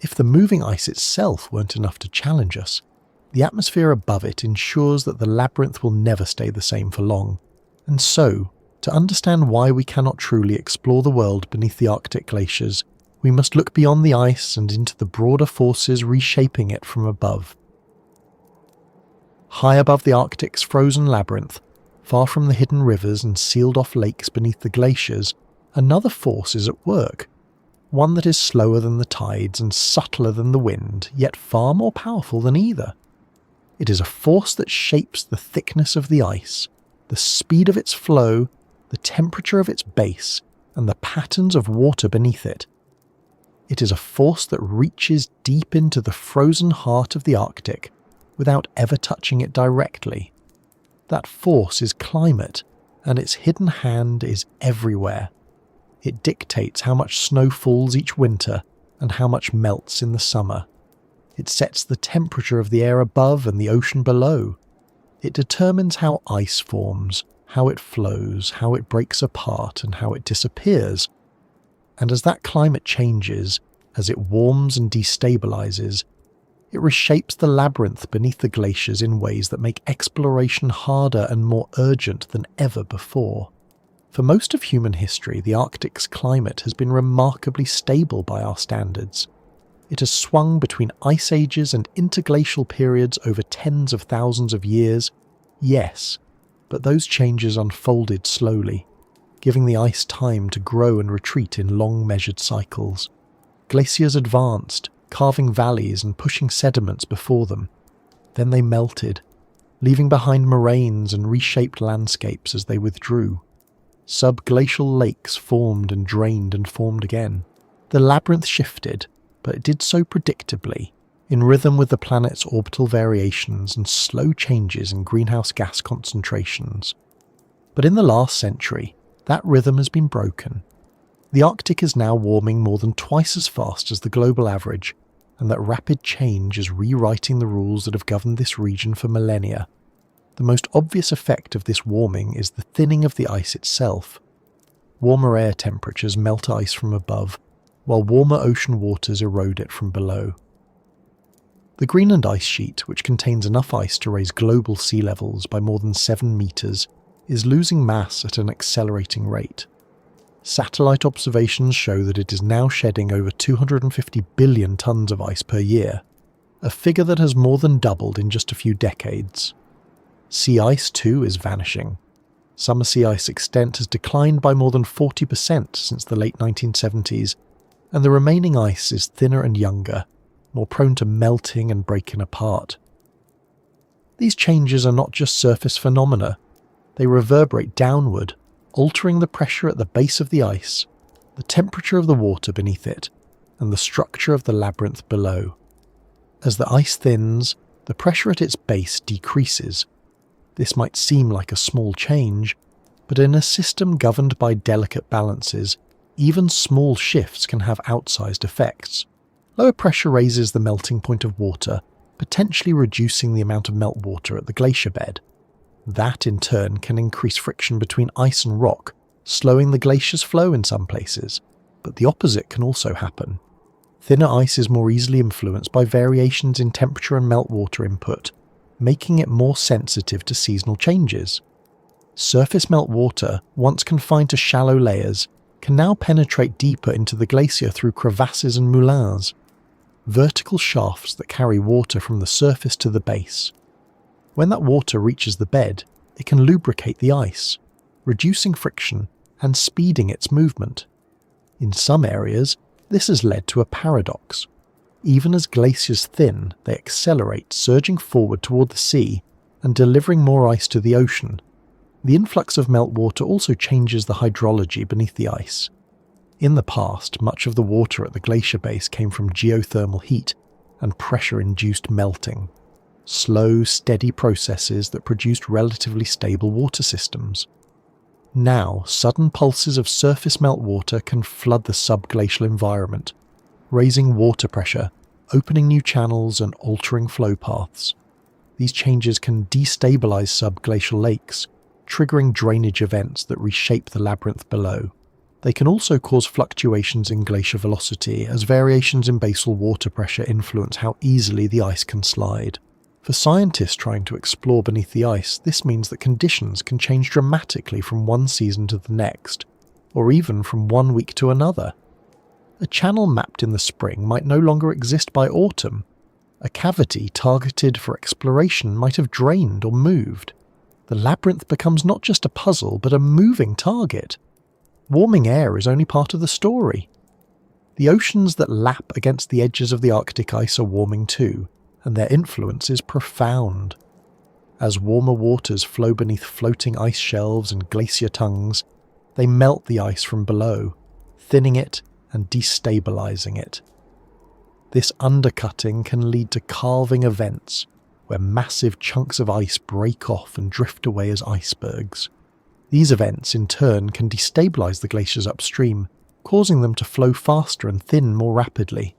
If the moving ice itself weren't enough to challenge us, the atmosphere above it ensures that the labyrinth will never stay the same for long. And so, to understand why we cannot truly explore the world beneath the Arctic glaciers, we must look beyond the ice and into the broader forces reshaping it from above. High above the Arctic's frozen labyrinth, far from the hidden rivers and sealed-off lakes beneath the glaciers, another force is at work, one that is slower than the tides and subtler than the wind, yet far more powerful than either. It is a force that shapes the thickness of the ice, the speed of its flow, the temperature of its base, and the patterns of water beneath it. It is a force that reaches deep into the frozen heart of the Arctic without ever touching it directly. That force is climate, and its hidden hand is everywhere. It dictates how much snow falls each winter and how much melts in the summer. It sets the temperature of the air above and the ocean below. It determines how ice forms, how it flows, how it breaks apart, and how it disappears. And as that climate changes, as it warms and destabilizes, it reshapes the labyrinth beneath the glaciers in ways that make exploration harder and more urgent than ever before. For most of human history, the Arctic's climate has been remarkably stable by our standards. It has swung between ice ages and interglacial periods over tens of thousands of years, yes, but those changes unfolded slowly, giving the ice time to grow and retreat in long measured cycles. Glaciers advanced, carving valleys and pushing sediments before them. Then they melted, leaving behind moraines and reshaped landscapes as they withdrew. Subglacial lakes formed and drained and formed again. The labyrinth shifted, but it did so predictably, in rhythm with the planet's orbital variations and slow changes in greenhouse gas concentrations. But in the last century, that rhythm has been broken. The Arctic is now warming more than twice as fast as the global average, and that rapid change is rewriting the rules that have governed this region for millennia. The most obvious effect of this warming is the thinning of the ice itself. Warmer air temperatures melt ice from above, while warmer ocean waters erode it from below. The Greenland ice sheet, which contains enough ice to raise global sea levels by more than 7 meters, is losing mass at an accelerating rate. Satellite observations show that it is now shedding over 250 billion tons of ice per year, a figure that has more than doubled in just a few decades. Sea ice, too, is vanishing. Summer sea ice extent has declined by more than 40% since the late 1970s, and the remaining ice is thinner and younger, more prone to melting and breaking apart. These changes are not just surface phenomena. They reverberate downward, altering the pressure at the base of the ice, the temperature of the water beneath it, and the structure of the labyrinth below. As the ice thins, the pressure at its base decreases. This might seem like a small change, but in a system governed by delicate balances, even small shifts can have outsized effects. Lower pressure raises the melting point of water, potentially reducing the amount of meltwater at the glacier bed. That, in turn, can increase friction between ice and rock, slowing the glacier's flow in some places. But the opposite can also happen. Thinner ice is more easily influenced by variations in temperature and meltwater input, making it more sensitive to seasonal changes. Surface meltwater, once confined to shallow layers, can now penetrate deeper into the glacier through crevasses and moulins, vertical shafts that carry water from the surface to the base. When that water reaches the bed, it can lubricate the ice, reducing friction and speeding its movement. In some areas, this has led to a paradox. Even as glaciers thin, they accelerate, surging forward toward the sea and delivering more ice to the ocean. The influx of meltwater also changes the hydrology beneath the ice. In the past, much of the water at the glacier base came from geothermal heat and pressure-induced melting, slow, steady processes that produced relatively stable water systems. Now, sudden pulses of surface meltwater can flood the subglacial environment, raising water pressure, opening new channels and altering flow paths. These changes can destabilize subglacial lakes, triggering drainage events that reshape the labyrinth below. They can also cause fluctuations in glacier velocity as variations in basal water pressure influence how easily the ice can slide. For scientists trying to explore beneath the ice, this means that conditions can change dramatically from one season to the next, or even from one week to another. A channel mapped in the spring might no longer exist by autumn. A cavity targeted for exploration might have drained or moved. The labyrinth becomes not just a puzzle, but a moving target. Warming air is only part of the story. The oceans that lap against the edges of the Arctic ice are warming too, and their influence is profound. As warmer waters flow beneath floating ice shelves and glacier tongues, they melt the ice from below, thinning it and destabilizing it. This undercutting can lead to calving events, where massive chunks of ice break off and drift away as icebergs. These events, in turn, can destabilize the glaciers upstream, causing them to flow faster and thin more rapidly.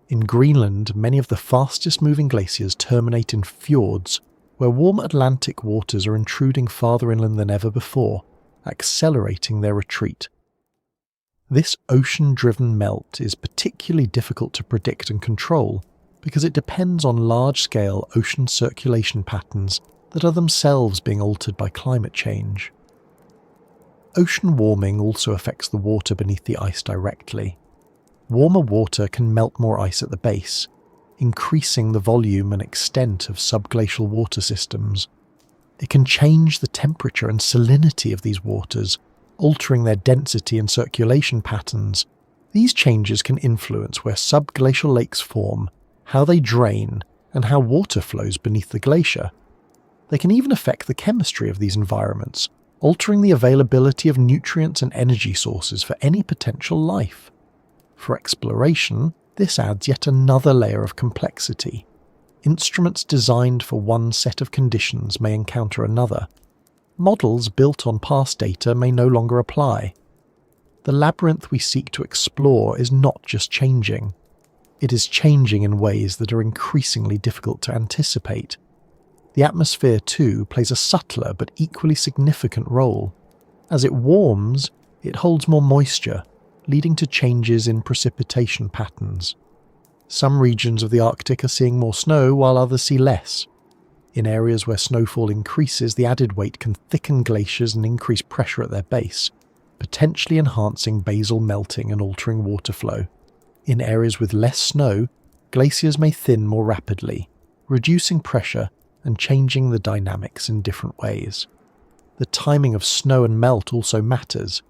In Greenland, many of the fastest-moving glaciers terminate in fjords, where warm Atlantic waters are intruding farther inland than ever before, accelerating their retreat. This ocean-driven melt is particularly difficult to predict and control because it depends on large-scale ocean circulation patterns that are themselves being altered by climate change. Ocean warming also affects the water beneath the ice directly. Warmer water can melt more ice at the base, increasing the volume and extent of subglacial water systems. It can change the temperature and salinity of these waters, altering their density and circulation patterns. These changes can influence where subglacial lakes form, how they drain, and how water flows beneath the glacier. They can even affect the chemistry of these environments, altering the availability of nutrients and energy sources for any potential life. For exploration, this adds yet another layer of complexity. Instruments designed for one set of conditions may encounter another. Models built on past data may no longer apply. The labyrinth we seek to explore is not just changing. It is changing in ways that are increasingly difficult to anticipate. The atmosphere, too, plays a subtler but equally significant role. As it warms, it holds more moisture, leading to changes in precipitation patterns. Some regions of the Arctic are seeing more snow while others see less. In areas where snowfall increases, the added weight can thicken glaciers and increase pressure at their base, potentially enhancing basal melting and altering water flow. In areas with less snow, glaciers may thin more rapidly, reducing pressure and changing the dynamics in different ways. The timing of snow and melt also matters.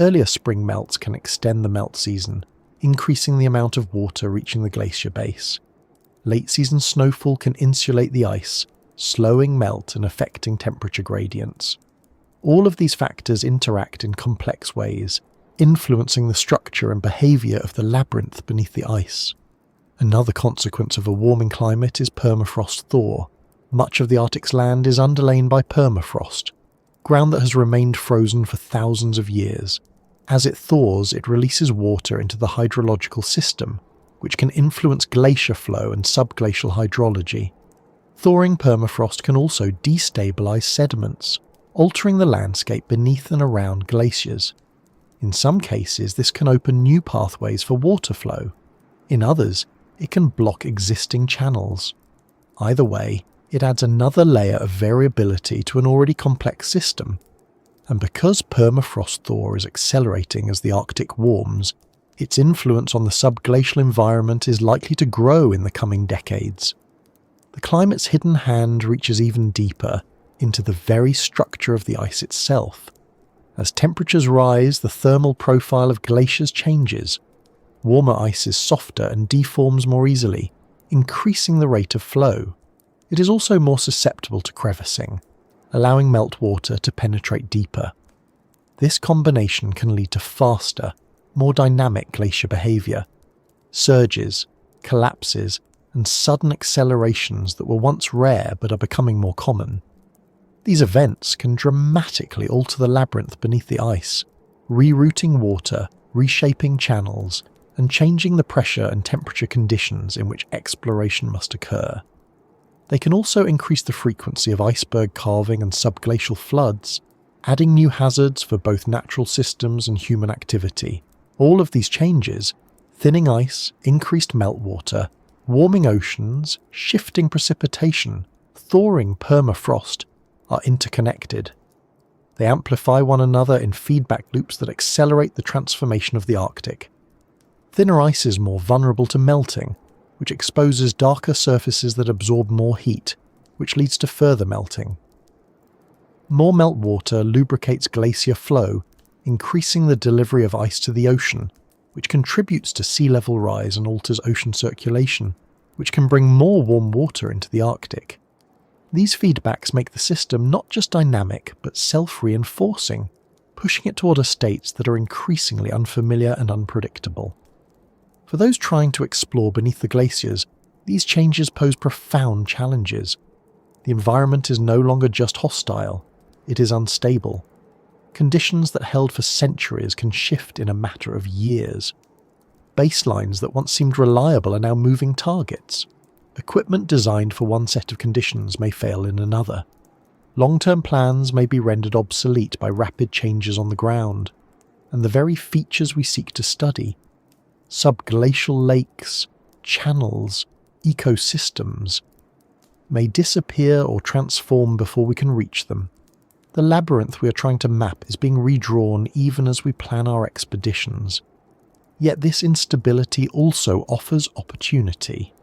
Earlier spring melts can extend the melt season, increasing the amount of water reaching the glacier base. Late season snowfall can insulate the ice, slowing melt and affecting temperature gradients. All of these factors interact in complex ways, influencing the structure and behaviour of the labyrinth beneath the ice. Another consequence of a warming climate is permafrost thaw. Much of the Arctic's land is underlain by permafrost, ground that has remained frozen for thousands of years. As it thaws, it releases water into the hydrological system, which can influence glacier flow and subglacial hydrology. Thawing permafrost can also destabilize sediments, altering the landscape beneath and around glaciers. In some cases, this can open new pathways for water flow. In others, it can block existing channels. Either way, it adds another layer of variability to an already complex system. And because permafrost thaw is accelerating as the Arctic warms, its influence on the subglacial environment is likely to grow in the coming decades. The climate's hidden hand reaches even deeper into the very structure of the ice itself. As temperatures rise, the thermal profile of glaciers changes. Warmer ice is softer and deforms more easily, increasing the rate of flow. It is also more susceptible to crevasing, allowing meltwater to penetrate deeper. This combination can lead to faster, more dynamic glacier behaviour. Surges, collapses, and sudden accelerations that were once rare but are becoming more common. These events can dramatically alter the labyrinth beneath the ice, rerouting water, reshaping channels, and changing the pressure and temperature conditions in which exploration must occur. They can also increase the frequency of iceberg calving and subglacial floods, adding new hazards for both natural systems and human activity. All of these changes, thinning ice, increased meltwater, warming oceans, shifting precipitation, thawing permafrost, are interconnected. They amplify one another in feedback loops that accelerate the transformation of the Arctic. Thinner ice is more vulnerable to melting, which exposes darker surfaces that absorb more heat, which leads to further melting. More meltwater lubricates glacier flow, increasing the delivery of ice to the ocean, which contributes to sea level rise and alters ocean circulation, which can bring more warm water into the Arctic. These feedbacks make the system not just dynamic, but self-reinforcing, pushing it toward states that are increasingly unfamiliar and unpredictable. For those trying to explore beneath the glaciers, these changes pose profound challenges. The environment is no longer just hostile, it is unstable. Conditions that held for centuries can shift in a matter of years. Baselines that once seemed reliable are now moving targets. Equipment designed for one set of conditions may fail in another. Long-term plans may be rendered obsolete by rapid changes on the ground, and the very features we seek to study, subglacial lakes, channels, ecosystems, may disappear or transform before we can reach them. The labyrinth we are trying to map is being redrawn even as we plan our expeditions. Yet this instability also offers opportunity.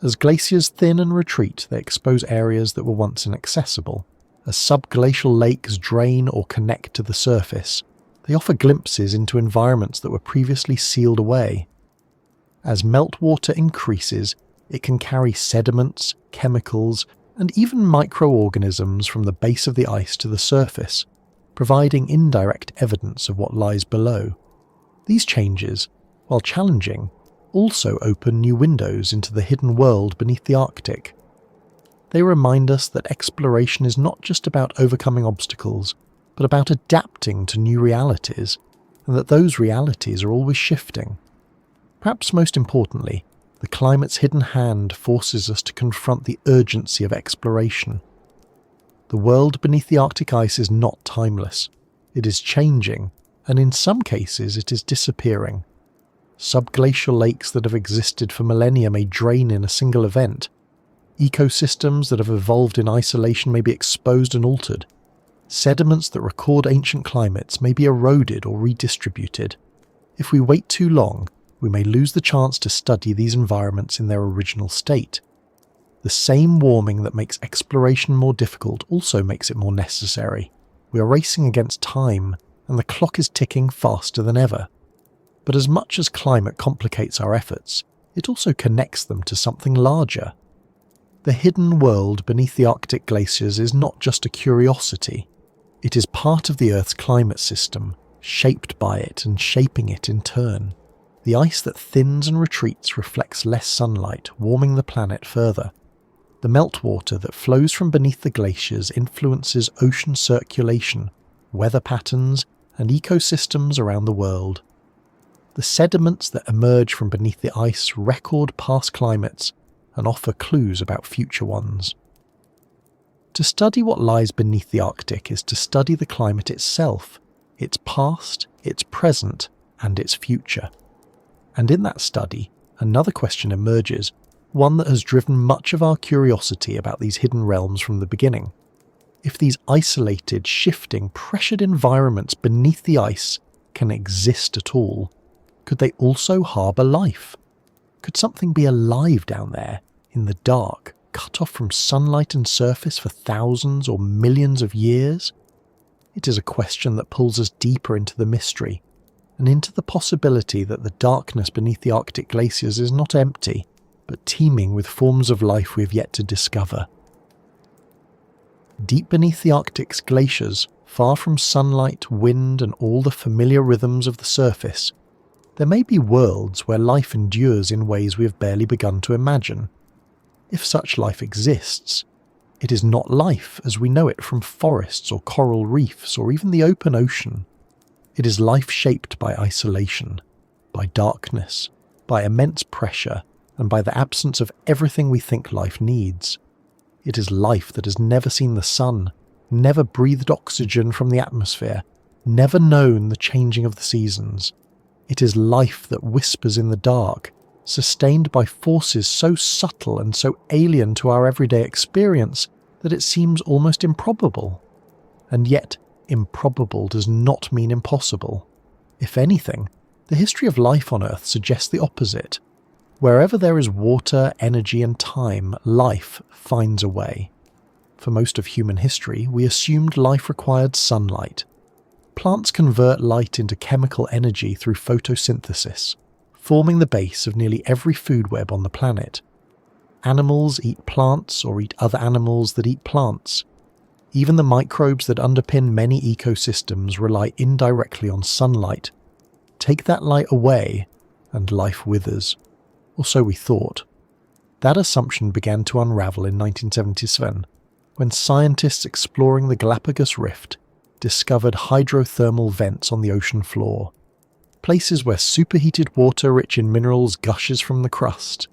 As glaciers thin and retreat, they expose areas that were once inaccessible. As subglacial lakes drain or connect to the surface, they offer glimpses into environments that were previously sealed away. As meltwater increases, it can carry sediments, chemicals, and even microorganisms from the base of the ice to the surface, providing indirect evidence of what lies below. These changes, while challenging, also open new windows into the hidden world beneath the Arctic. They remind us that exploration is not just about overcoming obstacles, but about adapting to new realities, and that those realities are always shifting. Perhaps most importantly, the climate's hidden hand forces us to confront the urgency of exploration. The world beneath the Arctic ice is not timeless. It is changing, and in some cases it is disappearing. Subglacial lakes that have existed for millennia may drain in a single event. Ecosystems that have evolved in isolation may be exposed and altered. Sediments that record ancient climates may be eroded or redistributed. If we wait too long, we may lose the chance to study these environments in their original state. The same warming that makes exploration more difficult also makes it more necessary. We are racing against time, and the clock is ticking faster than ever. But as much as climate complicates our efforts, it also connects them to something larger. The hidden world beneath the Arctic glaciers is not just a curiosity. It is part of the Earth's climate system, shaped by it and shaping it in turn. The ice that thins and retreats reflects less sunlight, warming the planet further. The meltwater that flows from beneath the glaciers influences ocean circulation, weather patterns, and ecosystems around the world. The sediments that emerge from beneath the ice record past climates and offer clues about future ones. To study what lies beneath the Arctic is to study the climate itself, its past, its present, and its future. And in that study, another question emerges, one that has driven much of our curiosity about these hidden realms from the beginning. If these isolated, shifting, pressured environments beneath the ice can exist at all, could they also harbour life? Could something be alive down there, in the dark, cut off from sunlight and surface for thousands or millions of years? It is a question that pulls us deeper into the mystery, and into the possibility that the darkness beneath the Arctic glaciers is not empty, but teeming with forms of life we have yet to discover. Deep beneath the Arctic's glaciers, far from sunlight, wind, and all the familiar rhythms of the surface, there may be worlds where life endures in ways we have barely begun to imagine. If such life exists, it is not life as we know it from forests or coral reefs or even the open ocean. It is life shaped by isolation, by darkness, by immense pressure, and by the absence of everything we think life needs. It is life that has never seen the sun, never breathed oxygen from the atmosphere, never known the changing of the seasons. It is life that whispers in the dark, sustained by forces so subtle and so alien to our everyday experience that it seems almost improbable. And yet, improbable does not mean impossible. If anything, the history of life on Earth suggests the opposite. Wherever there is water, energy and time, life finds a way. For most of human history, we assumed life required sunlight. Plants convert light into chemical energy through photosynthesis, forming the base of nearly every food web on the planet. Animals eat plants or eat other animals that eat plants. Even the microbes that underpin many ecosystems rely indirectly on sunlight. Take that light away, and life withers. Or so we thought. That assumption began to unravel in 1977, when scientists exploring the Galapagos Rift discovered hydrothermal vents on the ocean floor, places where superheated water rich in minerals gushes from the crust.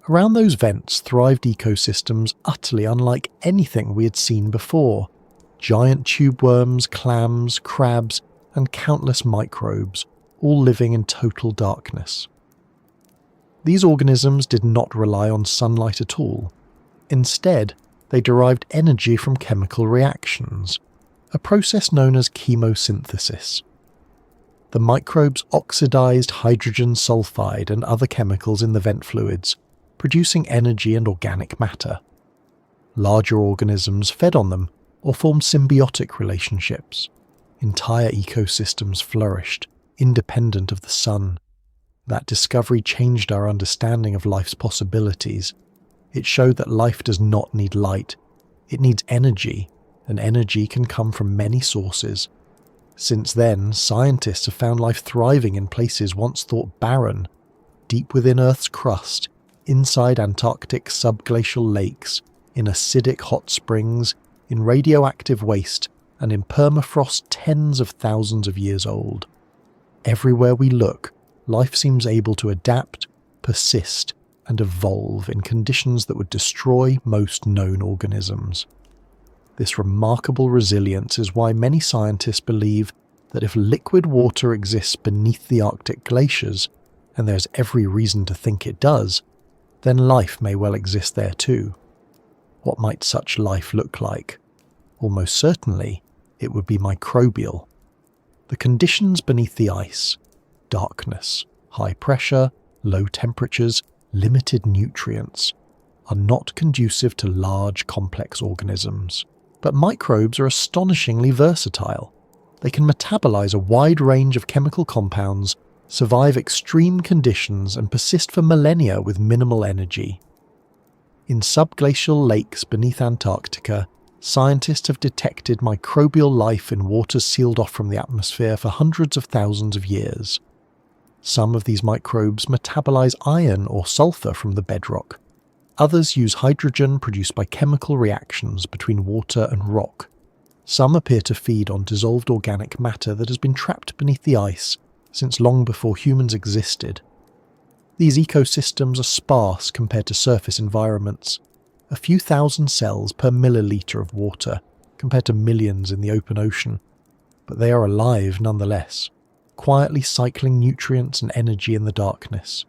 Around those vents thrived ecosystems utterly unlike anything we had seen before. Giant tube worms, clams, crabs, and countless microbes, all living in total darkness. These organisms did not rely on sunlight at all. Instead, they derived energy from chemical reactions, a process known as chemosynthesis. The microbes oxidized hydrogen sulfide and other chemicals in the vent fluids, producing energy and organic matter. Larger organisms fed on them or formed symbiotic relationships. Entire ecosystems flourished, independent of the sun. That discovery changed our understanding of life's possibilities. It showed that life does not need light. It needs energy, and energy can come from many sources. Since then, scientists have found life thriving in places once thought barren, deep within Earth's crust, inside Antarctic subglacial lakes, in acidic hot springs, in radioactive waste, and in permafrost tens of thousands of years old. Everywhere we look, life seems able to adapt, persist, and evolve in conditions that would destroy most known organisms. This remarkable resilience is why many scientists believe that if liquid water exists beneath the Arctic glaciers, and there's every reason to think it does, then life may well exist there too. What might such life look like? Almost certainly, it would be microbial. The conditions beneath the ice, darkness, high pressure, low temperatures, limited nutrients, are not conducive to large, complex organisms. But microbes are astonishingly versatile. They can metabolize a wide range of chemical compounds, survive extreme conditions, and persist for millennia with minimal energy. In subglacial lakes beneath Antarctica, scientists have detected microbial life in waters sealed off from the atmosphere for hundreds of thousands of years. Some of these microbes metabolize iron or sulfur from the bedrock. Others use hydrogen produced by chemical reactions between water and rock. Some appear to feed on dissolved organic matter that has been trapped beneath the ice since long before humans existed. These ecosystems are sparse compared to surface environments, a few thousand cells per milliliter of water compared to millions in the open ocean, but they are alive nonetheless, quietly cycling nutrients and energy in the darkness.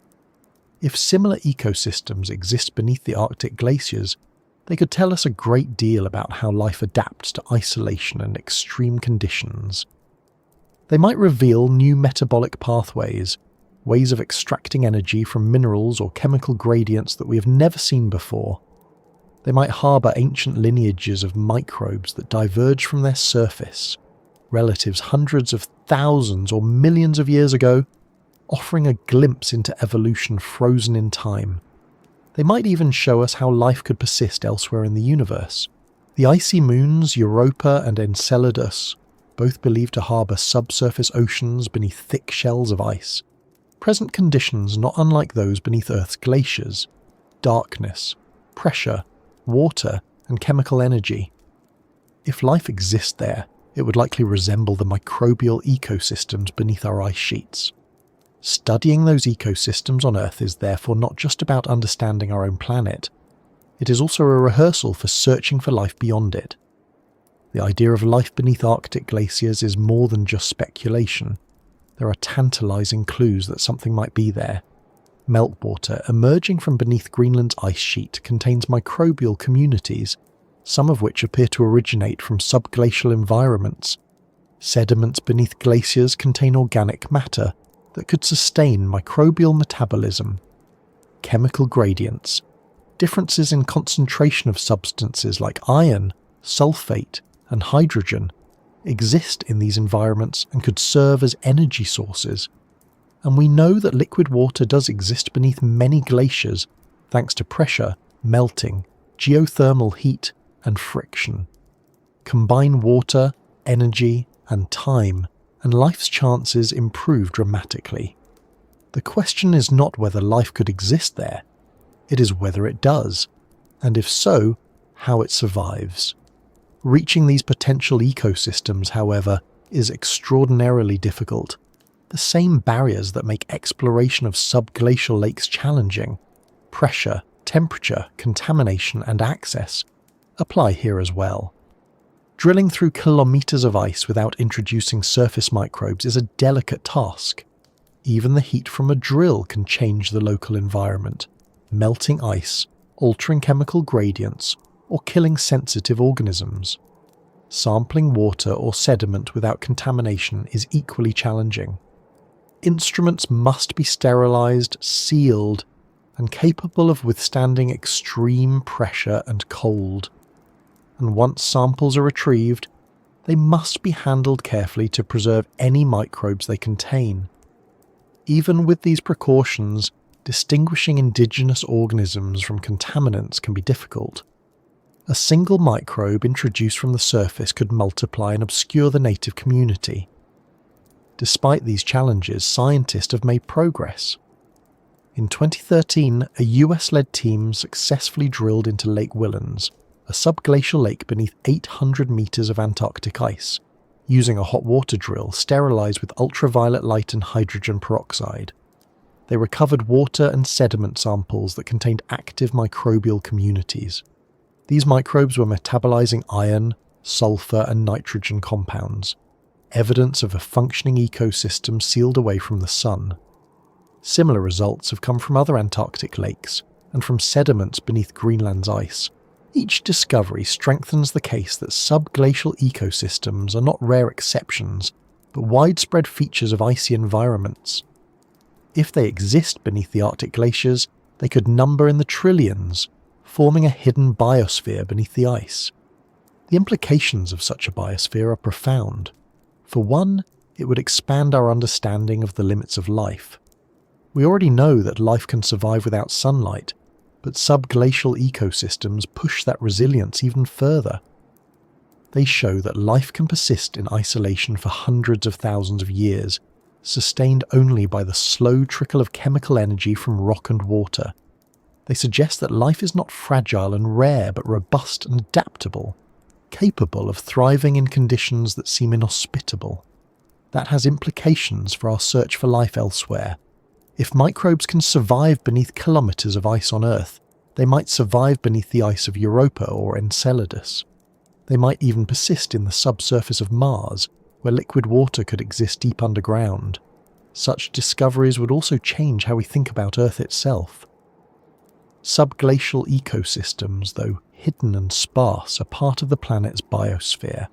If similar ecosystems exist beneath the Arctic glaciers, they could tell us a great deal about how life adapts to isolation and extreme conditions. They might reveal new metabolic pathways, ways of extracting energy from minerals or chemical gradients that we have never seen before. They might harbour ancient lineages of microbes that diverge from their surface, relatives hundreds of thousands or millions of years ago, offering a glimpse into evolution frozen in time. They might even show us how life could persist elsewhere in the universe. The icy moons Europa and Enceladus, both believed to harbour subsurface oceans beneath thick shells of ice, present conditions not unlike those beneath Earth's glaciers: darkness, pressure, water, and chemical energy. If life exists there, it would likely resemble the microbial ecosystems beneath our ice sheets. Studying those ecosystems on Earth is therefore not just about understanding our own planet, it is also a rehearsal for searching for life beyond it. The idea of life beneath Arctic glaciers is more than just speculation. There are tantalizing clues that something might be there. Meltwater emerging from beneath Greenland's ice sheet contains microbial communities, some of which appear to originate from subglacial environments. Sediments beneath glaciers contain organic matter that could sustain microbial metabolism. Chemical gradients, differences in concentration of substances like iron, sulfate, and hydrogen, exist in these environments and could serve as energy sources. And we know that liquid water does exist beneath many glaciers thanks to pressure, melting, geothermal heat, and friction. Combine water, energy, and time, and life's chances improve dramatically. The question is not whether life could exist there, it is whether it does, and if so, how it survives. Reaching these potential ecosystems, however, is extraordinarily difficult. The same barriers that make exploration of subglacial lakes challenging, pressure, temperature, contamination, and access, apply here as well. Drilling through kilometers of ice without introducing surface microbes is a delicate task. Even the heat from a drill can change the local environment, melting ice, altering chemical gradients, or killing sensitive organisms. Sampling water or sediment without contamination is equally challenging. Instruments must be sterilized, sealed, and capable of withstanding extreme pressure and cold. And once samples are retrieved, they must be handled carefully to preserve any microbes they contain. Even with these precautions, distinguishing indigenous organisms from contaminants can be difficult. A single microbe introduced from the surface could multiply and obscure the native community. Despite these challenges, scientists have made progress. In 2013, a US-led team successfully drilled into Lake Whillans, a subglacial lake beneath 800 meters of Antarctic ice, using a hot water drill sterilized with ultraviolet light and hydrogen peroxide. They recovered water and sediment samples that contained active microbial communities. These microbes were metabolizing iron, sulfur, and nitrogen compounds, evidence of a functioning ecosystem sealed away from the sun. Similar results have come from other Antarctic lakes and from sediments beneath Greenland's ice. Each discovery strengthens the case that subglacial ecosystems are not rare exceptions, but widespread features of icy environments. If they exist beneath the Arctic glaciers, they could number in the trillions, forming a hidden biosphere beneath the ice. The implications of such a biosphere are profound. For one, it would expand our understanding of the limits of life. We already know that life can survive without sunlight, but subglacial ecosystems push that resilience even further. They show that life can persist in isolation for hundreds of thousands of years, sustained only by the slow trickle of chemical energy from rock and water. They suggest that life is not fragile and rare, but robust and adaptable, capable of thriving in conditions that seem inhospitable. That has implications for our search for life elsewhere. If microbes can survive beneath kilometers of ice on Earth, they might survive beneath the ice of Europa or Enceladus. They might even persist in the subsurface of Mars, where liquid water could exist deep underground. Such discoveries would also change how we think about Earth itself. Subglacial ecosystems, though hidden and sparse, are part of the planet's biosphere.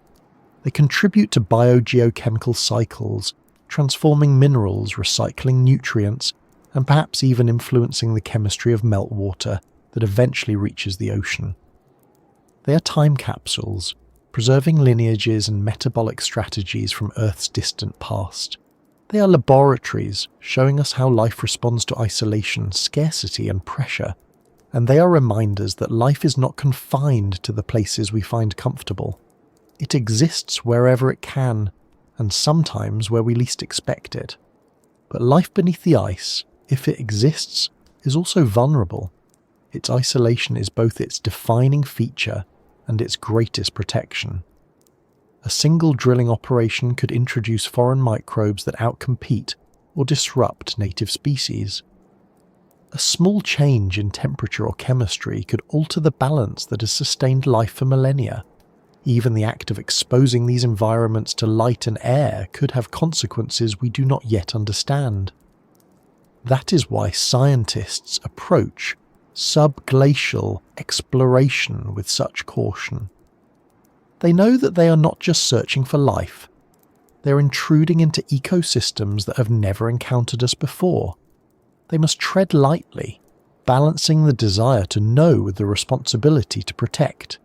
They contribute to biogeochemical cycles, transforming minerals, recycling nutrients, and perhaps even influencing the chemistry of meltwater that eventually reaches the ocean. They are time capsules, preserving lineages and metabolic strategies from Earth's distant past. They are laboratories, showing us how life responds to isolation, scarcity, and pressure. And they are reminders that life is not confined to the places we find comfortable. It exists wherever it can, and sometimes where we least expect it. But life beneath the ice, if it exists, is also vulnerable. Its isolation is both its defining feature and its greatest protection. A single drilling operation could introduce foreign microbes that outcompete or disrupt native species. A small change in temperature or chemistry could alter the balance that has sustained life for millennia. Even the act of exposing these environments to light and air could have consequences we do not yet understand. That is why scientists approach subglacial exploration with such caution. They know that they are not just searching for life, they're intruding into ecosystems that have never encountered us before. They must tread lightly, balancing the desire to know with the responsibility to protect.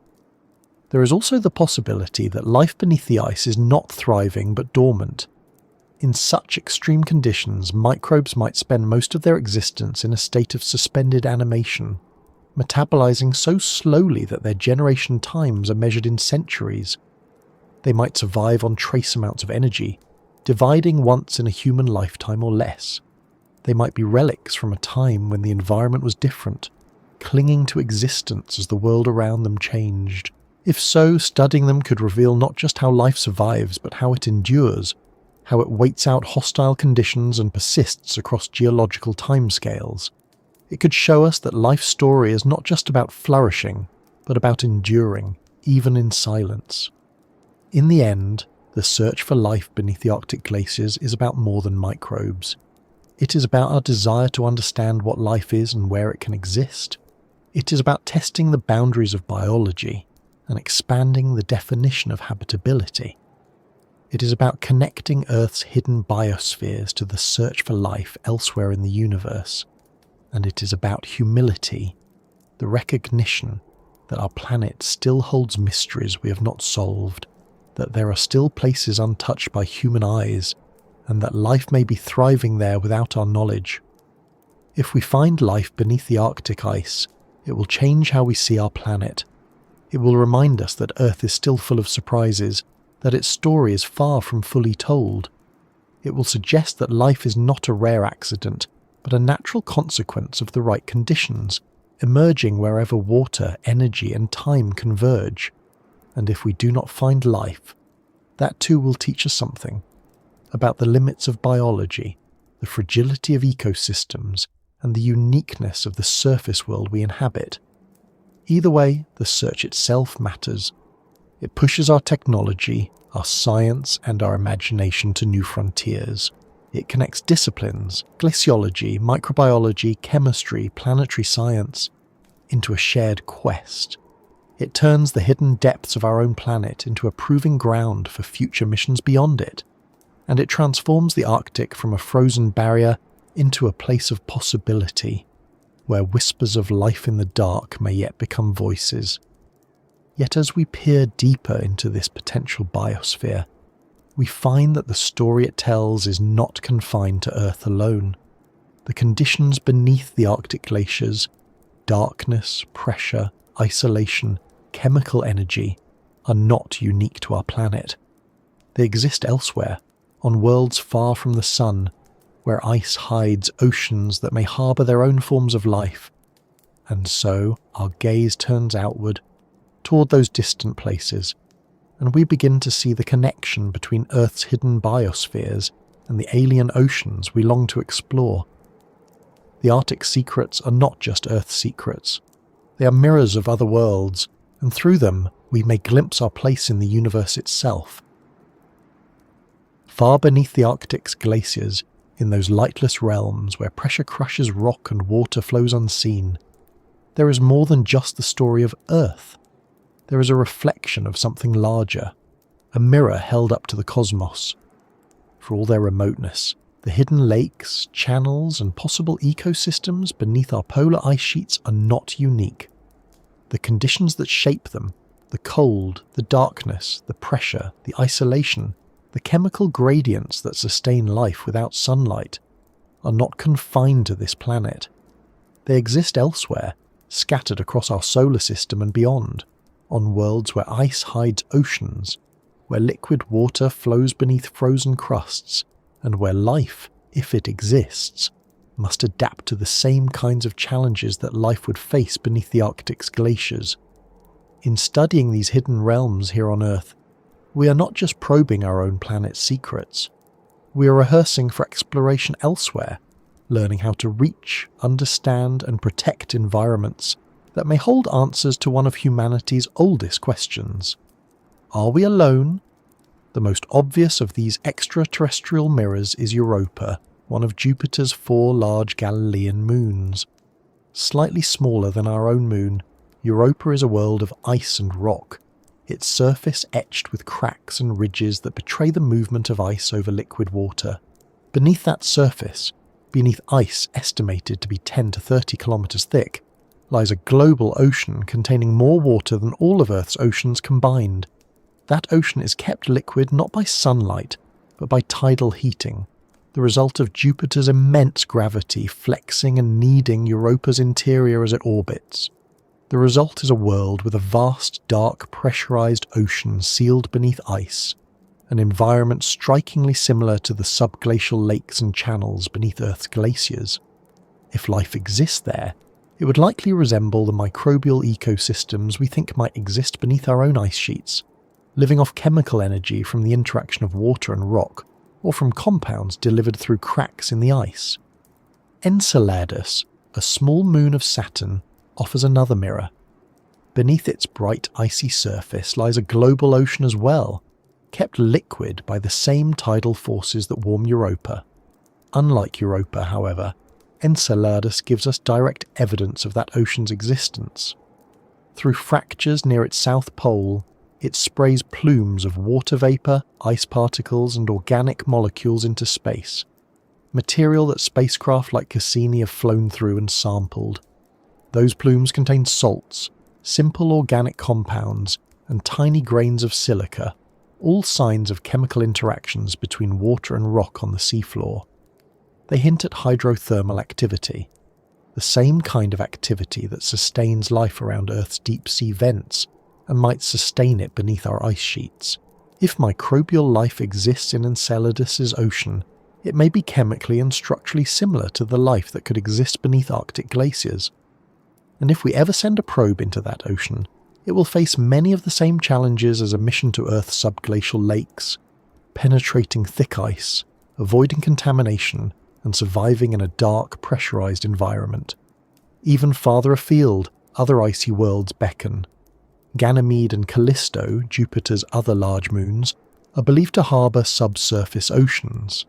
There is also the possibility that life beneath the ice is not thriving but dormant. In such extreme conditions, microbes might spend most of their existence in a state of suspended animation, metabolizing so slowly that their generation times are measured in centuries. They might survive on trace amounts of energy, dividing once in a human lifetime or less. They might be relics from a time when the environment was different, clinging to existence as the world around them changed. If so, studying them could reveal not just how life survives, but how it endures, how it waits out hostile conditions and persists across geological timescales. It could show us that life's story is not just about flourishing, but about enduring, even in silence. In the end, the search for life beneath the Arctic glaciers is about more than microbes. It is about our desire to understand what life is and where it can exist. It is about testing the boundaries of biology and expanding the definition of habitability. It is about connecting Earth's hidden biospheres to the search for life elsewhere in the universe. And it is about humility, the recognition that our planet still holds mysteries we have not solved, that there are still places untouched by human eyes, and that life may be thriving there without our knowledge. If we find life beneath the Arctic ice, it will change how we see our planet. It will remind us that Earth is still full of surprises, that its story is far from fully told. It will suggest that life is not a rare accident, but a natural consequence of the right conditions, emerging wherever water, energy, and time converge. And if we do not find life, that too will teach us something about the limits of biology, the fragility of ecosystems, and the uniqueness of the surface world we inhabit. Either way, the search itself matters. It pushes our technology, our science, and our imagination to new frontiers. It connects disciplines, glaciology, microbiology, chemistry, planetary science, into a shared quest. It turns the hidden depths of our own planet into a proving ground for future missions beyond it. And it transforms the Arctic from a frozen barrier into a place of possibility, where whispers of life in the dark may yet become voices. Yet as we peer deeper into this potential biosphere, we find that the story it tells is not confined to Earth alone. The conditions beneath the Arctic glaciers, darkness, pressure, isolation, chemical energy, are not unique to our planet. They exist elsewhere, on worlds far from the sun, where ice hides oceans that may harbour their own forms of life. And so our gaze turns outward, toward those distant places, and we begin to see the connection between Earth's hidden biospheres and the alien oceans we long to explore. The Arctic secrets are not just Earth's secrets. They are mirrors of other worlds, and through them we may glimpse our place in the universe itself. Far beneath the Arctic's glaciers, in those lightless realms where pressure crushes rock and water flows unseen, there is more than just the story of Earth. There is a reflection of something larger, a mirror held up to the cosmos. For all their remoteness, the hidden lakes, channels, and possible ecosystems beneath our polar ice sheets are not unique. The conditions that shape them, the cold, the darkness, the pressure, the isolation, the chemical gradients that sustain life without sunlight, are not confined to this planet. They exist elsewhere, scattered across our solar system and beyond, on worlds where ice hides oceans, where liquid water flows beneath frozen crusts, and where life, if it exists, must adapt to the same kinds of challenges that life would face beneath the Arctic's glaciers. In studying these hidden realms here on Earth, we are not just probing our own planet's secrets. We are rehearsing for exploration elsewhere, learning how to reach, understand, and protect environments that may hold answers to one of humanity's oldest questions. Are we alone? The most obvious of these extraterrestrial mirrors is Europa, one of Jupiter's 4 large Galilean moons. Slightly smaller than our own moon, Europa is a world of ice and rock, its surface etched with cracks and ridges that betray the movement of ice over liquid water. Beneath that surface, beneath ice estimated to be 10 to 30 kilometers thick, lies a global ocean containing more water than all of Earth's oceans combined. That ocean is kept liquid not by sunlight, but by tidal heating, the result of Jupiter's immense gravity flexing and kneading Europa's interior as it orbits. The result is a world with a vast, dark, pressurized ocean sealed beneath ice, an environment strikingly similar to the subglacial lakes and channels beneath Earth's glaciers. If life exists there, it would likely resemble the microbial ecosystems we think might exist beneath our own ice sheets, living off chemical energy from the interaction of water and rock, or from compounds delivered through cracks in the ice. Enceladus, a small moon of Saturn, offers another mirror. Beneath its bright icy surface lies a global ocean as well, kept liquid by the same tidal forces that warm Europa. Unlike Europa, however, Enceladus gives us direct evidence of that ocean's existence. Through fractures near its south pole, it sprays plumes of water vapour, ice particles and organic molecules into space, material that spacecraft like Cassini have flown through and sampled. Those plumes contain salts, simple organic compounds, and tiny grains of silica, all signs of chemical interactions between water and rock on the seafloor. They hint at hydrothermal activity, the same kind of activity that sustains life around Earth's deep-sea vents and might sustain it beneath our ice sheets. If microbial life exists in Enceladus's ocean, it may be chemically and structurally similar to the life that could exist beneath Arctic glaciers. And if we ever send a probe into that ocean, it will face many of the same challenges as a mission to Earth's subglacial lakes, penetrating thick ice, avoiding contamination, and surviving in a dark, pressurized environment. Even farther afield, other icy worlds beckon. Ganymede and Callisto, Jupiter's other large moons, are believed to harbour subsurface oceans.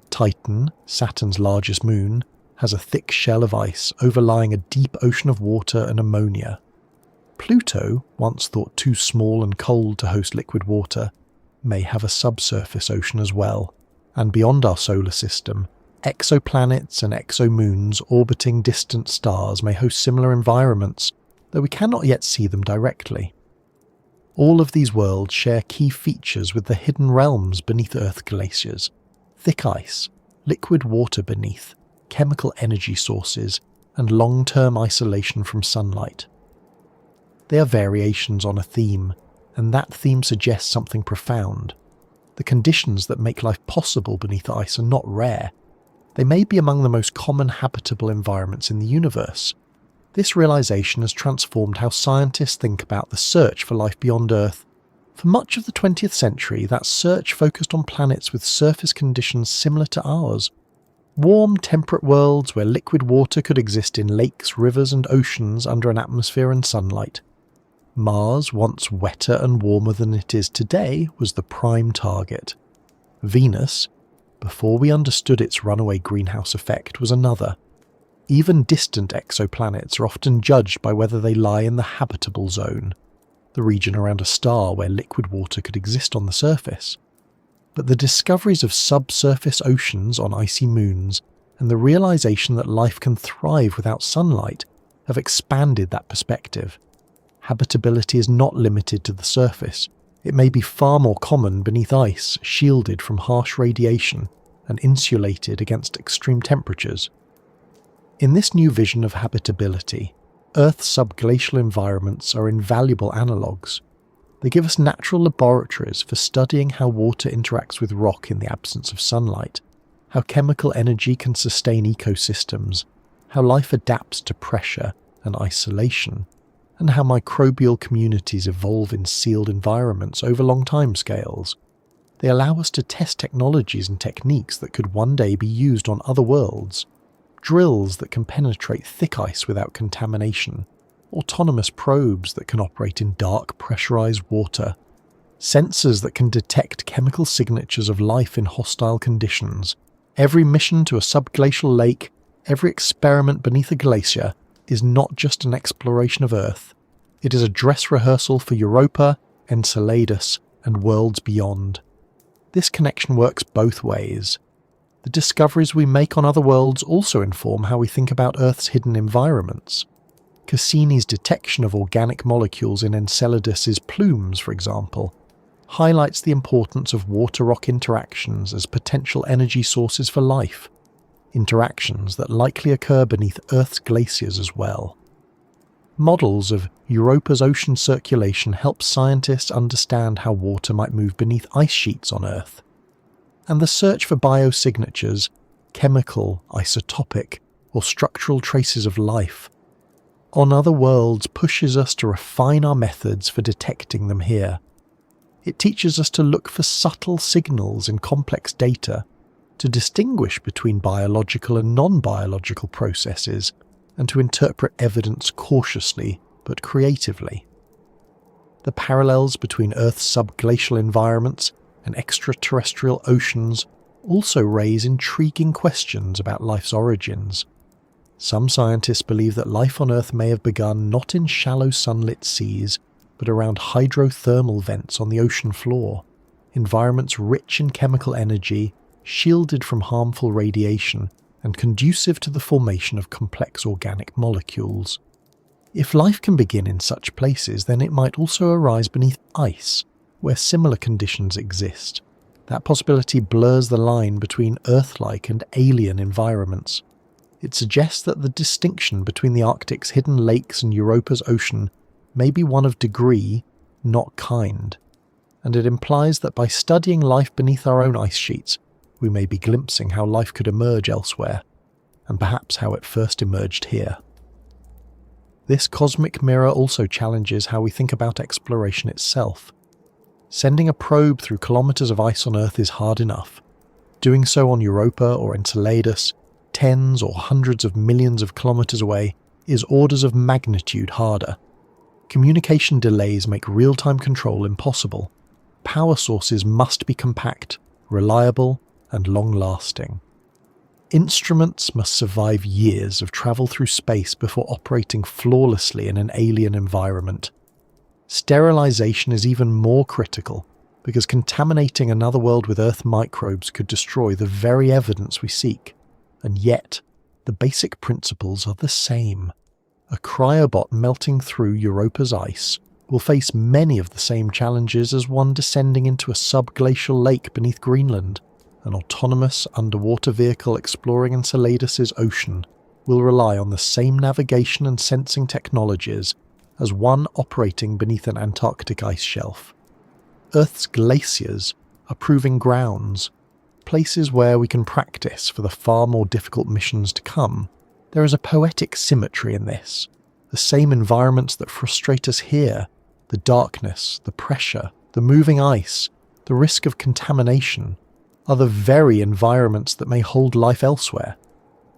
Titan, Saturn's largest moon, has a thick shell of ice overlying a deep ocean of water and ammonia. Pluto, once thought too small and cold to host liquid water, may have a subsurface ocean as well, and beyond our solar system, exoplanets and exomoons orbiting distant stars may host similar environments, though we cannot yet see them directly. All of these worlds share key features with the hidden realms beneath Earth glaciers: thick ice, liquid water beneath, chemical energy sources, and long-term isolation from sunlight. They are variations on a theme, and that theme suggests something profound. The conditions that make life possible beneath ice are not rare. They may be among the most common habitable environments in the universe. This realization has transformed how scientists think about the search for life beyond Earth. For much of the 20th century, that search focused on planets with surface conditions similar to ours. Warm, temperate worlds where liquid water could exist in lakes, rivers and oceans under an atmosphere and sunlight. Mars, once wetter and warmer than it is today, was the prime target. Venus, before we understood its runaway greenhouse effect, was another. Even distant exoplanets are often judged by whether they lie in the habitable zone, the region around a star where liquid water could exist on the surface. But the discoveries of subsurface oceans on icy moons and the realization that life can thrive without sunlight have expanded that perspective. Habitability is not limited to the surface. It may be far more common beneath ice, shielded from harsh radiation and insulated against extreme temperatures. In this new vision of habitability, Earth's subglacial environments are invaluable analogues. They give us natural laboratories for studying how water interacts with rock in the absence of sunlight, how chemical energy can sustain ecosystems, how life adapts to pressure and isolation, and how microbial communities evolve in sealed environments over long timescales. They allow us to test technologies and techniques that could one day be used on other worlds. Drills that can penetrate thick ice without contamination, autonomous probes that can operate in dark, pressurized water, sensors that can detect chemical signatures of life in hostile conditions. Every mission to a subglacial lake, every experiment beneath a glacier is not just an exploration of Earth. It is a dress rehearsal for Europa, Enceladus, and worlds beyond. This connection works both ways. The discoveries we make on other worlds also inform how we think about Earth's hidden environments. Cassini's detection of organic molecules in Enceladus's plumes, for example, highlights the importance of water-rock interactions as potential energy sources for life, interactions that likely occur beneath Earth's glaciers as well. Models of Europa's ocean circulation help scientists understand how water might move beneath ice sheets on Earth. And the search for biosignatures, chemical, isotopic, or structural traces of life, on other worlds pushes us to refine our methods for detecting them here. It teaches us to look for subtle signals in complex data, to distinguish between biological and non-biological processes, and to interpret evidence cautiously but creatively. The parallels between Earth's subglacial environments and extraterrestrial oceans also raise intriguing questions about life's origins. Some scientists believe that life on Earth may have begun not in shallow sunlit seas, but around hydrothermal vents on the ocean floor, environments rich in chemical energy, shielded from harmful radiation, and conducive to the formation of complex organic molecules. If life can begin in such places, then it might also arise beneath ice, where similar conditions exist. That possibility blurs the line between Earth-like and alien environments. It suggests that the distinction between the Arctic's hidden lakes and Europa's ocean may be one of degree, not kind, and it implies that by studying life beneath our own ice sheets, we may be glimpsing how life could emerge elsewhere, and perhaps how it first emerged here. This cosmic mirror also challenges how we think about exploration itself. Sending a probe through kilometers of ice on Earth is hard enough. Doing so on Europa or Enceladus, tens or hundreds of millions of kilometers away, is orders of magnitude harder. Communication delays make real-time control impossible. Power sources must be compact, reliable, and long-lasting. Instruments must survive years of travel through space before operating flawlessly in an alien environment. Sterilization is even more critical, because contaminating another world with Earth microbes could destroy the very evidence we seek. And yet, the basic principles are the same. A cryobot melting through Europa's ice will face many of the same challenges as one descending into a subglacial lake beneath Greenland. An autonomous underwater vehicle exploring Enceladus's ocean will rely on the same navigation and sensing technologies as one operating beneath an Antarctic ice shelf. Earth's glaciers are proving grounds, places where we can practice for the far more difficult missions to come. There is a poetic symmetry in this. The same environments that frustrate us here, the darkness, the pressure, the moving ice, the risk of contamination, are the very environments that may hold life elsewhere.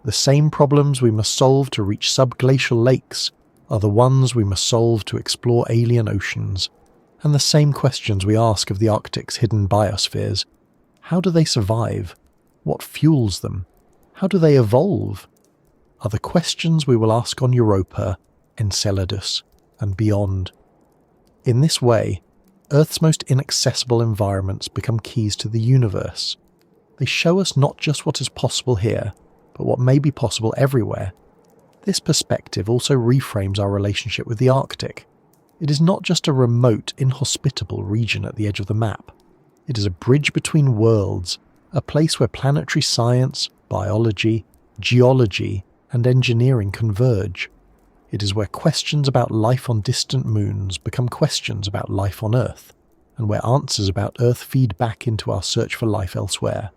The same problems we must solve to reach subglacial lakes are the ones we must solve to explore alien oceans. And the same questions we ask of the Arctic's hidden biospheres. How do they survive? What fuels them? How do they evolve? Are the questions we will ask on Europa, Enceladus, and beyond. In this way, Earth's most inaccessible environments become keys to the universe. They show us not just what is possible here, but what may be possible everywhere. This perspective also reframes our relationship with the Arctic. It is not just a remote, inhospitable region at the edge of the map. It is a bridge between worlds, a place where planetary science, biology, geology, and engineering converge. It is where questions about life on distant moons become questions about life on Earth, and where answers about Earth feed back into our search for life elsewhere.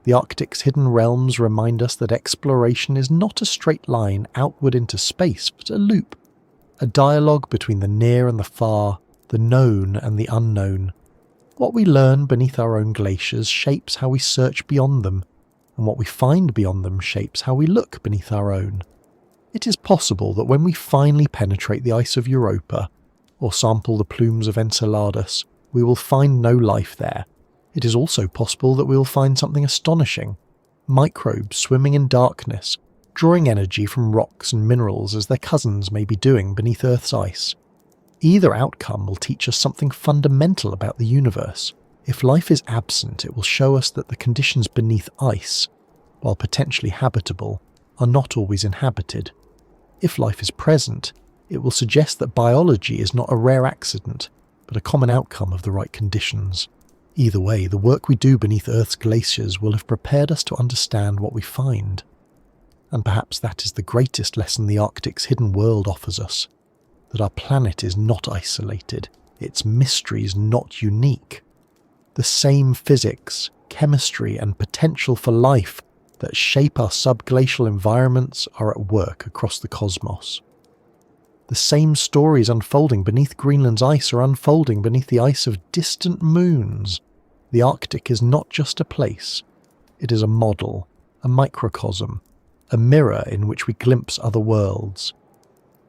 The Arctic's hidden realms remind us that exploration is not a straight line outward into space, but a loop, a dialogue between the near and the far, the known and the unknown. What we learn beneath our own glaciers shapes how we search beyond them, and what we find beyond them shapes how we look beneath our own. It is possible that when we finally penetrate the ice of Europa, or sample the plumes of Enceladus, we will find no life there. It is also possible that we will find something astonishing, microbes swimming in darkness, drawing energy from rocks and minerals as their cousins may be doing beneath Earth's ice. Either outcome will teach us something fundamental about the universe. If life is absent, it will show us that the conditions beneath ice, while potentially habitable, are not always inhabited. If life is present, it will suggest that biology is not a rare accident, but a common outcome of the right conditions. Either way, the work we do beneath Earth's glaciers will have prepared us to understand what we find. And perhaps that is the greatest lesson the Arctic's hidden world offers us, that our planet is not isolated, its mysteries not unique. The same physics, chemistry and potential for life that shape our subglacial environments are at work across the cosmos. The same stories unfolding beneath Greenland's ice are unfolding beneath the ice of distant moons. The Arctic is not just a place. It is a model, a microcosm, a mirror in which we glimpse other worlds.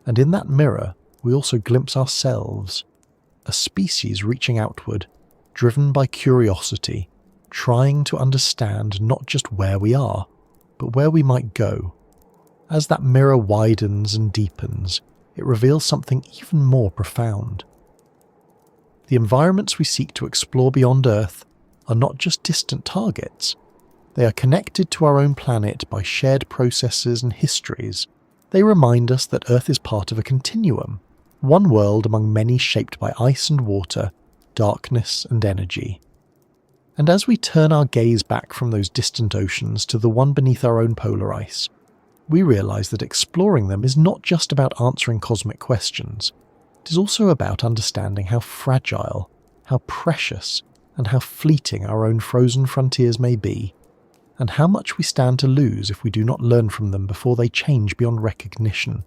And in that mirror, we also glimpse ourselves, a species reaching outward, driven by curiosity, trying to understand not just where we are, but where we might go. As that mirror widens and deepens, it reveals something even more profound. The environments we seek to explore beyond Earth are not just distant targets. They are connected to our own planet by shared processes and histories. They remind us that Earth is part of a continuum, one world among many shaped by ice and water, darkness and energy. And as we turn our gaze back from those distant oceans to the one beneath our own polar ice, we realise that exploring them is not just about answering cosmic questions. It is also about understanding how fragile, how precious, and how fleeting our own frozen frontiers may be, and how much we stand to lose if we do not learn from them before they change beyond recognition.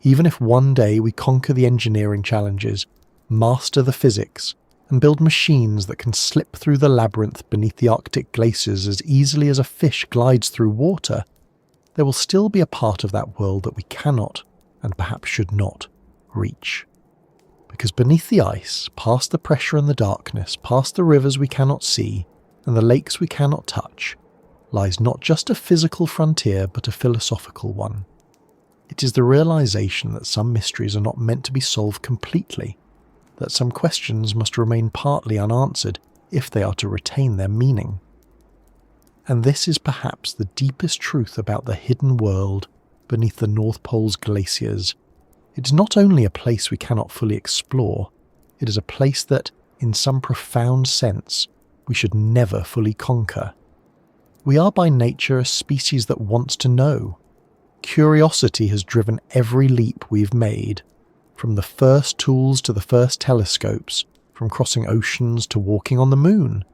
Even if one day we conquer the engineering challenges, master the physics, and build machines that can slip through the labyrinth beneath the Arctic glaciers as easily as a fish glides through water, there will still be a part of that world that we cannot, and perhaps should not, reach. Because beneath the ice, past the pressure and the darkness, past the rivers we cannot see, and the lakes we cannot touch, lies not just a physical frontier but a philosophical one. It is the realization that some mysteries are not meant to be solved completely, that some questions must remain partly unanswered if they are to retain their meaning. And this is perhaps the deepest truth about the hidden world beneath the North Pole's glaciers. It is not only a place we cannot fully explore, it is a place that, in some profound sense, we should never fully conquer. We are by nature a species that wants to know. Curiosity has driven every leap we've made, from the first tools to the first telescopes, from crossing oceans to walking on the moon.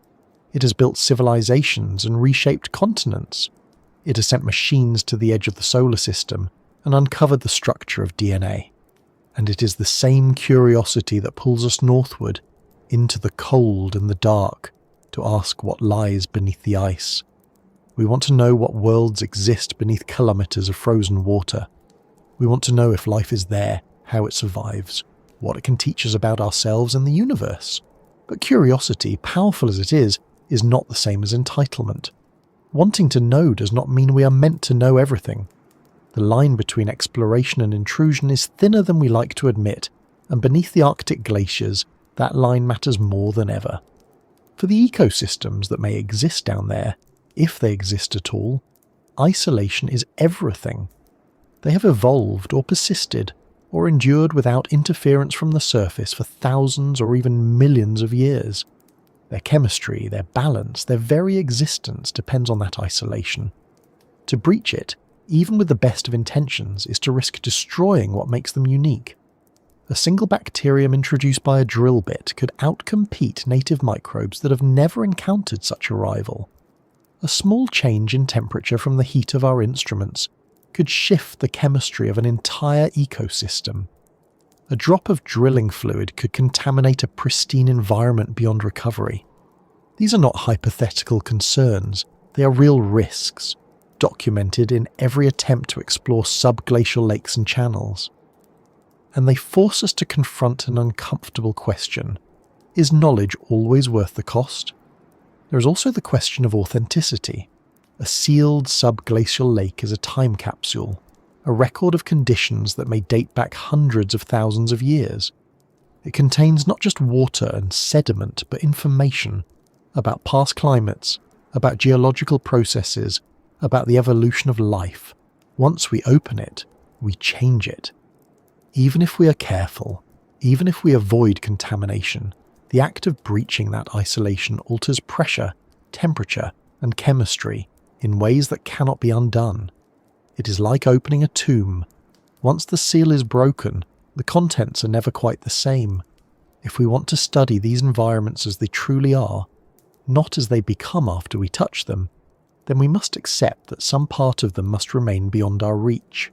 It has built civilizations and reshaped continents. It has sent machines to the edge of the solar system and uncovered the structure of DNA. And it is the same curiosity that pulls us northward, into the cold and the dark, to ask what lies beneath the ice. We want to know what worlds exist beneath kilometers of frozen water. We want to know if life is there, how it survives, what it can teach us about ourselves and the universe. But curiosity, powerful as it is not the same as entitlement. Wanting to know does not mean we are meant to know everything. The line between exploration and intrusion is thinner than we like to admit, and beneath the Arctic glaciers, that line matters more than ever. For the ecosystems that may exist down there, if they exist at all, isolation is everything. They have evolved or persisted, or endured without interference from the surface for thousands or even millions of years. Their chemistry, their balance, their very existence depends on that isolation. To breach it, even with the best of intentions, is to risk destroying what makes them unique. A single bacterium introduced by a drill bit could outcompete native microbes that have never encountered such a rival. A small change in temperature from the heat of our instruments could shift the chemistry of an entire ecosystem. A drop of drilling fluid could contaminate a pristine environment beyond recovery. These are not hypothetical concerns, they are real risks, documented in every attempt to explore subglacial lakes and channels. And they force us to confront an uncomfortable question. Is knowledge always worth the cost? There is also the question of authenticity. A sealed subglacial lake is a time capsule, a record of conditions that may date back hundreds of thousands of years. It contains not just water and sediment, but information about past climates, about geological processes, about the evolution of life. Once we open it, we change it. Even if we are careful, even if we avoid contamination, the act of breaching that isolation alters pressure, temperature, and chemistry in ways that cannot be undone. It is like opening a tomb. Once the seal is broken, the contents are never quite the same. If we want to study these environments as they truly are, not as they become after we touch them, then we must accept that some part of them must remain beyond our reach.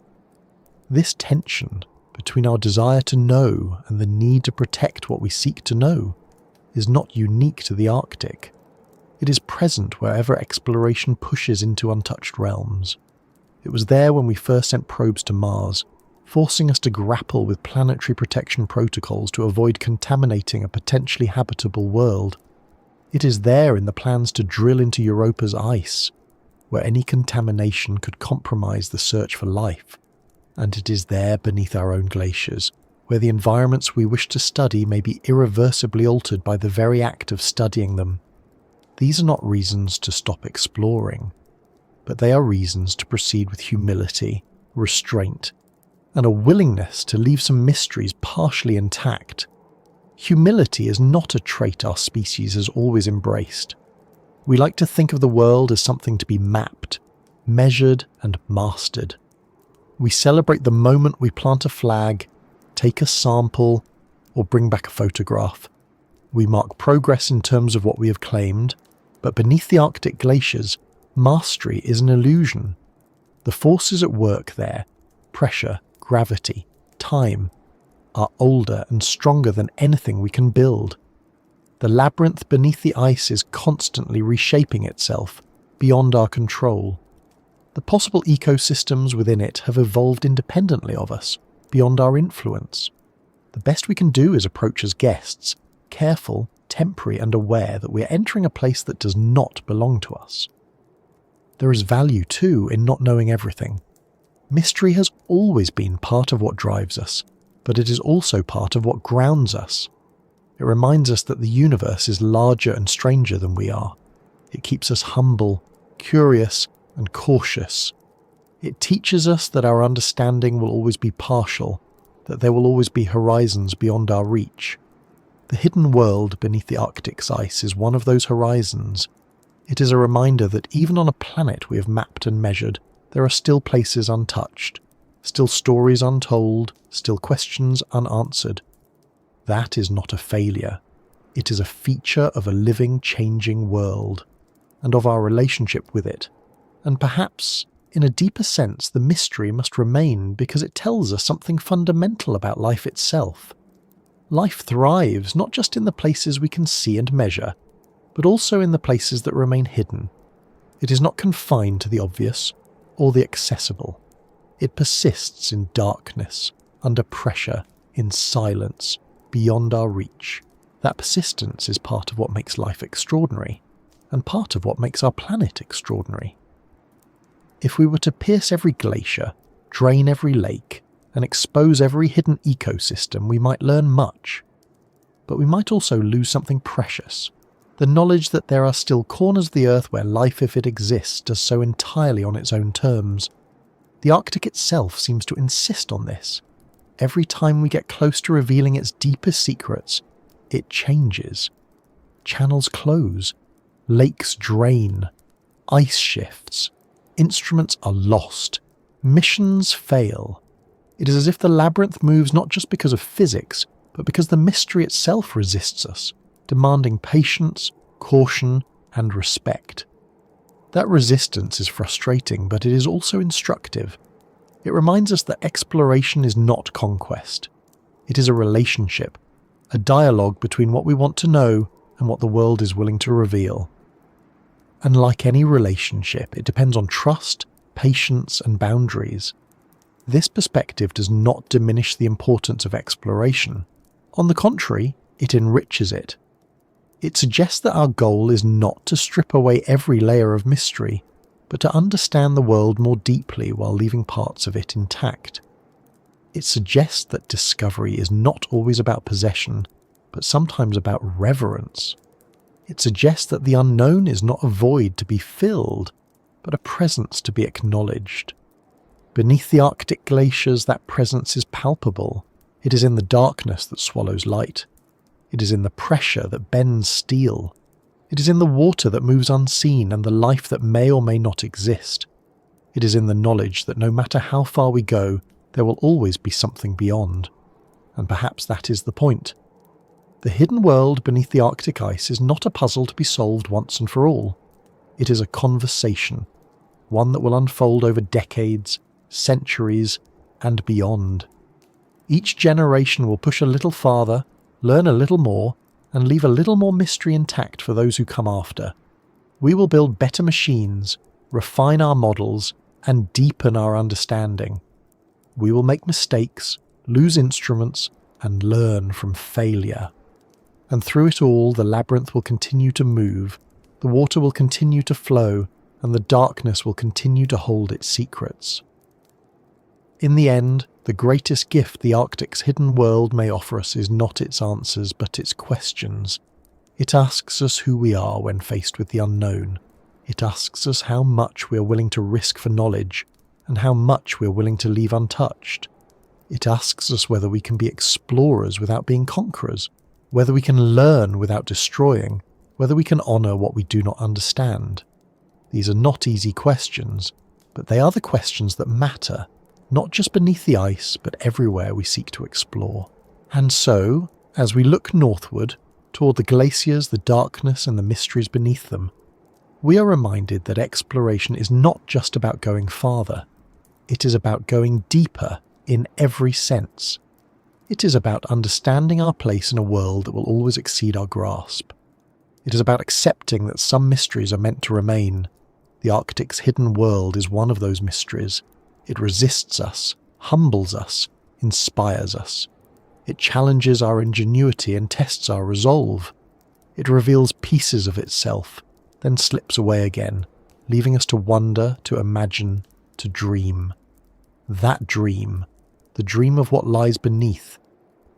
This tension between our desire to know and the need to protect what we seek to know is not unique to the Arctic. It is present wherever exploration pushes into untouched realms. It was there when we first sent probes to Mars, forcing us to grapple with planetary protection protocols to avoid contaminating a potentially habitable world. It is there in the plans to drill into Europa's ice, where any contamination could compromise the search for life. And it is there beneath our own glaciers, where the environments we wish to study may be irreversibly altered by the very act of studying them. These are not reasons to stop exploring, but they are reasons to proceed with humility, restraint, and a willingness to leave some mysteries partially intact. Humility is not a trait our species has always embraced. We like to think of the world as something to be mapped, measured, and mastered. We celebrate the moment we plant a flag, take a sample, or bring back a photograph. We mark progress in terms of what we have claimed, but beneath the Arctic glaciers, mastery is an illusion. The forces at work there, pressure, gravity, time, are older and stronger than anything we can build. The labyrinth beneath the ice is constantly reshaping itself, beyond our control. The possible ecosystems within it have evolved independently of us, beyond our influence. The best we can do is approach as guests, careful, temporary, and aware that we are entering a place that does not belong to us. There is value, too, in not knowing everything. Mystery has always been part of what drives us, but it is also part of what grounds us. It reminds us that the universe is larger and stranger than we are. It keeps us humble, curious, and cautious. It teaches us that our understanding will always be partial, that there will always be horizons beyond our reach. The hidden world beneath the Arctic's ice is one of those horizons. It is a reminder that even on a planet we have mapped and measured, there are still places untouched, still stories untold, still questions unanswered. That is not a failure. It is a feature of a living, changing world, and of our relationship with it. And perhaps, in a deeper sense, the mystery must remain because it tells us something fundamental about life itself. Life thrives not just in the places we can see and measure, but also in the places that remain hidden. It is not confined to the obvious or the accessible. It persists in darkness, under pressure, in silence, beyond our reach. That persistence is part of what makes life extraordinary, and part of what makes our planet extraordinary. If we were to pierce every glacier, drain every lake, and expose every hidden ecosystem, we might learn much. But we might also lose something precious, the knowledge that there are still corners of the Earth where life, if it exists, does so entirely on its own terms. The Arctic itself seems to insist on this. Every time we get close to revealing its deepest secrets, it changes. Channels close, lakes drain, ice shifts, instruments are lost, missions fail. It is as if the labyrinth moves not just because of physics, but because the mystery itself resists us, demanding patience, caution, and respect. That resistance is frustrating, but it is also instructive. It reminds us that exploration is not conquest. It is a relationship, a dialogue between what we want to know and what the world is willing to reveal. And like any relationship, it depends on trust, patience, and boundaries. This perspective does not diminish the importance of exploration. On the contrary, it enriches it. It suggests that our goal is not to strip away every layer of mystery, but to understand the world more deeply while leaving parts of it intact. It suggests that discovery is not always about possession, but sometimes about reverence. It suggests that the unknown is not a void to be filled, but a presence to be acknowledged. Beneath the Arctic glaciers, that presence is palpable. It is in the darkness that swallows light. It is in the pressure that bends steel. It is in the water that moves unseen and the life that may or may not exist. It is in the knowledge that no matter how far we go, there will always be something beyond. And perhaps that is the point. The hidden world beneath the Arctic ice is not a puzzle to be solved once and for all. It is a conversation, one that will unfold over decades, centuries, and beyond. Each generation will push a little farther, learn a little more, and leave a little more mystery intact for those who come after. We will build better machines, refine our models, and deepen our understanding. We will make mistakes, lose instruments, and learn from failure. And through it all, the labyrinth will continue to move, the water will continue to flow, and the darkness will continue to hold its secrets. In the end, the greatest gift the Arctic's hidden world may offer us is not its answers, but its questions. It asks us who we are when faced with the unknown. It asks us how much we are willing to risk for knowledge, and how much we are willing to leave untouched. It asks us whether we can be explorers without being conquerors, whether we can learn without destroying, whether we can honour what we do not understand. These are not easy questions, but they are the questions that matter, not just beneath the ice, but everywhere we seek to explore. And so, as we look northward, toward the glaciers, the darkness, and the mysteries beneath them, we are reminded that exploration is not just about going farther. It is about going deeper in every sense. It is about understanding our place in a world that will always exceed our grasp. It is about accepting that some mysteries are meant to remain. The Arctic's hidden world is one of those mysteries. It resists us, humbles us, inspires us. It challenges our ingenuity and tests our resolve. It reveals pieces of itself, then slips away again, leaving us to wonder, to imagine, to dream. That dream, the dream of what lies beneath,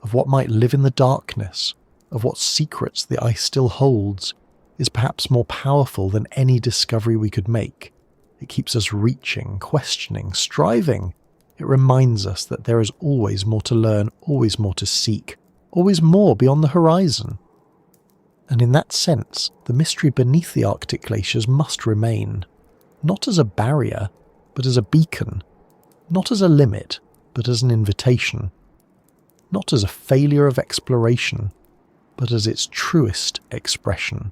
of what might live in the darkness, of what secrets the ice still holds, is perhaps more powerful than any discovery we could make. It keeps us reaching, questioning, striving. It reminds us that there is always more to learn, always more to seek, always more beyond the horizon. And in that sense, the mystery beneath the Arctic glaciers must remain, not as a barrier, but as a beacon, not as a limit, but as an invitation, not as a failure of exploration, but as its truest expression.